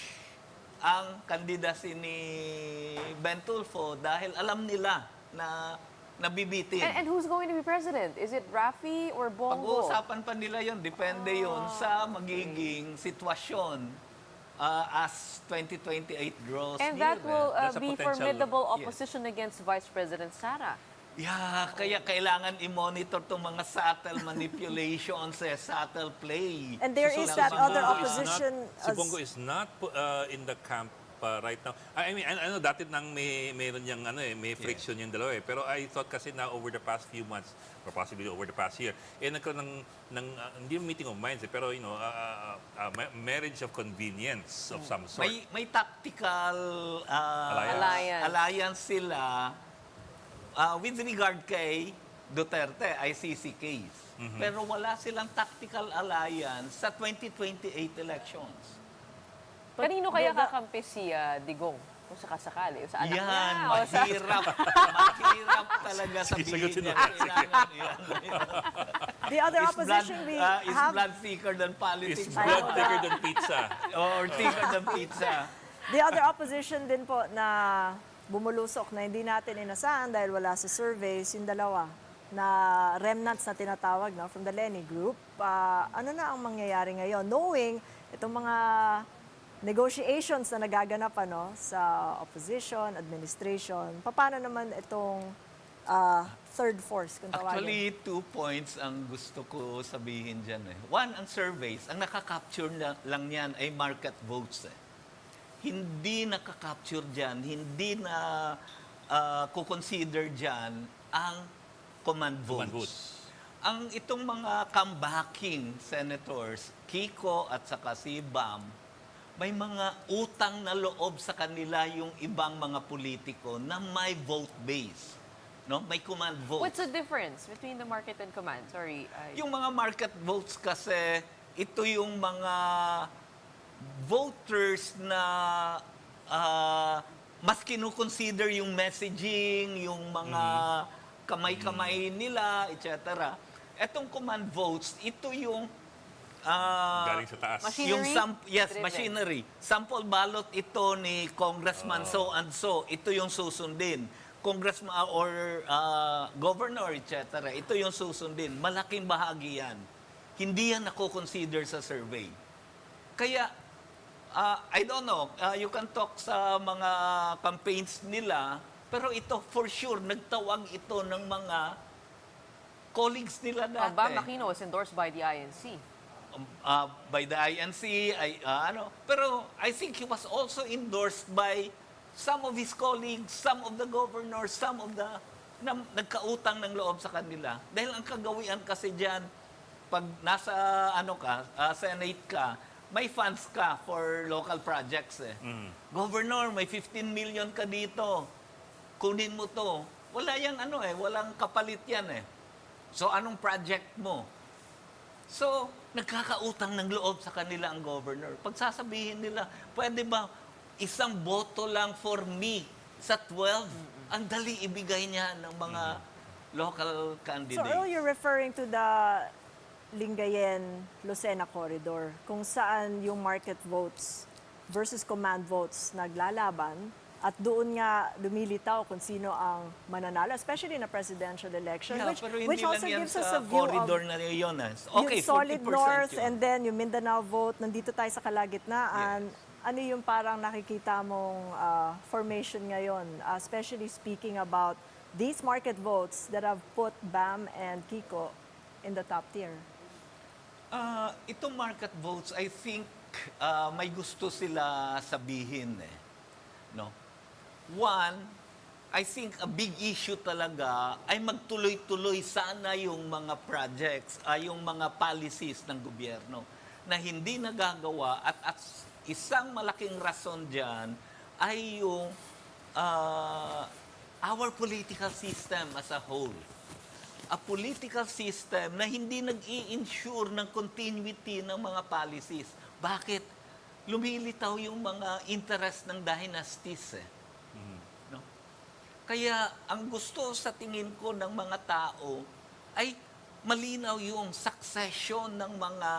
ang candidacy ni Ben Tulfo dahil alam nila na nabibitin. And who's going to be president? Is it Rafi or Bongo? Pag-uusapan pa nila yon, depende yon sa magiging sitwasyon as 2028 draws And near. that will That's a be potential- formidable opposition against Vice President Sara. Yeah, kaya kailangan i-monitor itong mga subtle manipulations, subtle play. And there is that Bongo other is opposition. Si Bongo is not in the camp right now. I mean, I know dati nang mayroon yang may friction yung dalawa eh. Pero I thought kasi na over the past few months or possibly over the past year, nagkaroon ng hindi meeting of minds eh, pero marriage of convenience of some sort. May tactical alliance sila with regard kay Duterte, ICC case. Pero wala silang tactical alliance sa 2028 elections. Kanino kaya kakampi si Digong? Kung sakasakali? O sa anak Yan, niya? O sa... mahirap talaga sabihin Sagutin niya. mo. Kailangan yan. The other Is opposition we is have, blood thicker than politics? Is blood thicker than pizza? Or thicker than pizza? the other opposition din po na bumulusok na hindi natin inasahan dahil wala sa surveys, yung dalawa na remnants na tinatawag from the Lenny Group. Ano na ang mangyayari ngayon? Knowing itong mga negotiations na nagaganap sa opposition, administration, paano naman itong third force, kung tawagin. Actually, 2 points ang gusto ko sabihin dyan. One, ang surveys, ang nakaka-capture lang yan ay market votes. Hindi nakaka-capture dyan, hindi na kukonsider dyan ang command votes. Command votes. Ang itong mga comebacking senators, Kiko at saka si Bam, may mga utang na loob sa kanila yung ibang mga politiko na may vote base. No? May command vote. What's the difference between the market and command? Sorry. Yung mga market votes kasi, ito yung mga voters na mas kinukonsider yung messaging, yung mga kamay-kamay nila, etc. Etong command votes, ito yung Galing sa taas. Machinery? Driven. machinery. Sample ballot ito ni Congressman so and so. Ito yung susundin. Congressman or governor, etc. Ito yung susundin. Malaking bahagi yan. Hindi yan nako-consider sa survey. Kaya, I don't know, you can talk sa mga campaigns nila, pero ito for sure, nagtawag ito ng mga colleagues nila dati. Bam Aquino was endorsed by the INC. By the INC, pero I think he was also endorsed by some of his colleagues, some of the governors, some of the nagkautang ng loob sa kanila. Dahil ang kagawian kasi diyan, pag nasa Senate ka, may funds ka for local projects Governor, may 15 million ka dito. Kunin mo to. Wala yang walang kapalit yan So anong project mo? So, nagkakautang ng loob sa kanila ang governor. Pag sasabihin nila, pwede ba isang boto lang for me sa 12? Ang dali ibigay niya ng mga local So candidates. Earl, you're referring to the Lingayen-Lucena corridor, kung saan yung market votes versus command votes naglalaban, at doon nga lumilitaw kung sino ang mananalo, especially in a presidential election, Yeah, pero hindi which also lang yan gives us sa a view of corridor na yun. Okay, yung solid 40% north yun. and then yung Mindanao vote, nandito tayo sa kalagitnaan. Ano yung parang nakikita mong formation ngayon, especially speaking about these market votes that have put Bam and Kiko in the top tier? Itong market votes, I think may gusto sila sabihin No? One, I think a big issue talaga ay magtuloy-tuloy sana yung mga projects, yung mga policies ng gobyerno na hindi nagagawa at isang malaking rason dyan ay yung our political system as a whole. A political system na hindi nag-i-ensure ng continuity ng mga policies. Bakit? Lumilitaw yung mga interest ng dynasties No? Kaya ang gusto sa tingin ko ng mga tao ay malinaw yung succession ng mga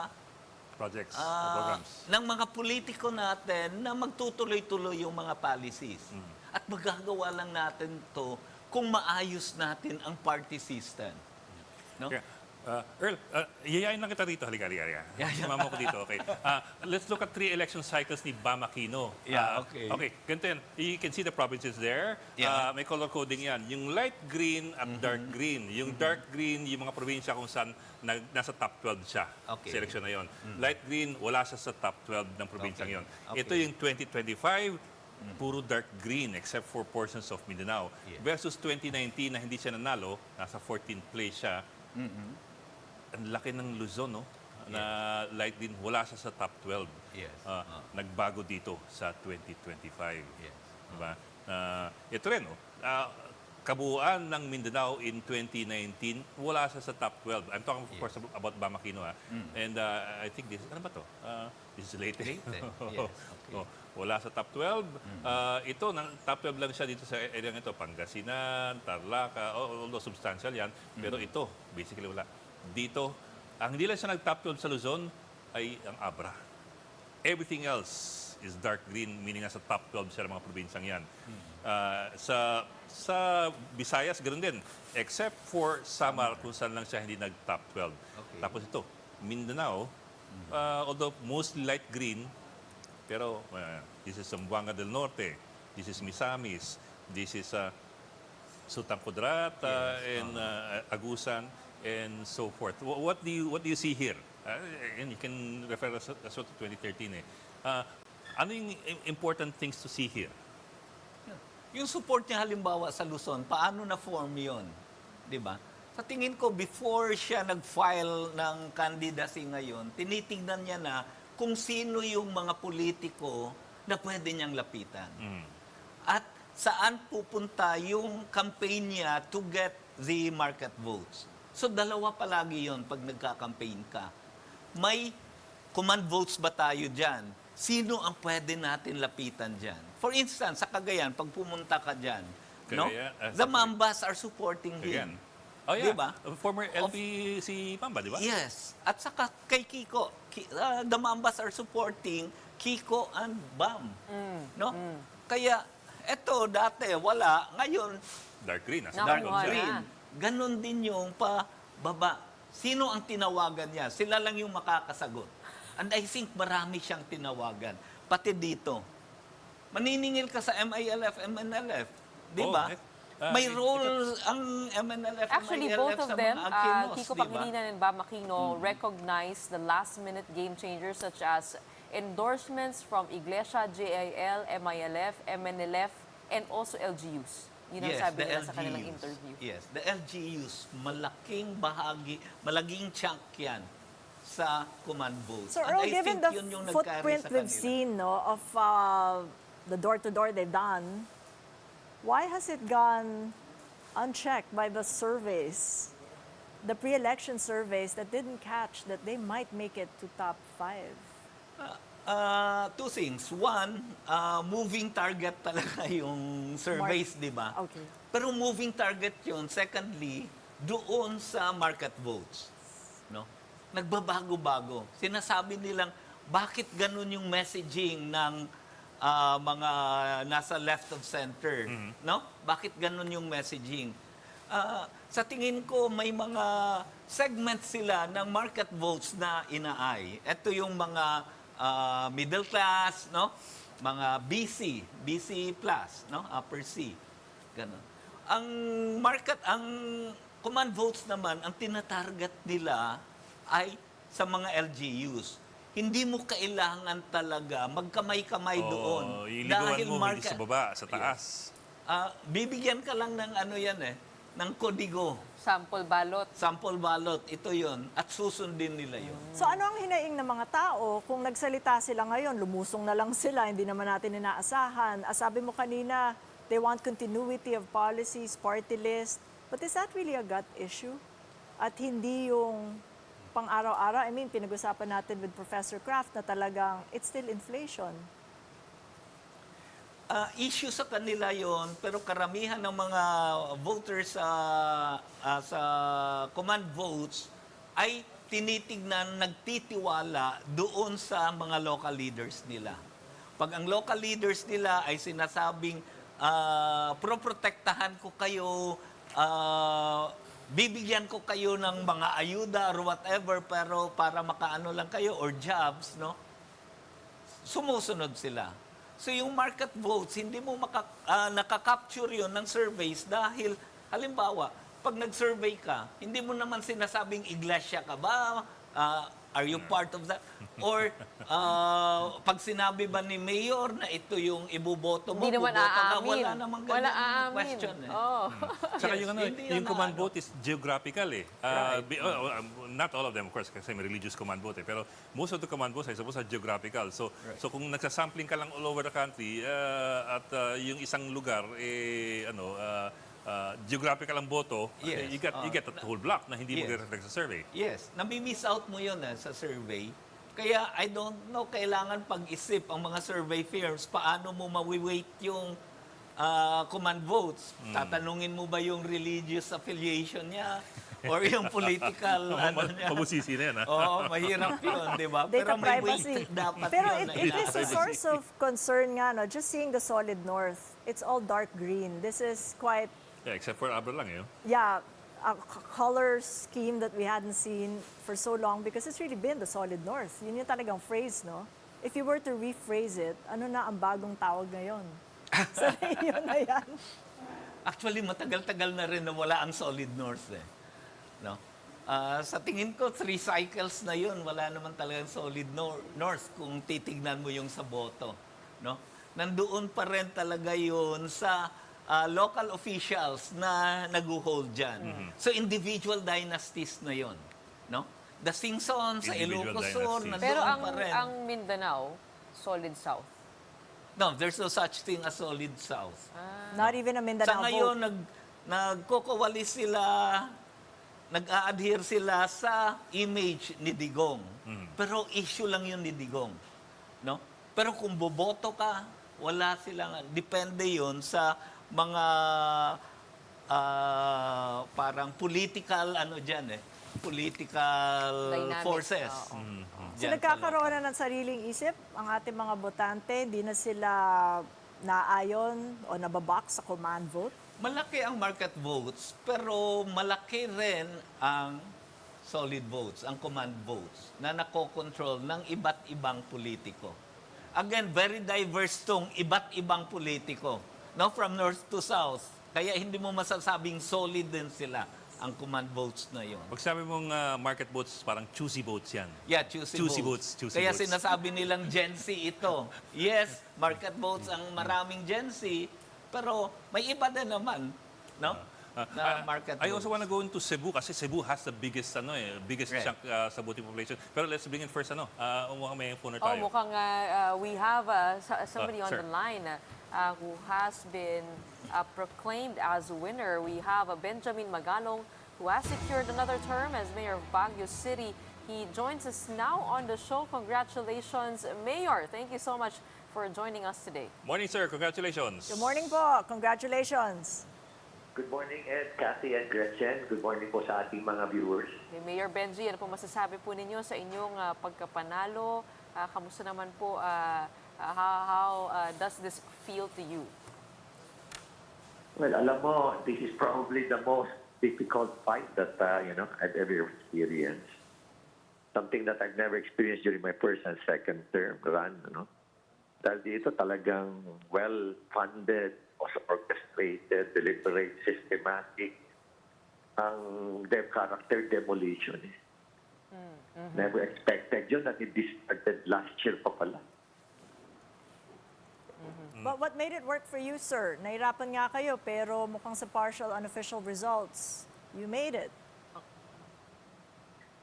Projects, programs. ng mga politiko natin na magtutuloy-tuloy yung mga policies. At magagawa lang natin to kung maayos natin ang party system. No? Yeah. Earl, yayain lang kita rito. Halika. Sumama ko dito. Okay. Let's look at 3 election cycles ni Bam Aquino. Yeah, okay. Okay, ganito yan. You can see the provinces there. Yeah. May color coding yan. Yung light green at dark green. Yung dark green, yung mga probinsya kung saan nasa top 12 siya. Okay. Sa eleksyon na yun. Light green, wala siya sa top 12 ng probinsyang Okay. yun. Okay. Ito yung 2025, puro dark green except for portions of Mindanao. Yeah. Versus 2019 na hindi siya nanalo, nasa 14th place siya. Ang laki ng Luzon, no? Na light din, wala siya sa top 12. Yes. Nagbago dito sa 2025. Yes. Diba? Ito rin, no? Kabuuan ng Mindanao in 2019, wala siya sa top 12. I'm talking, of course, about Bam Aquino. And I think this, ano ba to? This is Leyte. Yes, okay. Wala sa top 12. Ito, top 12 lang siya dito sa area ito. Pangasinan, Tarlac, although substantial yan. Pero ito, basically wala. Dito, ang hindi lang siya nag-top 12 sa Luzon ay ang Abra. Everything else is dark green, meaning nasa top 12 siya ng mga probinsyang yan. Sa Visayas, ganoon din. Except for Samar, kung saan lang siya hindi nag-top 12. Okay. Tapos ito, Mindanao, although mostly light green, pero this is Zamboanga del Norte, this is Misamis, this is Sultan Kudarat, and Agusan, and so forth. What do you see here? And you can refer as well to 2013. Ano yung important things to see here? Yung support niya halimbawa sa Luzon, paano na-form yun? Di ba? Sa tingin ko, before siya nag-file ng candidacy ngayon, tinitingnan niya na kung sino yung mga politiko na pwede niyang lapitan. At saan pupunta yung campaign niya to get the market votes. So dalawa palagi yon pag nagka-campaign ka. May command votes ba tayo dyan? Sino ang pwede natin lapitan dyan? For instance, sa Cagayan, pag pumunta ka dyan, no? The Mambas are supporting him. Oh yeah, Diba? Former LP si Pamba, di ba? Yes. At saka kay Kiko, the Mambas are supporting Kiko and Bam. No? Kaya, eto dati, wala. Ngayon, Dark green. dark Nakuha green. na. Ganon din yung pababa. Sino ang tinawagan niya? Sila lang yung makakasagot. And I think marami siyang tinawagan. Pati dito. Maniningil ka sa MILF, MNLF. Di ba? May role ang MNLF, Actually, MILF both sa of them, mga Aquinos, Kiko di ba? Pangilinan and Bam Aquino, recognize the last-minute game changers such as endorsements from Iglesia, JIL, MILF, MNLF, and also LGUs. Yun ang sabi nila sa kanilang interview. Yes, the LGUs, malaking bahagi, malaking chunk yan sa command votes. So And Earl, I given think the yun yung nagcarry footprint sa we've kanila. seen of the door-to-door they've done, why has it gone unchecked by the surveys, the pre-election surveys that didn't catch that they might make it to top 5? Two things. One, moving target talaga yung surveys, di ba? Okay. Pero moving target yun. Secondly, doon sa market votes. No? Nagbabago-bago. Sinasabi nilang, bakit ganun yung messaging ng mga nasa left of center? No? Bakit ganun yung messaging? Sa tingin ko, may mga segments sila ng market votes na inaay. Ito yung mga middle class, no? Mga BC plus, no? Upper C. Ganun. Ang command votes naman, ang tinatarget nila ay sa mga LGUs. Hindi mo kailangan talaga magkamay-kamay doon. Ililiwan mo hindi sa baba, sa taas. Bibigyan ka lang ng ano yan ng kodigo. Sample balot. Sample ballot, ito yon at susundin nila yon. So ano ang hinaing ng mga tao kung nagsalita sila ngayon, lumusong na lang sila, hindi naman natin inaasahan. Sabi mo kanina, they want continuity of policies, party list. But is that really a gut issue? At hindi yung pang-araw-araw, I mean, pinag-usapan natin with Professor Kraft na talagang it's still inflation. Issue sa kanila yon, pero karamihan ng mga voters sa command votes ay tinitignan, nagtitiwala doon sa mga local leaders nila. Pag ang local leaders nila ay sinasabing, proprotektahan ko kayo, bibigyan ko kayo ng mga ayuda or whatever, pero para makaano lang kayo or jobs, no? Sumusunod sila. So yung market votes, hindi mo nakaka-capture yun ng surveys dahil, halimbawa, pag nag-survey ka, hindi mo naman sinasabing iglesia ka ba? Are you part of that? Or pag sinabi ba ni Mayor na ito yung ibuboto mo, Hindi naman buboto ka, aamin. wala namang Wala ganyan aamin. question. Oh. Saka Yes, yung, hindi yung yun command na vote is geographical not all of them, of course, kasi may religious command vote pero most of the command votes I suppose are geographical. So kung nagsasampling ka lang all over the country at yung isang lugar geographical ang boto, Yes. you get the whole block na hindi mo Yes. reflect sa survey. Yes, nami-miss out mo yun sa survey. Kaya I don't know, kailangan pag-isip ang mga survey firms paano mo mawi-weight yung command votes. Tatanungin mo ba yung religious affiliation niya or yung political niya? Mabusisi na yan, ha? Oo, mahirap yun, di ba? Data Pero may privacy. weight dapat Pero yun. it is a source of concern nga, no? Just seeing the solid north, it's all dark green. This is quite, Yeah, except for Abra lang, a color scheme that we hadn't seen for so long because it's really been the solid north. Yun yung talagang phrase, no? If you were to rephrase it, ano na ang bagong tawag ngayon? Sa yun na yan. Actually, matagal-tagal na rin na wala ang solid north eh. No? Sa tingin ko, 3 cycles na yun, wala naman talagang solid north kung titignan mo yung sa boto. No? Nandoon pa rin talaga yun sa local officials na nag-hold dyan. So, individual dynasties na yun. No? The Singson sa Individual Ilocos Sur, dynasties. nandoon Pero pa rin. ang Mindanao, solid south. No, there's no such thing as solid south. Not even a Mindanao Sa ngayon, vote. nagkukawali sila, nag-a-adhere sila sa image ni Digong. Pero issue lang yun ni Digong. No? Pero kung boboto ka, wala silang, depende yun sa mga parang political, political Dynamics, forces. oo. So Diyan nagkakaroon na ng sariling isip ang ating mga botante, hindi na sila naayon o nababox sa command vote? Malaki ang market votes, pero malaki rin ang solid votes, ang command votes, na nakokontrol ng iba't ibang politiko. Again, very diverse tong iba't ibang politiko. No, from north to south. Kaya hindi mo masasabing solid din sila ang command votes na yon. Pag sabi mong market votes, parang choosy votes yan. Yeah, choosy votes. Choosy Kaya votes. sinasabi nilang Gen Z ito. Yes, market votes ang maraming Gen Z, pero may iba din naman, no? Na market I votes. also want to go into Cebu kasi Cebu has the biggest biggest Right. chunk sa voting population. Pero let's bring in first mukhang may phone Oh, tayo. mukhang we have somebody on sir. the line who has been proclaimed as winner. We have Benjamin Magalong, who has secured another term as mayor of Baguio City. He joins us now on the show. Congratulations, Mayor. Thank you so much for joining us today. Morning, sir. Congratulations. Good morning po. Congratulations. Good morning, Ed, Kathy, and Gretchen. Good morning po sa ating mga viewers. Okay, Mayor Benji, ano po masasabi po ninyo sa inyong pagkapanalo? Kamusta naman po? How does this feel to you? Well, alam mo, this is probably the most difficult fight that I've ever experienced. Something that I've never experienced during my first and second term run. Dahil dito talagang well-funded, orchestrated, deliberate, systematic ang character demolition. Never expected yun that it started last year pa pala. But what made it work for you, sir? Nahirapan nga kayo, pero mukhang sa partial unofficial results, you made it.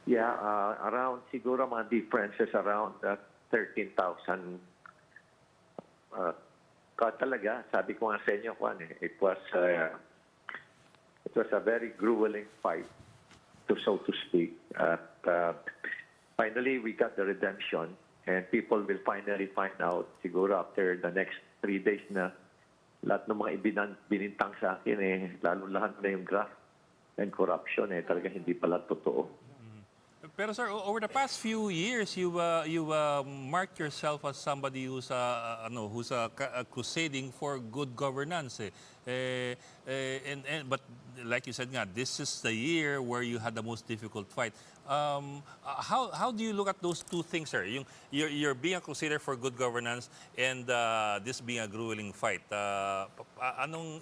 Yeah, around siguro mga differences around 13,000. Talaga, sabi ko nga sa inyo, it was a very grueling fight, so to speak. Finally, we got the redemption, and people will finally find out, siguro after the next 3 days na lahat ng mga binintang sa akin, lalo lahat na yung graft and corruption, talaga hindi pala totoo. Pero sir, over the past few years, you marked yourself as somebody who's crusading for good governance. But like you said nga, this is the year where you had the most difficult fight. How do you look at those two things, sir? You're being a crusader for good governance and this being a grueling fight. Anong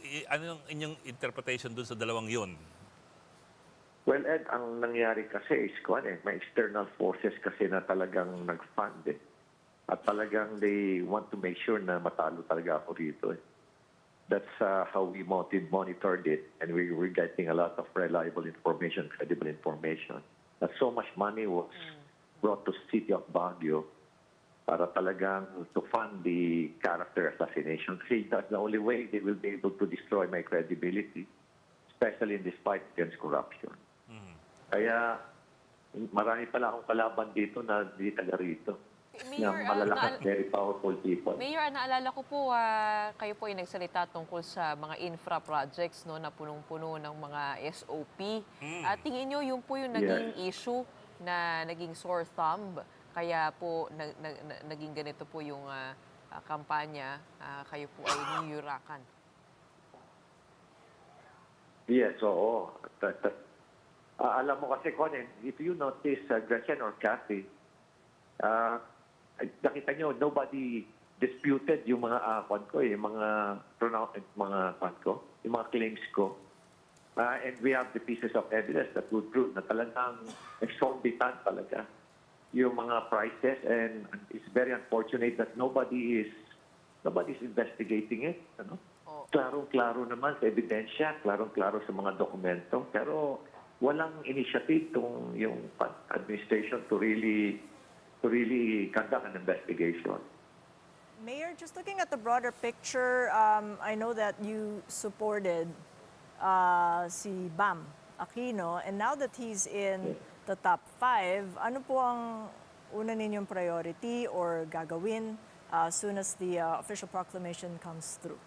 inyong interpretation dun sa dalawang yon? Well, Ed, ang nangyari kasi is may external forces kasi na talagang nag-fund. At talagang they want to make sure na matalo talaga ako rito. That's how we monitored it. And we were getting a lot of reliable information, credible information. That so much money was brought to the city of Baguio para talagang to fund the character assassination. Kasi that's the only way they will be able to destroy my credibility, especially in this fight against corruption. Kaya marami pala akong kalaban dito na hindi taga rito. Mayor, Malalakas, very powerful people. Mayor, naalala ko po, kayo po ay nagsalita tungkol sa mga infra projects na punong-puno ng mga SOP. At tingin nyo, yun po yung naging issue na naging sore thumb. Kaya po naging ganito po yung kampanya, kayo po ay niyurakan. Yes, oo. Alam mo kasi, if you notice, Gretchen or Kathy, nakita nyo, nobody disputed yung mga yung mga yung mga claims ko. And we have the pieces of evidence that would prove na talagang exorbitant talaga yung mga prices, and it's very unfortunate that nobody's investigating it. Ano? Klarong-klaro naman sa ebidensya, klarong-klaro sa mga dokumento, pero walang initiative yung administration to really conduct an investigation. Mayor, just looking at the broader picture, I know that you supported si Bam Aquino, and now that he's in the top 5, ano po ang una ninyong priority or gagawin as soon as the official proclamation comes through?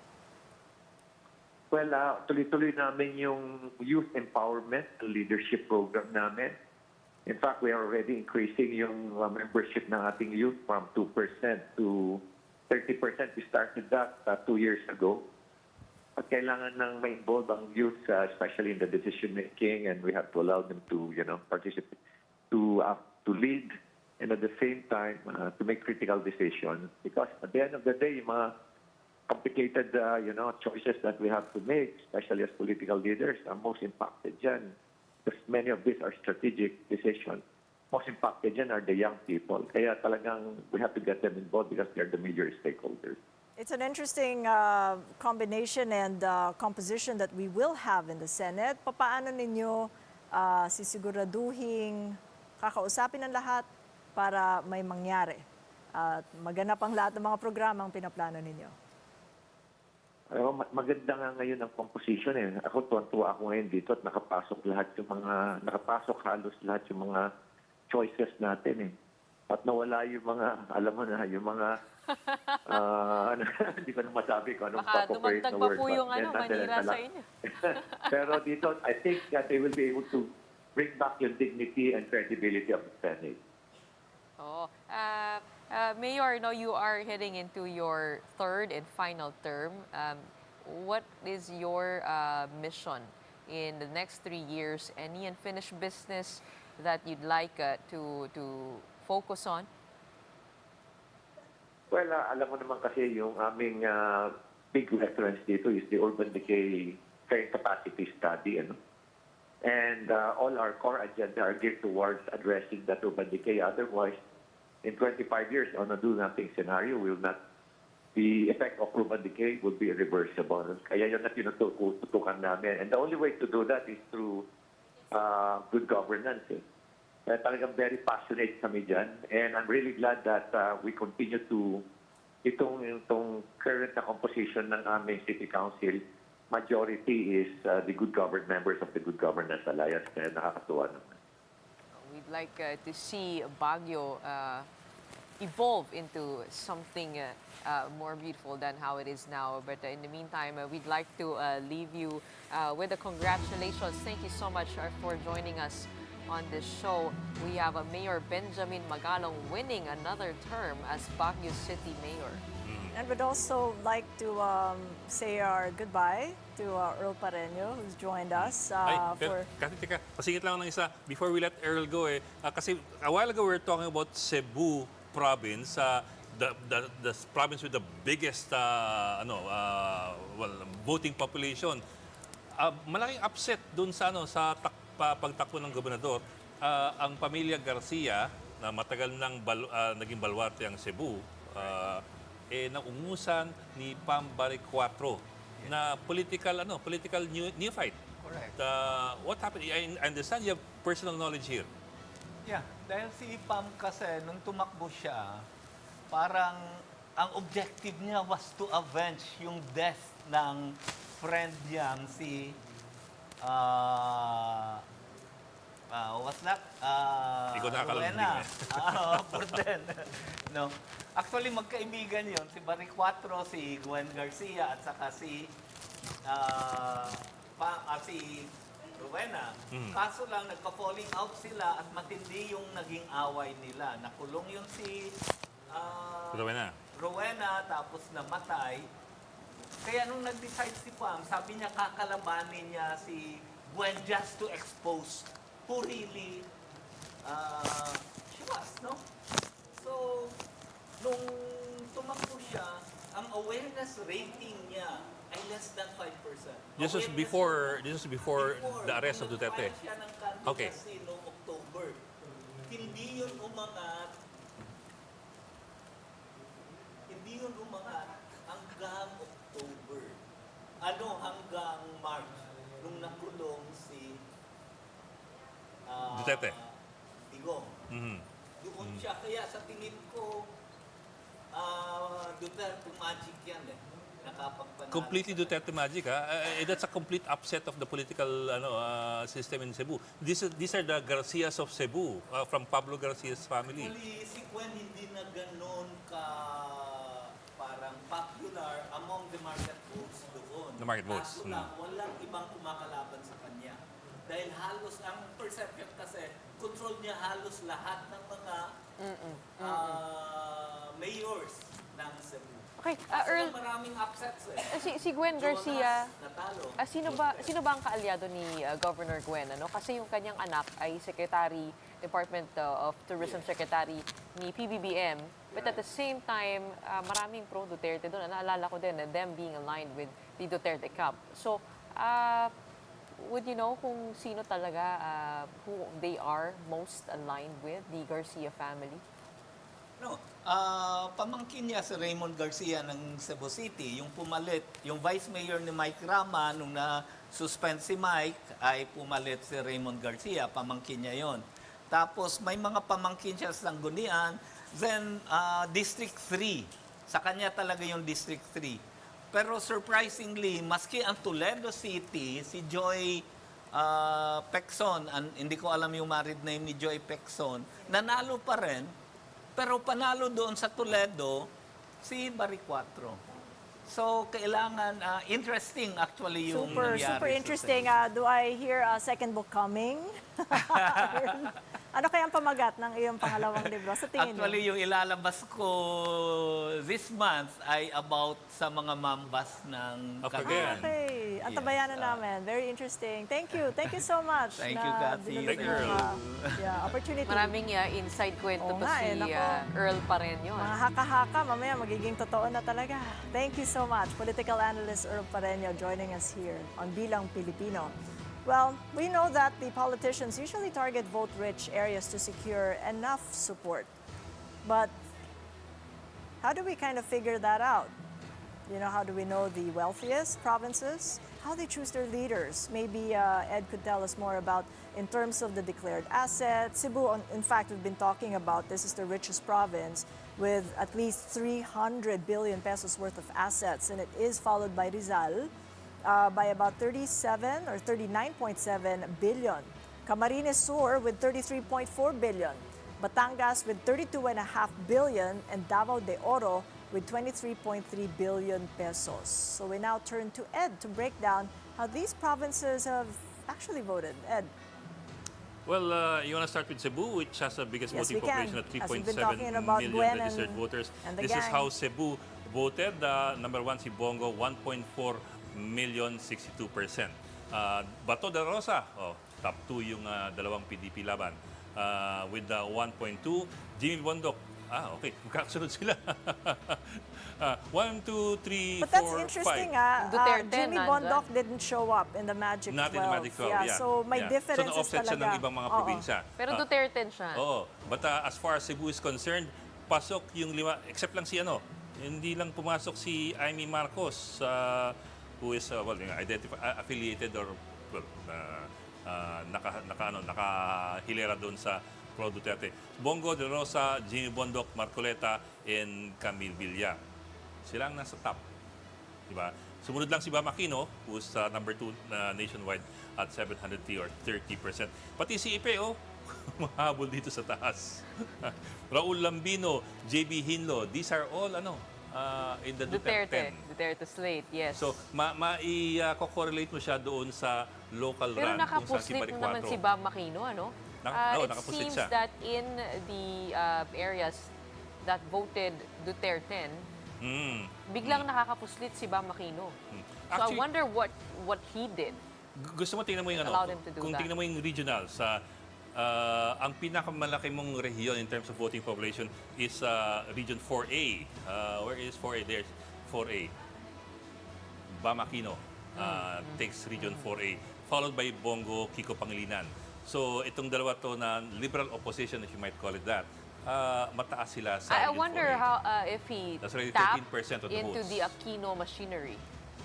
Well, tuloy-tuloy namin yung youth empowerment leadership program namin. In fact, we are already increasing yung membership ng ating youth from 2% to 30%. We started that 2 years ago. At kailangan nang ma-involve ang youth, especially in the decision making, and we have to allow them to, participate, to lead, and at the same time to make critical decisions. Because at the end of the day, yung mga complicated, choices that we have to make, especially as political leaders, are most impacted dyan. Because many of these are strategic decisions. Most impacted dyan are the young people. Kaya talagang we have to get them involved because they're the major stakeholders. It's an interesting combination and composition that we will have in the Senate. Papaano ninyo sisiguraduhin, kakausapin ang lahat para may mangyari at maganap ang lahat ng mga programang pinaplano ninyo? Maganda nga ngayon ang composition eh. Ako tuwan-tuwa ako ngayon dito at nakapasok halos lahat yung mga choices natin eh. At nawala yung mga, alam mo na, yung mga hindi ko na masabi kung anong Baka pa-operate dumagdag na pa word. po yung But manira sa inyo. Pero dito, I think that they will be able to bring back yung dignity and credibility of the Senate. Oh, Mayor, no, you are heading into your third and final term. What is your mission in the next 3 years? Any unfinished business that you'd like to focus on? Well, alam mo naman kasi yung aming big reference dito is the urban decay carrying capacity study. Ano? And all our core agenda are geared towards addressing that urban decay. Otherwise, in 25 years, on a do-nothing scenario, the effect of urban decay will be irreversible. Kaya yun na tinutukan namin. And the only way to do that is through good governance. Eh. Kaya talagang very passionate kami dyan. And I'm really glad that we continue to, itong current na composition ng aming City Council, majority is the good government members of the Good Governance Alliance. Kaya nakakatuwa naman. We'd like to see Baguio evolve into something more beautiful than how it is now. But in the meantime, we'd like to leave you with a congratulations. Thank you so much for joining us on this show. We have Mayor Benjamin Magalong winning another term as Baguio City Mayor. And we'd also like to say our goodbye to Earl Pareño, who's joined us. Kasi teka, pasingit lang ng isa. Before we let Earl go, kasi a while ago we were talking about Cebu province, the province with the biggest voting population. Malaking upset dun sa pagtakbo ng gobernador, ang pamilya Garcia na matagal nang naging balwarte ang Cebu, naungusan ni Pam Bariccuatro na political neophyte. Correct. What happened? I understand you have personal knowledge here. Yeah, dahil si Pam kasi nung tumakbo siya, parang ang objective niya was to avenge yung death ng friend niyang si what's that? Ikaw nakakalaman Rowena. Burden. No. Actually, magkaibigan yon si Bariccuatro, si Gwen Garcia, at saka si Rowena. Kaso lang, nagka-falling out sila at matindi yung naging away nila. Nakulong yung si Rowena, tapos namatay. Kaya nung nag-decide si Pam, sabi niya kakalabanin niya si Gwen just to expose who really she was, no? So, nung tumakbo siya, ang awareness rating niya ay less than 5%. This was before the arrest of Duterte. Nag-file siya ng Okay. candidacy noong October. Hindi yun umangat. Hindi yun umangat hanggang October. Hanggang March. Nung nakulong si Duterte. Digong. Mhm. Doon siya. Kaya sa tingin ko, Duterte magic yan eh. Nakapagpanalo. Completely Duterte magic, that's a complete upset of the political system in Cebu. These are the Garcias of Cebu, from Pablo Garcia's family. Actually, si Gwen hindi na ganon ka parang popular among the market votes doon. The market votes. Kaso lang, walang ibang kumakalaban sa kanya. Dahil halos, ang perception kasi, control niya halos lahat ng mga mayors ng Cebu. Okay, Kaso Earl, lang maraming upsets eh. si Gwen Garcia, Natalo. sino ba ang kaalyado ni Governor Gwen? Ano? Kasi yung kanyang anak ay Secretary, Department of Tourism Secretary ni PBBM. But at the same time, maraming pro-Duterte doon. Naalala ko din, them being aligned with the Duterte camp. So, would you know kung sino talaga, who they are most aligned with, the Garcia family? No, pamangkin niya si Raymond Garcia ng Cebu City, yung pumalit, yung vice mayor ni Mike Rama, nung na-suspend si Mike, ay pumalit si Raymond Garcia, pamangkin niya yon. Tapos may mga pamangkin siya sa Sangguniang, then District 3, sa kanya talaga yung District 3. Pero surprisingly, maski ang Toledo City, si Joy Pecson, hindi ko alam yung married name ni Joy Pecson, nanalo pa rin. Pero panalo doon sa Toledo, si Barry Cuatro. So, kailangan, interesting actually yung nangyari. Super sa interesting. Cebu. Do I hear a second book coming? Ano kaya ang pamagat ng iyong pangalawang libro? Sa tingin Actually, niyo? yung ilalabas ko this month ay about sa mga mambas ng Akbayan. Okay. Ang Yes, tabayanan namin. Very interesting. Thank you. Thank you so much. Thank you, Kathy. binigyan Thank you, mo, Earl. opportunity. Maraming inside kwento Oo pa nga, si nako. Earl Pareño. Mga haka-haka, mamaya magiging totoo na talaga. Thank you so much. Political analyst Earl Pareño joining us here on Bilang Pilipino. Well, we know that the politicians usually target vote-rich areas to secure enough support. But how do we kind of figure that out? You know, how do we know the wealthiest provinces? How they choose their leaders? Maybe Ed could tell us more about in terms of the declared assets. Cebu, in fact, we've been talking about this is the richest province with at least 300 billion pesos worth of assets, and it is followed by Rizal by about 37 or 39.7 billion. Camarines Sur with 33.4 billion. Batangas with 32.5 billion, and Davao de Oro with 23.3 billion pesos. So we now turn to Ed to break down how these provinces have actually voted. Ed. Well, you want to start with Cebu, which has the biggest Yes, voting we can. population of As we've 3.7 been talking about million Gwen registered and- voters. and the This is gang. how Cebu voted. Number one, si Bongo, 1.4 million, 62%. Bato de Rosa, top 2 yung dalawang PDP laban. With 1.2. Jimmy Bondok, okay, magkakasunod sila. 1, 2, 3, 4, 5. But that's interesting, Duterte Jimmy nandyan. Bondok didn't show up in the Magic 12. Not in the Magic 12, yeah. So may Yeah. differences So na-offset siya talaga. ng ibang mga Oo. probinsya. Pero Duterte siya. Oo. But as far as Cebu is concerned, pasok yung lima, except lang si hindi lang pumasok si Amy Marcos, who is affiliated or nakahilera doon sa Pro Duterte. Bongo de Rosa, Jimmy Bondok, Marcoleta, and Camille Villa. Sila ang nasa top. Diba? Sumunod lang si Bam Aquino, who's number 2 nationwide at 703 or 30%. Pati si Ipe, mahabol dito sa taas. Raul Lambino, JB Hinlo, these are all in the Duterte 10. Duterte slate, yes. So, i-correlate mo siya doon sa local Pero run kung saan si nakapuslit naman si Baricuatro. Bam Aquino, ano? It nakapuslit seems siya. that in the areas that voted Duterte, biglang nakakapuslit si Bam Aquino. So I Actually- wonder what he did. Gusto mo tingnan mo yung Allowed him to do kung that. tingnan mo yung regional ang pinakamalaki mong rehiyon in terms of voting population is region 4A. Where is 4A? There's 4A. Bam Aquino takes Region 4A, followed by Bongo Kiko Pangilinan. So itong dalawa to na liberal opposition, if you might call it that, mataas sila sa I Region wonder 4A. how if he That's already tapped 13% of the into votes. the Aquino machinery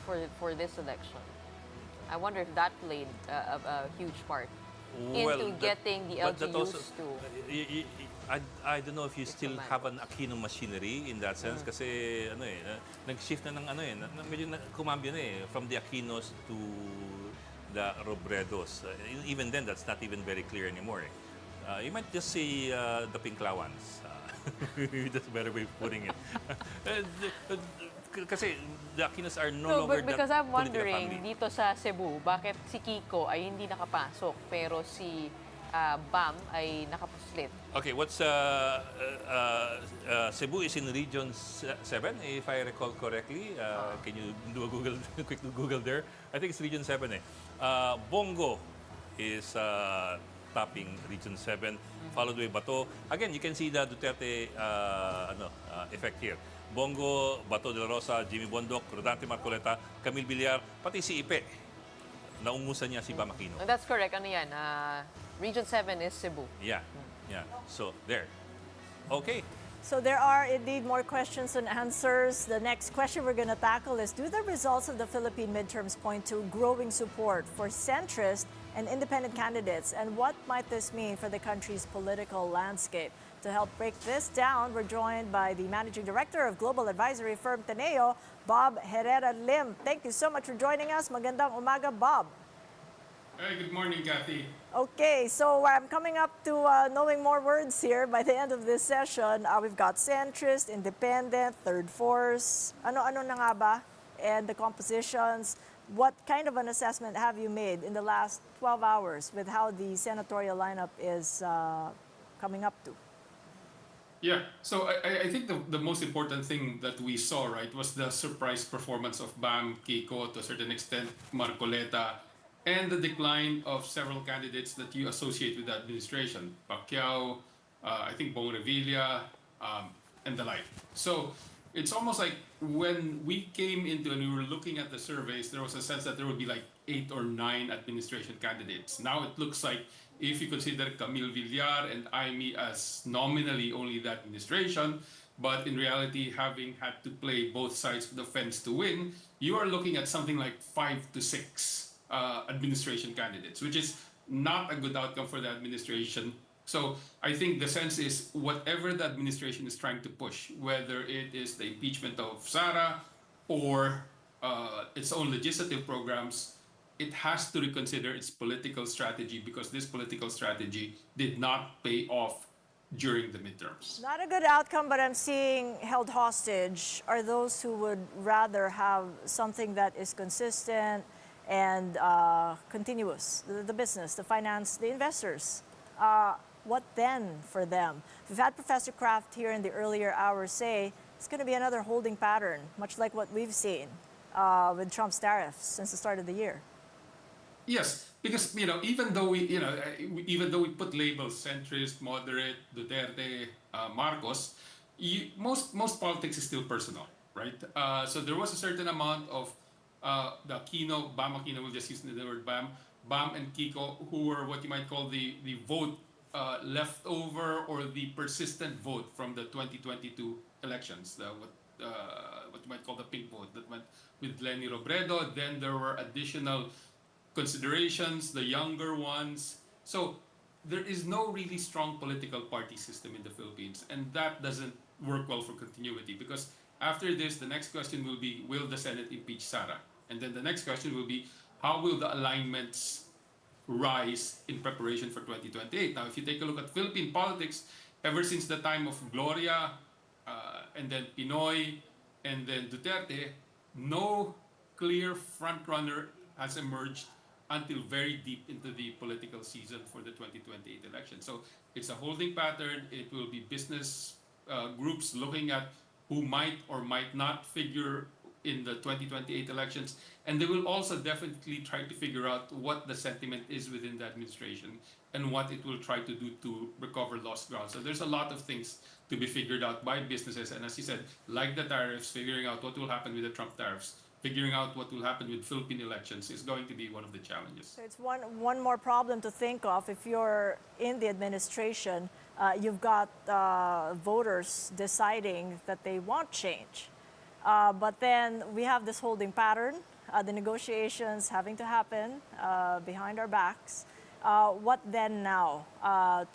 for this election. I wonder if that played a huge part into getting the but that LGUs also- to. I don't know if you still command. have an Aquino machinery in that sense kasi nag-shift na ng medyo kumambyo na from the Aquinos to the Robredos. Even then, that's not even very clear anymore. You might just say the Pinklawans. That's a better way of putting it. Kasi the Aquinos are no No, longer but because the I'm political wondering, family. dito sa Cebu, bakit si Kiko ay hindi nakapasok, pero si Bam ay nakapuslit? Okay, what's Cebu is in Region 7, if I recall correctly. Can you do a quick Google there? I think it's Region 7. Bongo is topping Region 7, followed by Bato. Again, you can see the Duterte effect here. Bongo, Bato de la Rosa, Jimmy Bondoc, Rodante Marcoleta, Camille Villar, pati si Ipe. Naungusan niya si Bam Aquino. That's correct. Ano yan? Region 7 is Cebu. Yeah. So, there. Okay. So there are indeed more questions and answers. The next question we're going to tackle is, do the results of the Philippine midterms point to growing support for centrist and independent candidates? And what might this mean for the country's political landscape? To help break this down, we're joined by the Managing Director of Global Advisory Firm Teneo, Bob Herrera Lim. Thank you so much for joining us. Magandang umaga, Bob. Hey, good morning, Kathy. Okay, so I'm coming up to knowing more words here by the end of this session. We've got centrist, independent, third force. Ano-ano na nga ba? And the compositions. What kind of an assessment have you made in the last 12 hours with how the senatorial lineup is coming up to? Yeah, so I think the most important thing that we saw, right, was the surprise performance of Bam, Kiko, to a certain extent, Marcoleta, and the decline of several candidates that you associate with the administration. Pacquiao, I think Bong Revilla, and the like. So it's almost like when we came into and we were looking at the surveys, there was a sense that there would be like 8 or 9 administration candidates. Now it looks like, if you consider Camille Villar and Aimee as nominally only the administration, but in reality having had to play both sides of the fence to win, you are looking at something like 5 to 6 administration candidates, which is not a good outcome for the administration. So I think the sense is whatever the administration is trying to push, whether it is the impeachment of Sara or its own legislative programs, it has to reconsider its political strategy, because this political strategy did not pay off during the midterms. Not a good outcome, but I'm seeing held hostage are those who would rather have something that is consistent and continuous. The business, the finance, the investors. What then for them? We've had Professor Kraft here in the earlier hours say it's going to be another holding pattern, much like what we've seen with Trump's tariffs since the start of the year. Yes, because even though we put labels centrist, moderate, Duterte, Marcos, most politics is still personal, right? So there was a certain amount of the Aquino, Bam Aquino, we'll just use the word Bam and Kiko, who were what you might call the vote leftover or the persistent vote from the 2022 elections, what you might call the pink vote that went with Lenny Robredo. Then there were additional considerations, the younger ones. So there is no really strong political party system in the Philippines, and that doesn't work well for continuity, because after this, the next question will be, will the Senate impeach Sara? And then the next question will be, how will the alignments rise in preparation for 2028? Now, if you take a look at Philippine politics, ever since the time of Gloria, and then Pinoy, and then Duterte, no clear frontrunner has emerged until very deep into the political season for the 2028 election. So it's a holding pattern. It will be business groups looking at who might or might not figure in the 2028 elections. And they will also definitely try to figure out what the sentiment is within the administration and what it will try to do to recover lost ground. So there's a lot of things to be figured out by businesses. And as you said, like the tariffs, figuring out what will happen with the Trump tariffs, figuring out what will happen with Philippine elections is going to be one of the challenges. So it's one more problem to think of. If you're in the administration, you've got voters deciding that they want change. But then we have this holding pattern, the negotiations having to happen behind our backs. What then now?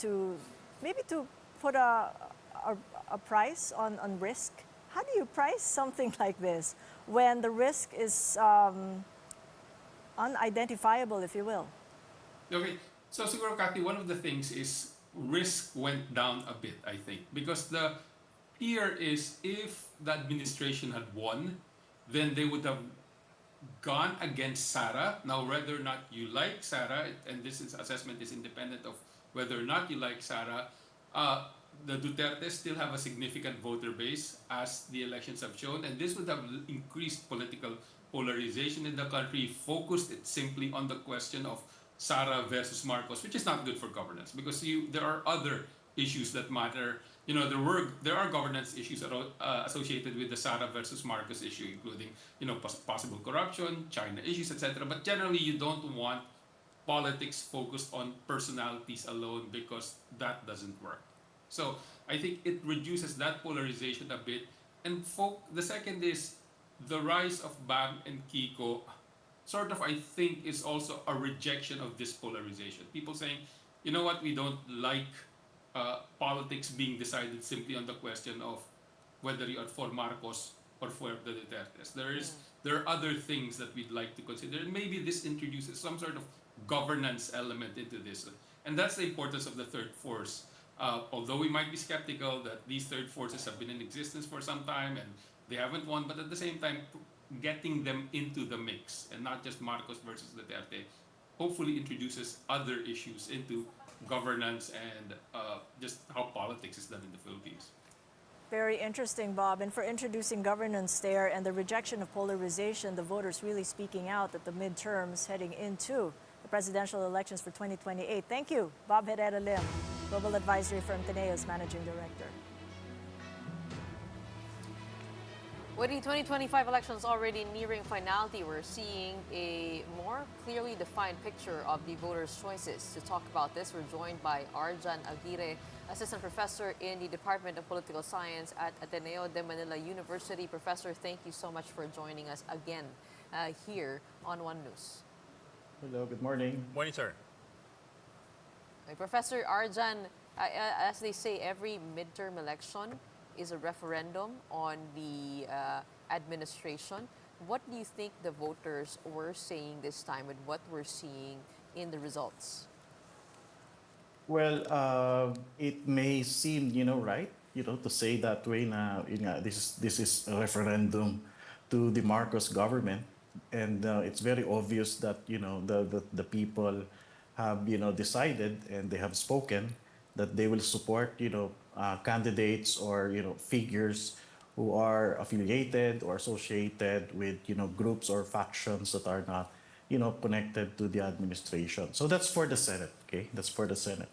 To maybe to put a price on risk. How do you price something like this when the risk is unidentifiable, if you will? Okay, so siguro Kathy, one of the things is risk went down a bit, I think, because the fear is if the administration had won, then they would have gone against Sara. Now, whether or not you like Sara, and assessment is independent of whether or not you like Sara, the Duterte still have a significant voter base, as the elections have shown, and this would have increased political polarization in the country, focused it simply on the question of Sara versus Marcos, which is not good for governance because there are other issues that matter. You know, there are governance issues associated with the Sara versus Marcos issue, including possible corruption, China issues, etc. But generally, you don't want politics focused on personalities alone because that doesn't work. So I think it reduces that polarization a bit. And the second is the rise of Bam and Kiko. Sort of, I think, is also a rejection of this polarization. People saying, you know what, we don't like politics being decided simply on the question of whether you are for Marcos or for the Dutertes. There are other things that we'd like to consider, and maybe this introduces some sort of governance element into this, and that's the importance of the third force. Although we might be skeptical that these third forces have been in existence for some time and they haven't won, but at the same time, getting them into the mix and not just Marcos versus Duterte hopefully introduces other issues into governance and just how politics is done in the Philippines. Very interesting, Bob. And for introducing governance there and the rejection of polarization, the voters really speaking out at the midterms heading into the presidential elections for 2028. Thank you, Bob Herrera Lim, Global Advisory Firm Teneo's Managing Director. With the 2025 elections already nearing finality, we're seeing a more clearly defined picture of the voters' choices. To talk about this, we're joined by Arjan Aguirre, Assistant Professor in the Department of Political Science at Ateneo de Manila University. Professor, thank you so much for joining us again here on One News. Hello, good morning. Morning, sir. Professor Arjan, as they say, every midterm election is a referendum on the administration. What do you think the voters were saying this time with what we're seeing in the results? Well, it may seem, right, to say that way na, this is a referendum to the Marcos government. And it's very obvious that, the people have, decided and they have spoken that they will support, candidates or, figures who are affiliated or associated with, groups or factions that are not, connected to the administration. So that's for the Senate, okay? That's for the Senate.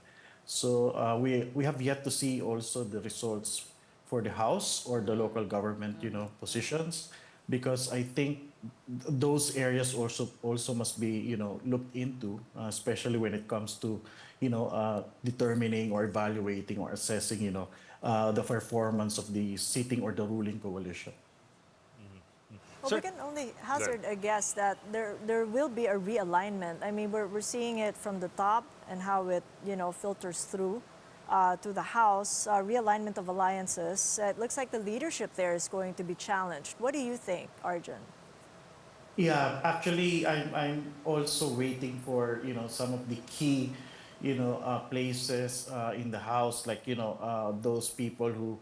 So we have yet to see also the results for the House or the local government, positions, because I think those areas also must be, looked into, especially when it comes to, determining or evaluating or assessing, the performance of the sitting or the ruling coalition. Well, we can only hazard a guess that there will be a realignment. I mean, we're seeing it from the top and how it, filters through to the House, realignment of alliances. It looks like the leadership there is going to be challenged. What do you think, Arjun? Yeah, actually, I'm also waiting for some of the key places in the House, like those people who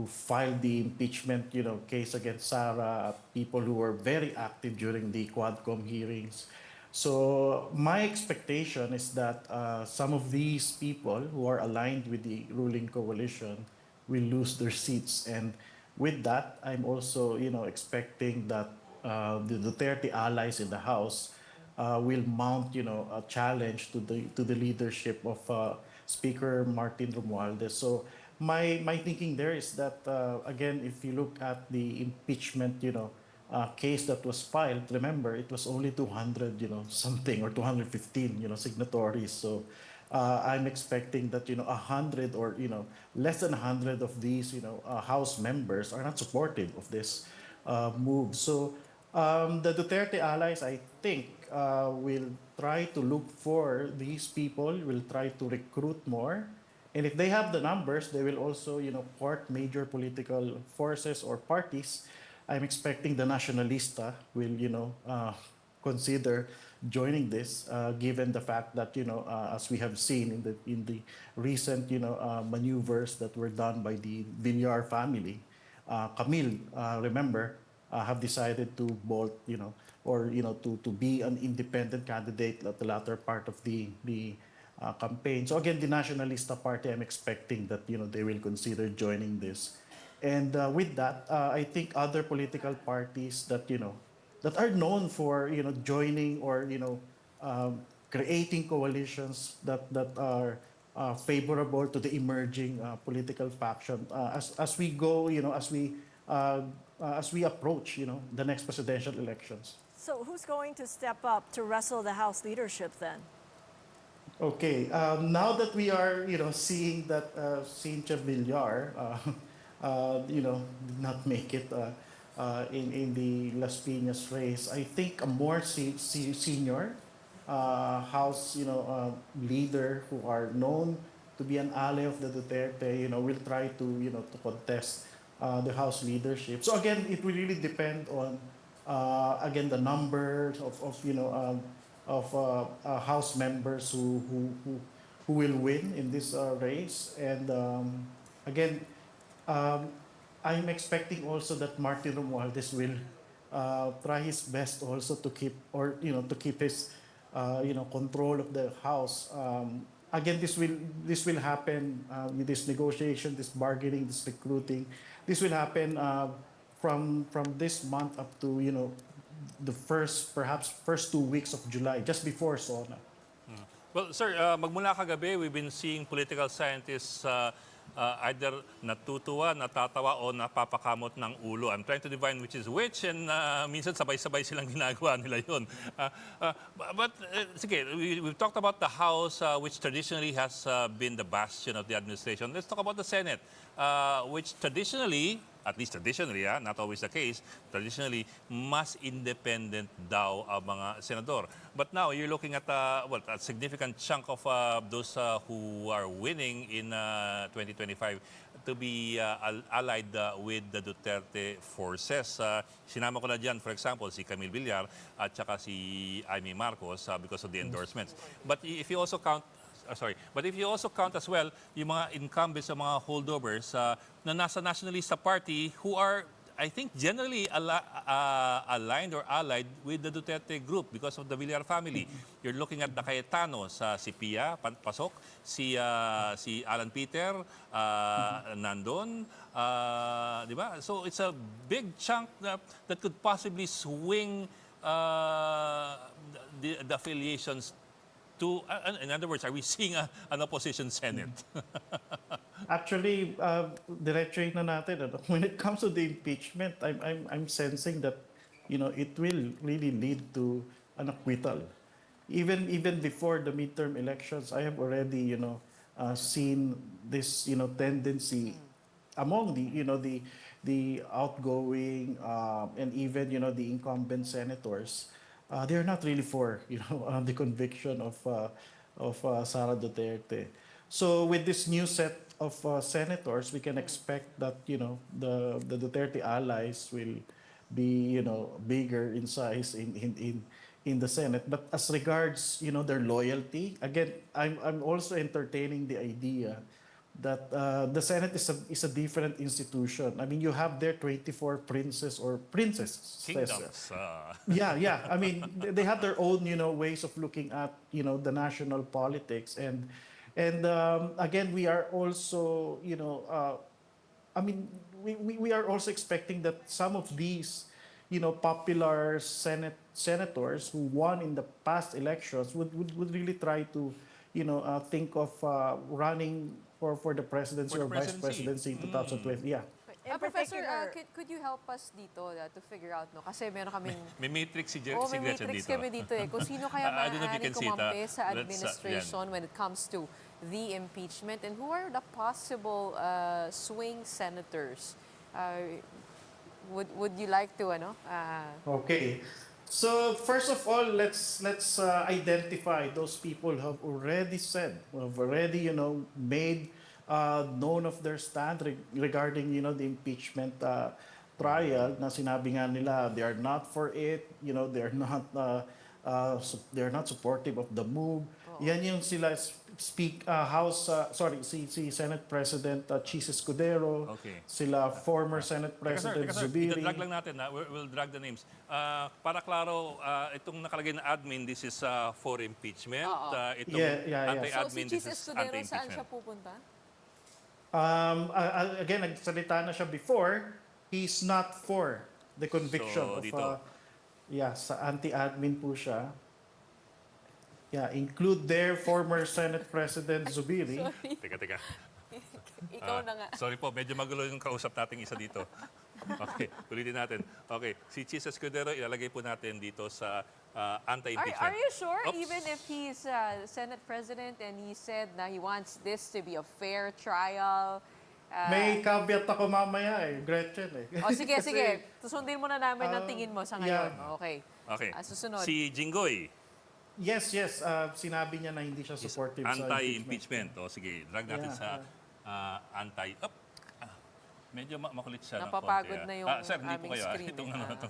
filed the impeachment case against Sarah, people who were very active during the Quadcom hearings. So my expectation is that some of these people who are aligned with the ruling coalition will lose their seats, and with that, I'm also expecting that the Duterte allies in the House will mount a challenge to the leadership of Speaker Martin Romualdez. So my thinking there is that again, if you look at the impeachment case that was filed, remember, it was only 200, something, or 215, signatories. So I'm expecting that, 100 or, less than 100 of these, House members are not supportive of this move. So the Duterte allies, I think, will try to look for these people, will try to recruit more. And if they have the numbers, they will also, court major political forces or parties. I'm expecting the Nacionalista will, consider joining this, given the fact that, as we have seen in the recent, maneuvers that were done by the Villar family, Camille, remember, have decided to bolt, or to be an independent candidate at the latter part of the campaign. So again, the Nationalista Party, I'm expecting that they will consider joining this. And with that, I think other political parties that that are known for joining or creating coalitions that are favorable to the emerging political faction as we go, as we approach the next presidential elections. So who's going to step up to wrestle the House leadership then? Okay, now that we are, seeing that Cynthia Villar, did not make it in the Las Piñas race, I think a more senior House, leader who are known to be an ally of the Duterte, will try to, to contest the House leadership. So again, it will really depend on, again, the numbers of House members who will win in this race. And again, I'm expecting also that Martin Romualdez will try his best also to keep, or to keep his control of the House. Again, this will happen with this negotiation, this bargaining, this recruiting. This will happen from this month up to the perhaps first 2 weeks of July, just before SONA. Well, sir, magmula kagabi, we've been seeing political scientists either natutuwa, natatawa, o napapakamot ng ulo. I'm trying to divine which is which, and minsan sabay-sabay silang ginagawa nila yun. Sige, we've talked about the House, which traditionally has been the bastion of the administration. Let's talk about the Senate, which traditionally, at least traditionally, not always the case, traditionally, mas independent daw ang mga senador. But now, you're looking at a significant chunk of those who are winning in 2025 to be allied with the Duterte forces. Sinama ko na dyan, for example, si Camille Villar at saka si Amy Marcos because of the endorsements. But if you also count as well yung mga incumbents sa mga holdovers na nasa Nationalista Party who are, I think, generally aligned or allied with the Duterte group because of the Villar family. You're looking at the Caetanos, si Pia Pasok, si Alan Peter, nandun, di ba? So it's a big chunk that could possibly swing the affiliations to, in other words, are we seeing an opposition Senate? Actually, diretsuhin na natin. When it comes to the impeachment, I'm sensing that, it will really lead to an acquittal. Even before the midterm elections, I have already, seen this, tendency among the outgoing and even, the incumbent senators. They're not really for, the conviction of Sara Duterte. So with this new set of senators, we can expect that the Duterte allies will be bigger in size in the Senate. But as regards their loyalty, again, I'm also entertaining the idea that the Senate is a different institution. I mean, you have there 24 princes or princesses. Kingdoms. Yeah. I mean, they have their own ways of looking at the national politics, and again, we are also I mean, we are also expecting that some of these popular senators who won in the past elections would really try to think of running for the presidency or vice presidency in 2020. Yeah. Professor, particular... could you help us dito to figure out, no? Kasi meron kaming... May matrix si may Gretchen matrix dito. kami dito eh. Kung sino kaya I don't know if you maaaring can see it, kumampi sa let's, administration when it comes to the impeachment, and who are the possible swing senators? Would you like to, Okay. So first of all, let's identify those people who have already said, who have already made known of their stand regarding the impeachment trial. Na sinabi nga nila they are not for it. They're not supportive of the move. Yan yung sila si Senate President Chis Escudero, Okay. sila former Senate Teka, sir, President sir, Zubiri. idadrag lang natin. We'll drag the names. Para klaro, itong nakalagay na admin, this is for impeachment. Itong Yeah. anti-admin, So si Chis this is Escudero, saan siya anti-impeachment. pupunta? Again, nagsalita na siya before. He's not for the conviction So, of dito. sa anti-admin po siya. Yeah, include their former Senate President Zubiri. Teka. Ikaw na nga. Sorry po, medyo magulo yung kausap nating isa dito. Okay, ulitin natin. Okay, si Chis Escudero, ilalagay po natin dito sa anti-impeachment. Are you sure? Oops. Even if he's Senate President and he said na he wants this to be a fair trial, May caveat ako mamaya Gretchen sige. Kasi, Susundin mo na namin ang tingin mo sa ngayon. yeah. Okay. Okay. Susunod. Si Jinggoy, yes. Sinabi niya na hindi siya supportive sa anti-impeachment. O sige, drag natin Yeah, sa anti... medyo makulit siya. Napapagod na yung sir, hindi po aming kayo. screen, Itong to.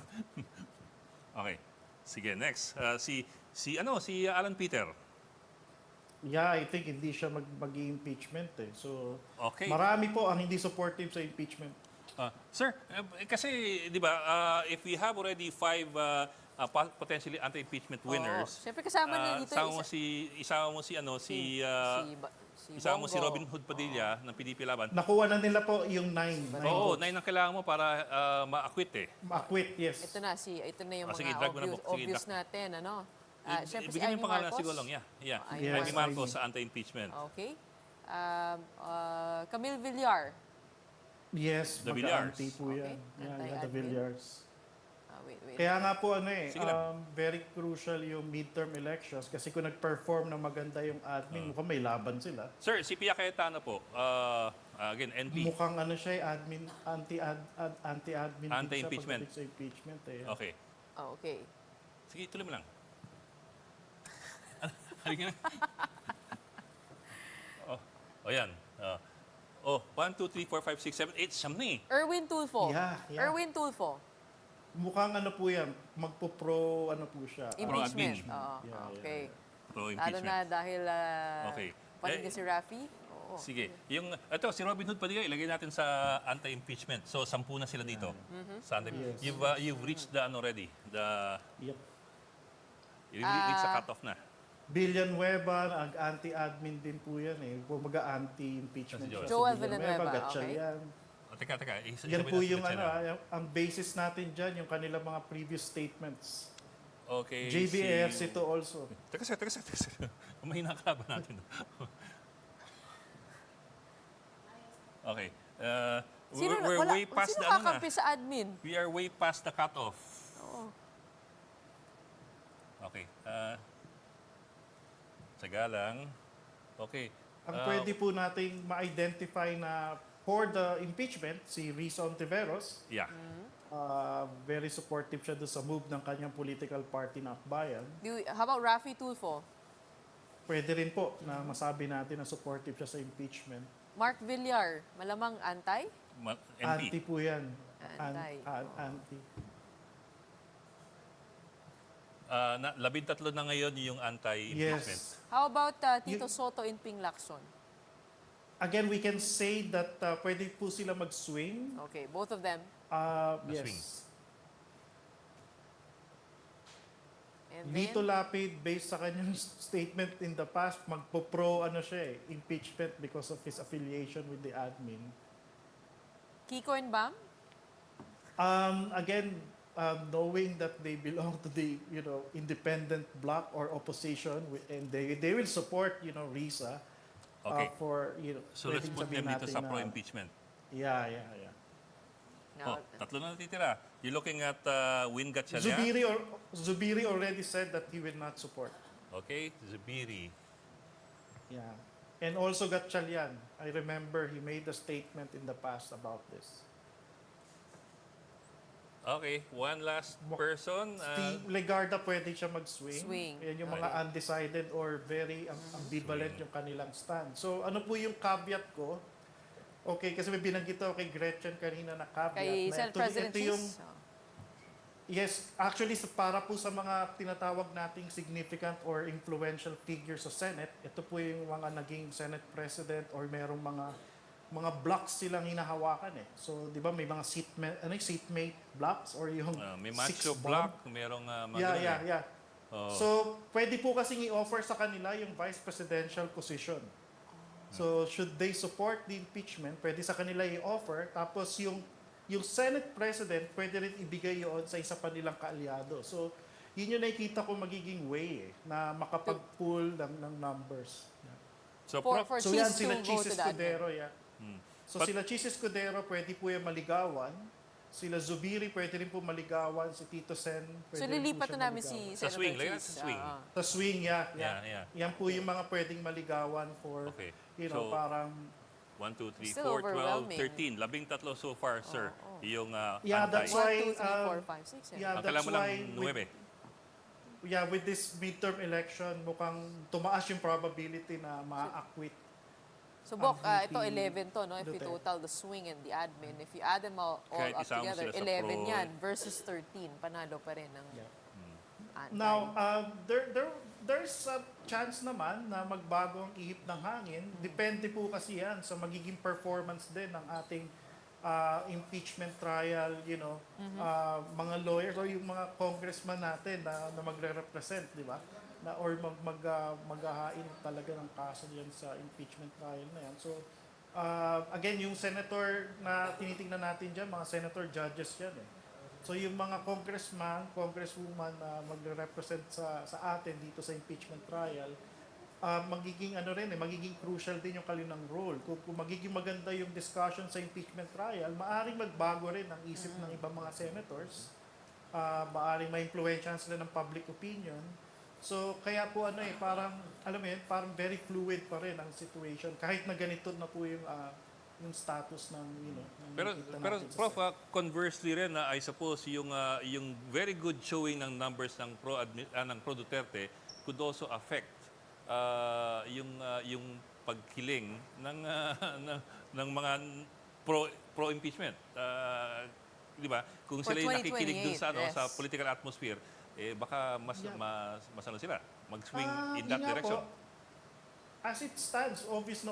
Okay. Sige, next. Si Alan Peter. Yeah, I think hindi siya mag-impeachment So, Okay. marami po ang hindi supportive sa impeachment. Sir, kasi, di ba, if we have already 5 potentially anti-impeachment winners, Siyempre kasama na dito isama mo si Bongo. Robin Hood Padilla ng PDP Laban. Nakuha na nila po yung 9. Oo, 9 ang kailangan mo para ma-acquit Ma-acquit, yes. Ito na yung sige, mga drag mo na po. Sige, obvious natin, Siyempre si Ibigay mo Ivy yung pangalan Marcos. siguro lang. Yeah. Yes, Ivy Marcos Ivy. sa anti-impeachment. Okay. Camille Villar. Yes, The Villars. mag-anti po yan. Okay. Yeah, the Anti-admin. Villars. Wait. Kaya nga po Sige lang. very crucial yung midterm elections kasi kung nag-perform na maganda yung admin, mukhang may laban sila. Sir, si Pia Cayetano po, again, NP. Mukhang admin, anti-admin. Anti-impeachment. Sa impeachment Okay. Okay. Sige, tuloy mo lang. Halika na. Yan. 1, 2, 3, 4, 5, 6, 7, 8, siyam na Irwin Tulfo. Yeah. Irwin Tulfo. Mukhang po yan, magpo-pro po siya. Impeachment. Pro-admin. Okay. Lalo Pro-impeachment. na dahil Okay. paligid si Rafi. Oo. Sige. Ito, si Robin Hood Padilla, ilagay natin sa anti-impeachment. So, 10 na sila dito. Sa Yes. You've reached the already. Yep. You've reached the cutoff na. Villanueva, anti-admin din po yan Kumbaga anti-impeachment Joel. siya. Joel Si Villanueva, Gatchalian. Teka. Yan po yung ang basis natin dyan, yung kanilang mga previous statements. Okay. JBS ito also. Teka. Mahina ka ba natin? Okay. We're way past sino the kakampi sa admin? We are way past the cutoff. Oo. Okay. Tsaga lang. Okay. Ang pwede po nating ma-identify na for the impeachment, si Risa Ontiveros, Yeah. very supportive siya doon sa move ng kanyang political party na Akbayan. How about Rafi Tulfo? Pwede rin po na masabi natin na supportive siya sa impeachment. Mark Villar, malamang anti? Anti NP. po yan. Anti. Anti. 13 na ngayon yung anti-impeachment. Yes. How about Tito Soto in Ping Lacson? Again, we can say that pwede po sila mag-swing. Okay, both of them. Yes. swing. And Lito then, Lapid, based sa kanyang statement in the past, magpo-pro impeachment because of his affiliation with the admin. Kiko and Bam? Again, knowing that they belong to the independent bloc or opposition, and they will support Risa Okay. for So let's pwedeng put them sabihin dito natin sa na- pro-impeachment. Yeah. Now, Tatlo na natitira. You're looking at Win Gatchalian. Zubiri already said that he will not support. Okay, Zubiri. Yeah. And also Gatchalian. I remember he made a statement in the past about this. Okay, one last person. Si Legarda pwede siya mag-swing. Swing. Yan yung mga undecided or very ambivalent yung kanilang stand. So ano po yung caveat ko? Okay, kasi may binanggit ako kay Gretchen kanina na caveat. kay na Senate President ito yung, Cheese. yes, actually para po sa mga tinatawag nating significant or influential figures sa Senate, ito po yung mga naging Senate President or merong mga blocks silang hinahawakan eh. So, di ba may mga seatmate blocks or yung May six macho bomb? block, merong mga Yeah, ganun yeah, eh. yeah. Oo. So, pwede po kasing i-offer sa kanila yung vice presidential position. So, should they support the impeachment, pwede sa kanila i-offer. Tapos yung Senate President, pwede rin ibigay yun sa isa pa nilang kaalyado. So, yun yung nakikita ko magiging way na makapag-pull ng numbers. So, For Prof, So yan, Cheese sila to Cheese go to that. Escudero, yeah. So But- sila Cheese Escudero, pwede po yung maligawan. Sila Zubiri, pwede rin po maligawan. Si Tito Sen, pwede So, rin po lilipat siya na namin maligawan. si Sa Senator swing, lagyan Cheese. sa swing. Sa swing, yeah. Yeah. Yan po yung mga pwedeng maligawan for, Okay. you know, So, parang... 1, 2, 3, Still 4, 12, overwhelming. 13. 13 so far, sir. Yung Yeah, that's anti. why... 1, 2, 3, 4, 5, 6, Yeah, Ang that's kailangan mo why... lang 9. with this midterm election, mukhang tumaas yung probability na ma-acquit. So, Bok, Ang ito VP 11 to, no? If you Duterte. total the swing and the admin, if you add them all Kahit up isama mo together, sila sa 11 pro, yan versus 13. Panalo pa rin ng anti. Now, there's a chance naman na magbago ang ihip ng hangin. Depende po kasi yan sa magiging performance din ng ating impeachment trial, you know, mga lawyers or yung mga congressman natin na magre-represent, di ba? Or maghahain talaga ng kaso yan sa impeachment trial na yan. So, again, yung senator na tinitingnan natin dyan, mga senator judges yan eh. So yung mga congresswoman na magre-represent sa atin dito sa impeachment trial, magiging magiging crucial din yung kanilang role. Kung magiging maganda yung discussion sa impeachment trial, maaring magbago rin ang isip ng ibang mga senators. Maaring ma-influensyahan sila ng public opinion. So kaya po parang alam mo yun, parang very fluid pa rin ang situation kahit na ganito na po yung status ng Pero nakikita pero natin sa Prof, conversely rin I suppose yung very good showing ng numbers ng pro Duterte could also affect yung pagkiling ng mga pro impeachment. Di ba? Kung For sila yung nakikinig dun sa 2028, sa yes. political atmosphere, baka mas sila mag-swing in that yun nga direction. po. As it stands, obvious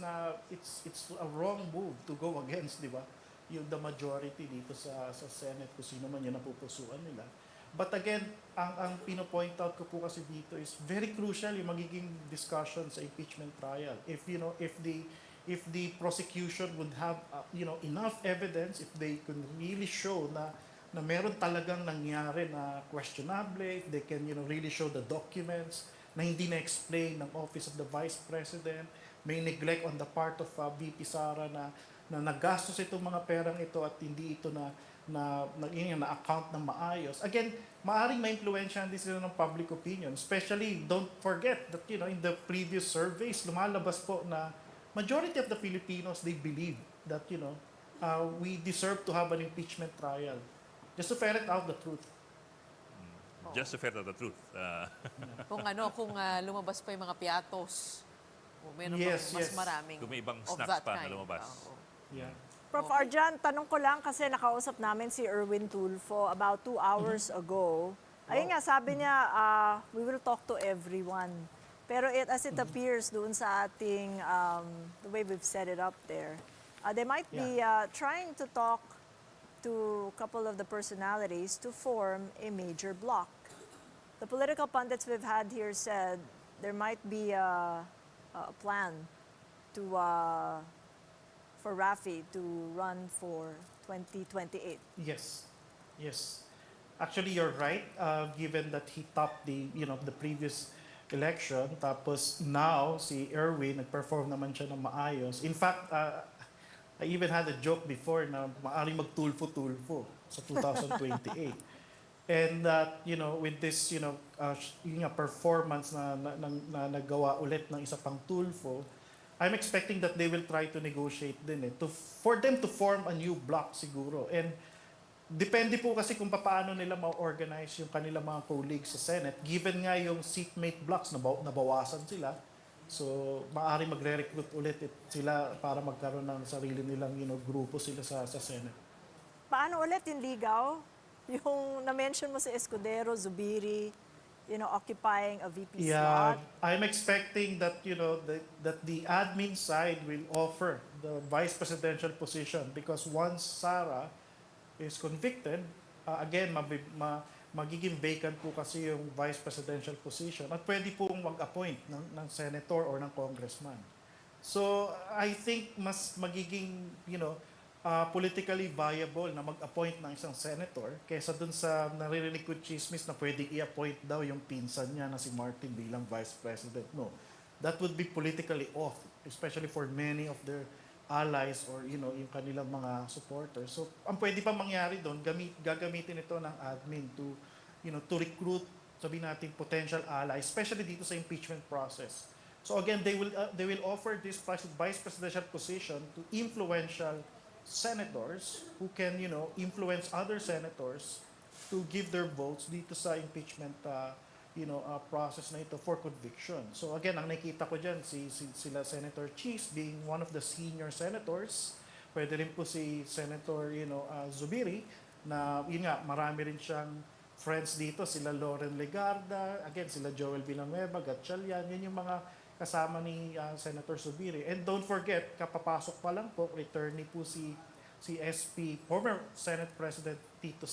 na it's a wrong move to go against, di ba? Yung the majority dito sa Senate, kung sino man yung napupusuan nila. But again, ang pino-point out ko po kasi dito is very crucial yung magiging discussion sa impeachment trial. If the prosecution would have enough evidence, if they could really show na meron talagang nangyari na questionable, if they can really show the documents na hindi na-explain ng Office of the Vice President, may neglect on the part of VP Sara na nagastos itong mga perang ito at hindi ito na-account ng maayos. Again, maaring ma-influensyahan din sila ng public opinion. Especially, don't forget that in the previous surveys, lumalabas po na majority of the Filipinos, they believe that we deserve to have an impeachment trial. Just to ferret out the truth. Just to ferret out the truth. Kung lumabas pa yung mga piatos, o meron Yes, mas yes. maraming Kung may ibang of snacks that pa na kind. lumabas. Oo. Yeah. Prof. Arjan, tanong ko lang kasi nakausap namin si Irwin Tulfo about 2 hours ago. Ayun nga, sabi niya, we will talk to everyone. Pero as it appears doon sa ating, the way we've set it up there, they might be trying to talk to a couple of the personalities to form a major bloc. The political pundits we've had here said there might be a plan to for Rafi to run for 2028. Yes. Actually, you're right. Given that he topped the previous election, tapos now si Irwin nag-perform naman siya ng maayos. In fact, I even had a joke before na maaaring mag-tulfo-tulfo sa 2028. And that, with this, yung nga performance na nagawa ulit ng isa pang tulfo, I'm expecting that they will try to negotiate din for them to form a new bloc siguro. And depende po kasi kung paano nila ma-organize yung kanilang mga colleagues sa Senate. Given nga yung seatmate blocks, nabawasan sila. So, maaaring magre-recruit ulit sila para magkaroon ng sarili nilang grupo sila sa Senate. Paano ulit yung ligaw? Yung na-mention mo si Escudero, Zubiri, occupying a VP slot. I'm expecting that that the admin side will offer the vice presidential position because once Sara is convicted, again magiging vacant po kasi yung vice presidential position at pwede pong mag-appoint ng senator or ng congressman. So I think mas magiging politically viable na mag-appoint ng isang senator kaysa dun sa naririnig ko chismis na pwedeng i-appoint daw yung pinsan niya na si Martin bilang vice president. No. That would be politically off, especially for many of their allies or yung kanilang mga supporters. So ang pwede pa mangyari doon, gagamitin ito ng admin to recruit, sabihin natin, potential allies, especially dito sa impeachment process. So again, they will offer this vice presidential position to influential senators who can, influence other senators to give their votes dito sa impeachment, process na ito for conviction. So again, ang nakita ko dyan, sila Senator Cheese being one of the senior senators, pwede rin po si Senator, Zubiri, na yun nga, marami rin siyang friends dito, sila Loren Legarda, again, sila Joel Villanueva, Gatchalian, yun yung mga kasama ni Senator Zubiri. And don't forget, kapapasok pa lang po, returnee po si SP, former Senate President Tito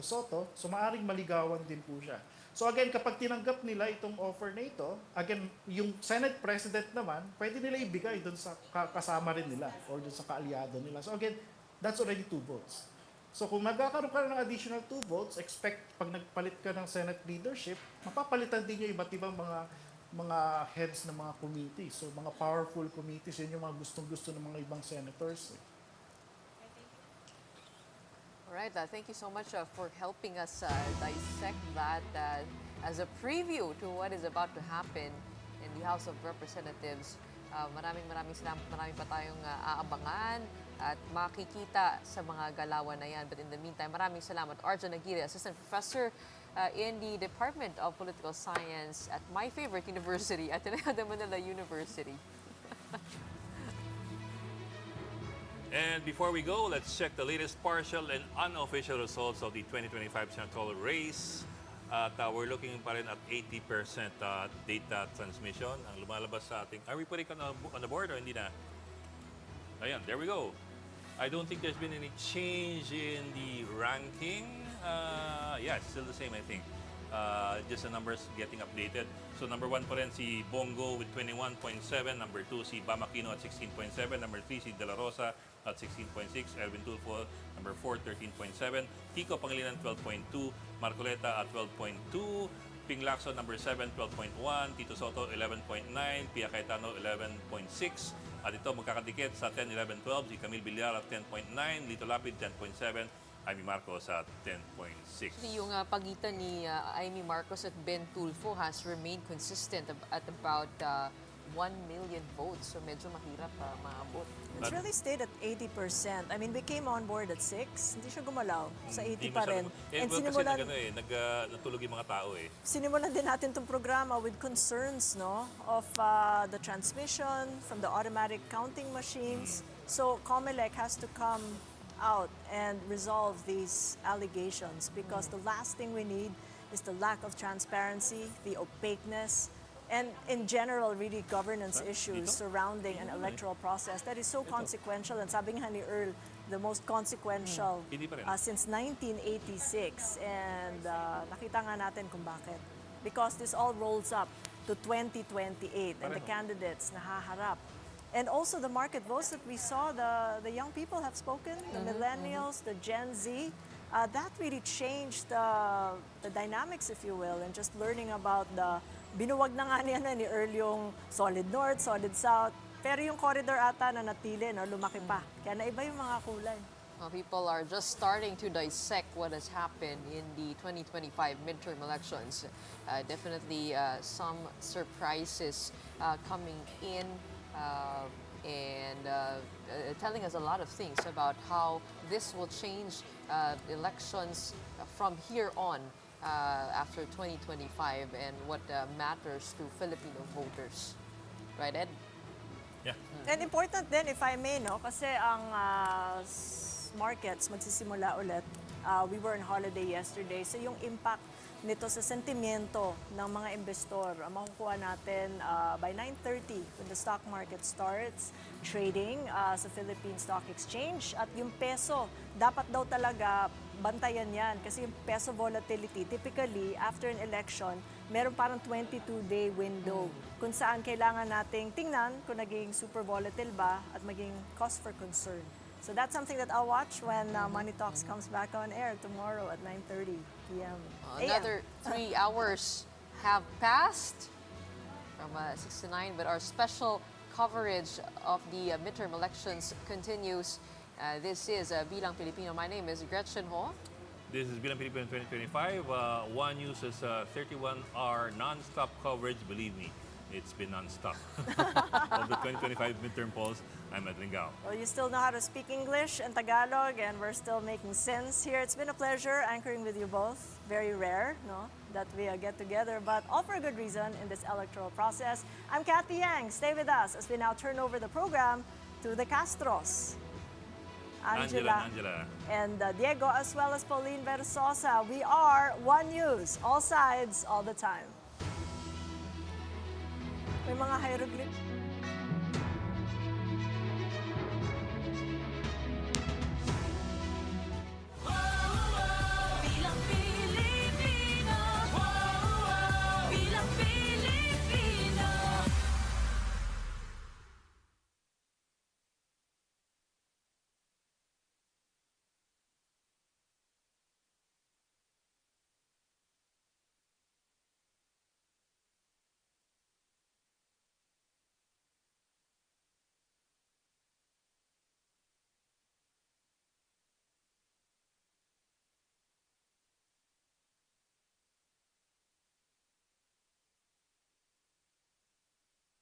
Soto, so maaring maligawan din po siya. So again, kapag tinanggap nila itong offer na ito, again, yung Senate President naman, pwede nila ibigay doon sa kasama rin nila or doon sa kaalyado nila. So again, that's already 2 votes. So kung magkakaroon ka ng additional 2 votes, expect pag nagpalit ka ng Senate leadership, mapapalitan din yung iba't ibang mga heads ng mga committees. So mga powerful committees, yun yung mga gustong-gusto ng mga ibang senators. All right, thank you so much for helping us dissect that as a preview to what is about to happen in the House of Representatives. Maraming salamat. Marami pa tayong aabangan at makikita sa mga galawan na yan. But in the meantime, maraming salamat. Arjun Aguirre, Assistant Professor in the Department of Political Science at my favorite university, Ateneo de Manila University. And before we go, let's check the latest partial and unofficial results of the 2025 Senatorial race. At we're looking pa rin at 80% data transmission ang lumalabas sa ating... Are we putting it on the board or hindi na? Ayan, there we go. I don't think there's been any change in the ranking. Yeah, it's still the same, I think. Just the numbers getting updated. So number 1 pa rin si Bongo with 21.7. Number 2 si Bamakino at 16.7. Number 3 si De La Rosa at 16.6. Irwin Tulfo, number 4, 13.7. Kiko Pangilinan, 12.2. Marcoleta at 12.2. Ping Lacson, number 7, 12.1. Tito Soto, 11.9. Pia Cayetano, 11.6. At ito magkakadikit sa 10, 11, 12. Si Camille Villar at 10.9. Lito Lapid, 10.7. Amy Marcos at 10.6. Yung pagitan ni Amy Marcos at Ben Tulfo has remained consistent at about 1 million votes. So medyo mahirap maabot. It's really stayed at 80%. I mean, we came on board at 6. Hindi siya gumalaw. Sa 80 pa rin. And sinimulan, kasi natulog yung mga tao Sinimulan din natin itong programa with concerns of the transmission from the automatic counting machines. So COMELEC has to come out and resolve these allegations because the last thing we need is the lack of transparency, the opaqueness, and in general, really governance issues surrounding an electoral process that is so consequential. And sabi nga ni Earl, the most consequential since 1986. And nakita nga natin kung bakit. Because this all rolls up to 2028 and the candidates na haharap. And also the market votes that we saw, the young people have spoken, the millennials, the Gen Z. That really changed the dynamics, if you will, and just learning about binuwag na nga niya ni Earl yung solid north, solid south, Pero yung corridor ata na natili, no, lumaki pa. Kaya naiba yung mga kulay. People are just starting to dissect what has happened in the 2025 midterm elections. Definitely some surprises coming in and telling us a lot of things about how this will change elections from here on after 2025 and what matters to Filipino voters. Right, Ed? Yeah. And important din, if I may, no? Kasi ang markets magsisimula ulit. We were on holiday yesterday. So yung impact nito sa sentimiento ng mga investor, makukuha natin by 9:30 when the stock market starts trading sa Philippine Stock Exchange. At yung peso, dapat daw talaga bantayan yan. Kasi yung peso volatility, typically, after an election, meron parang 22-day window kung saan kailangan nating tingnan kung naging super volatile ba at maging cause for concern. So that's something that I'll watch when Money Talks comes back on air tomorrow at 9:30 p.m. Another 3 hours have passed from 6 to 9, but our special coverage of the midterm elections continues. This is Bilang Pilipino. My name is Gretchen Ho. This is Bilang Pilipino 2025. One News is 31-hour non-stop coverage. Believe me, it's been non-stop. Of the 2025 midterm polls, I'm at Lingao. Well, you still know how to speak English and Tagalog, and we're still making sense here. It's been a pleasure anchoring with you both. Very rare, no, that we get together, but all for a good reason in this electoral process. I'm Kathy Yang. Stay with us as we now turn over the program to the Castros. Angela, and Diego, as well as Pauline Versosa. We are One News, all sides, all the time. May mga hieroglyphs.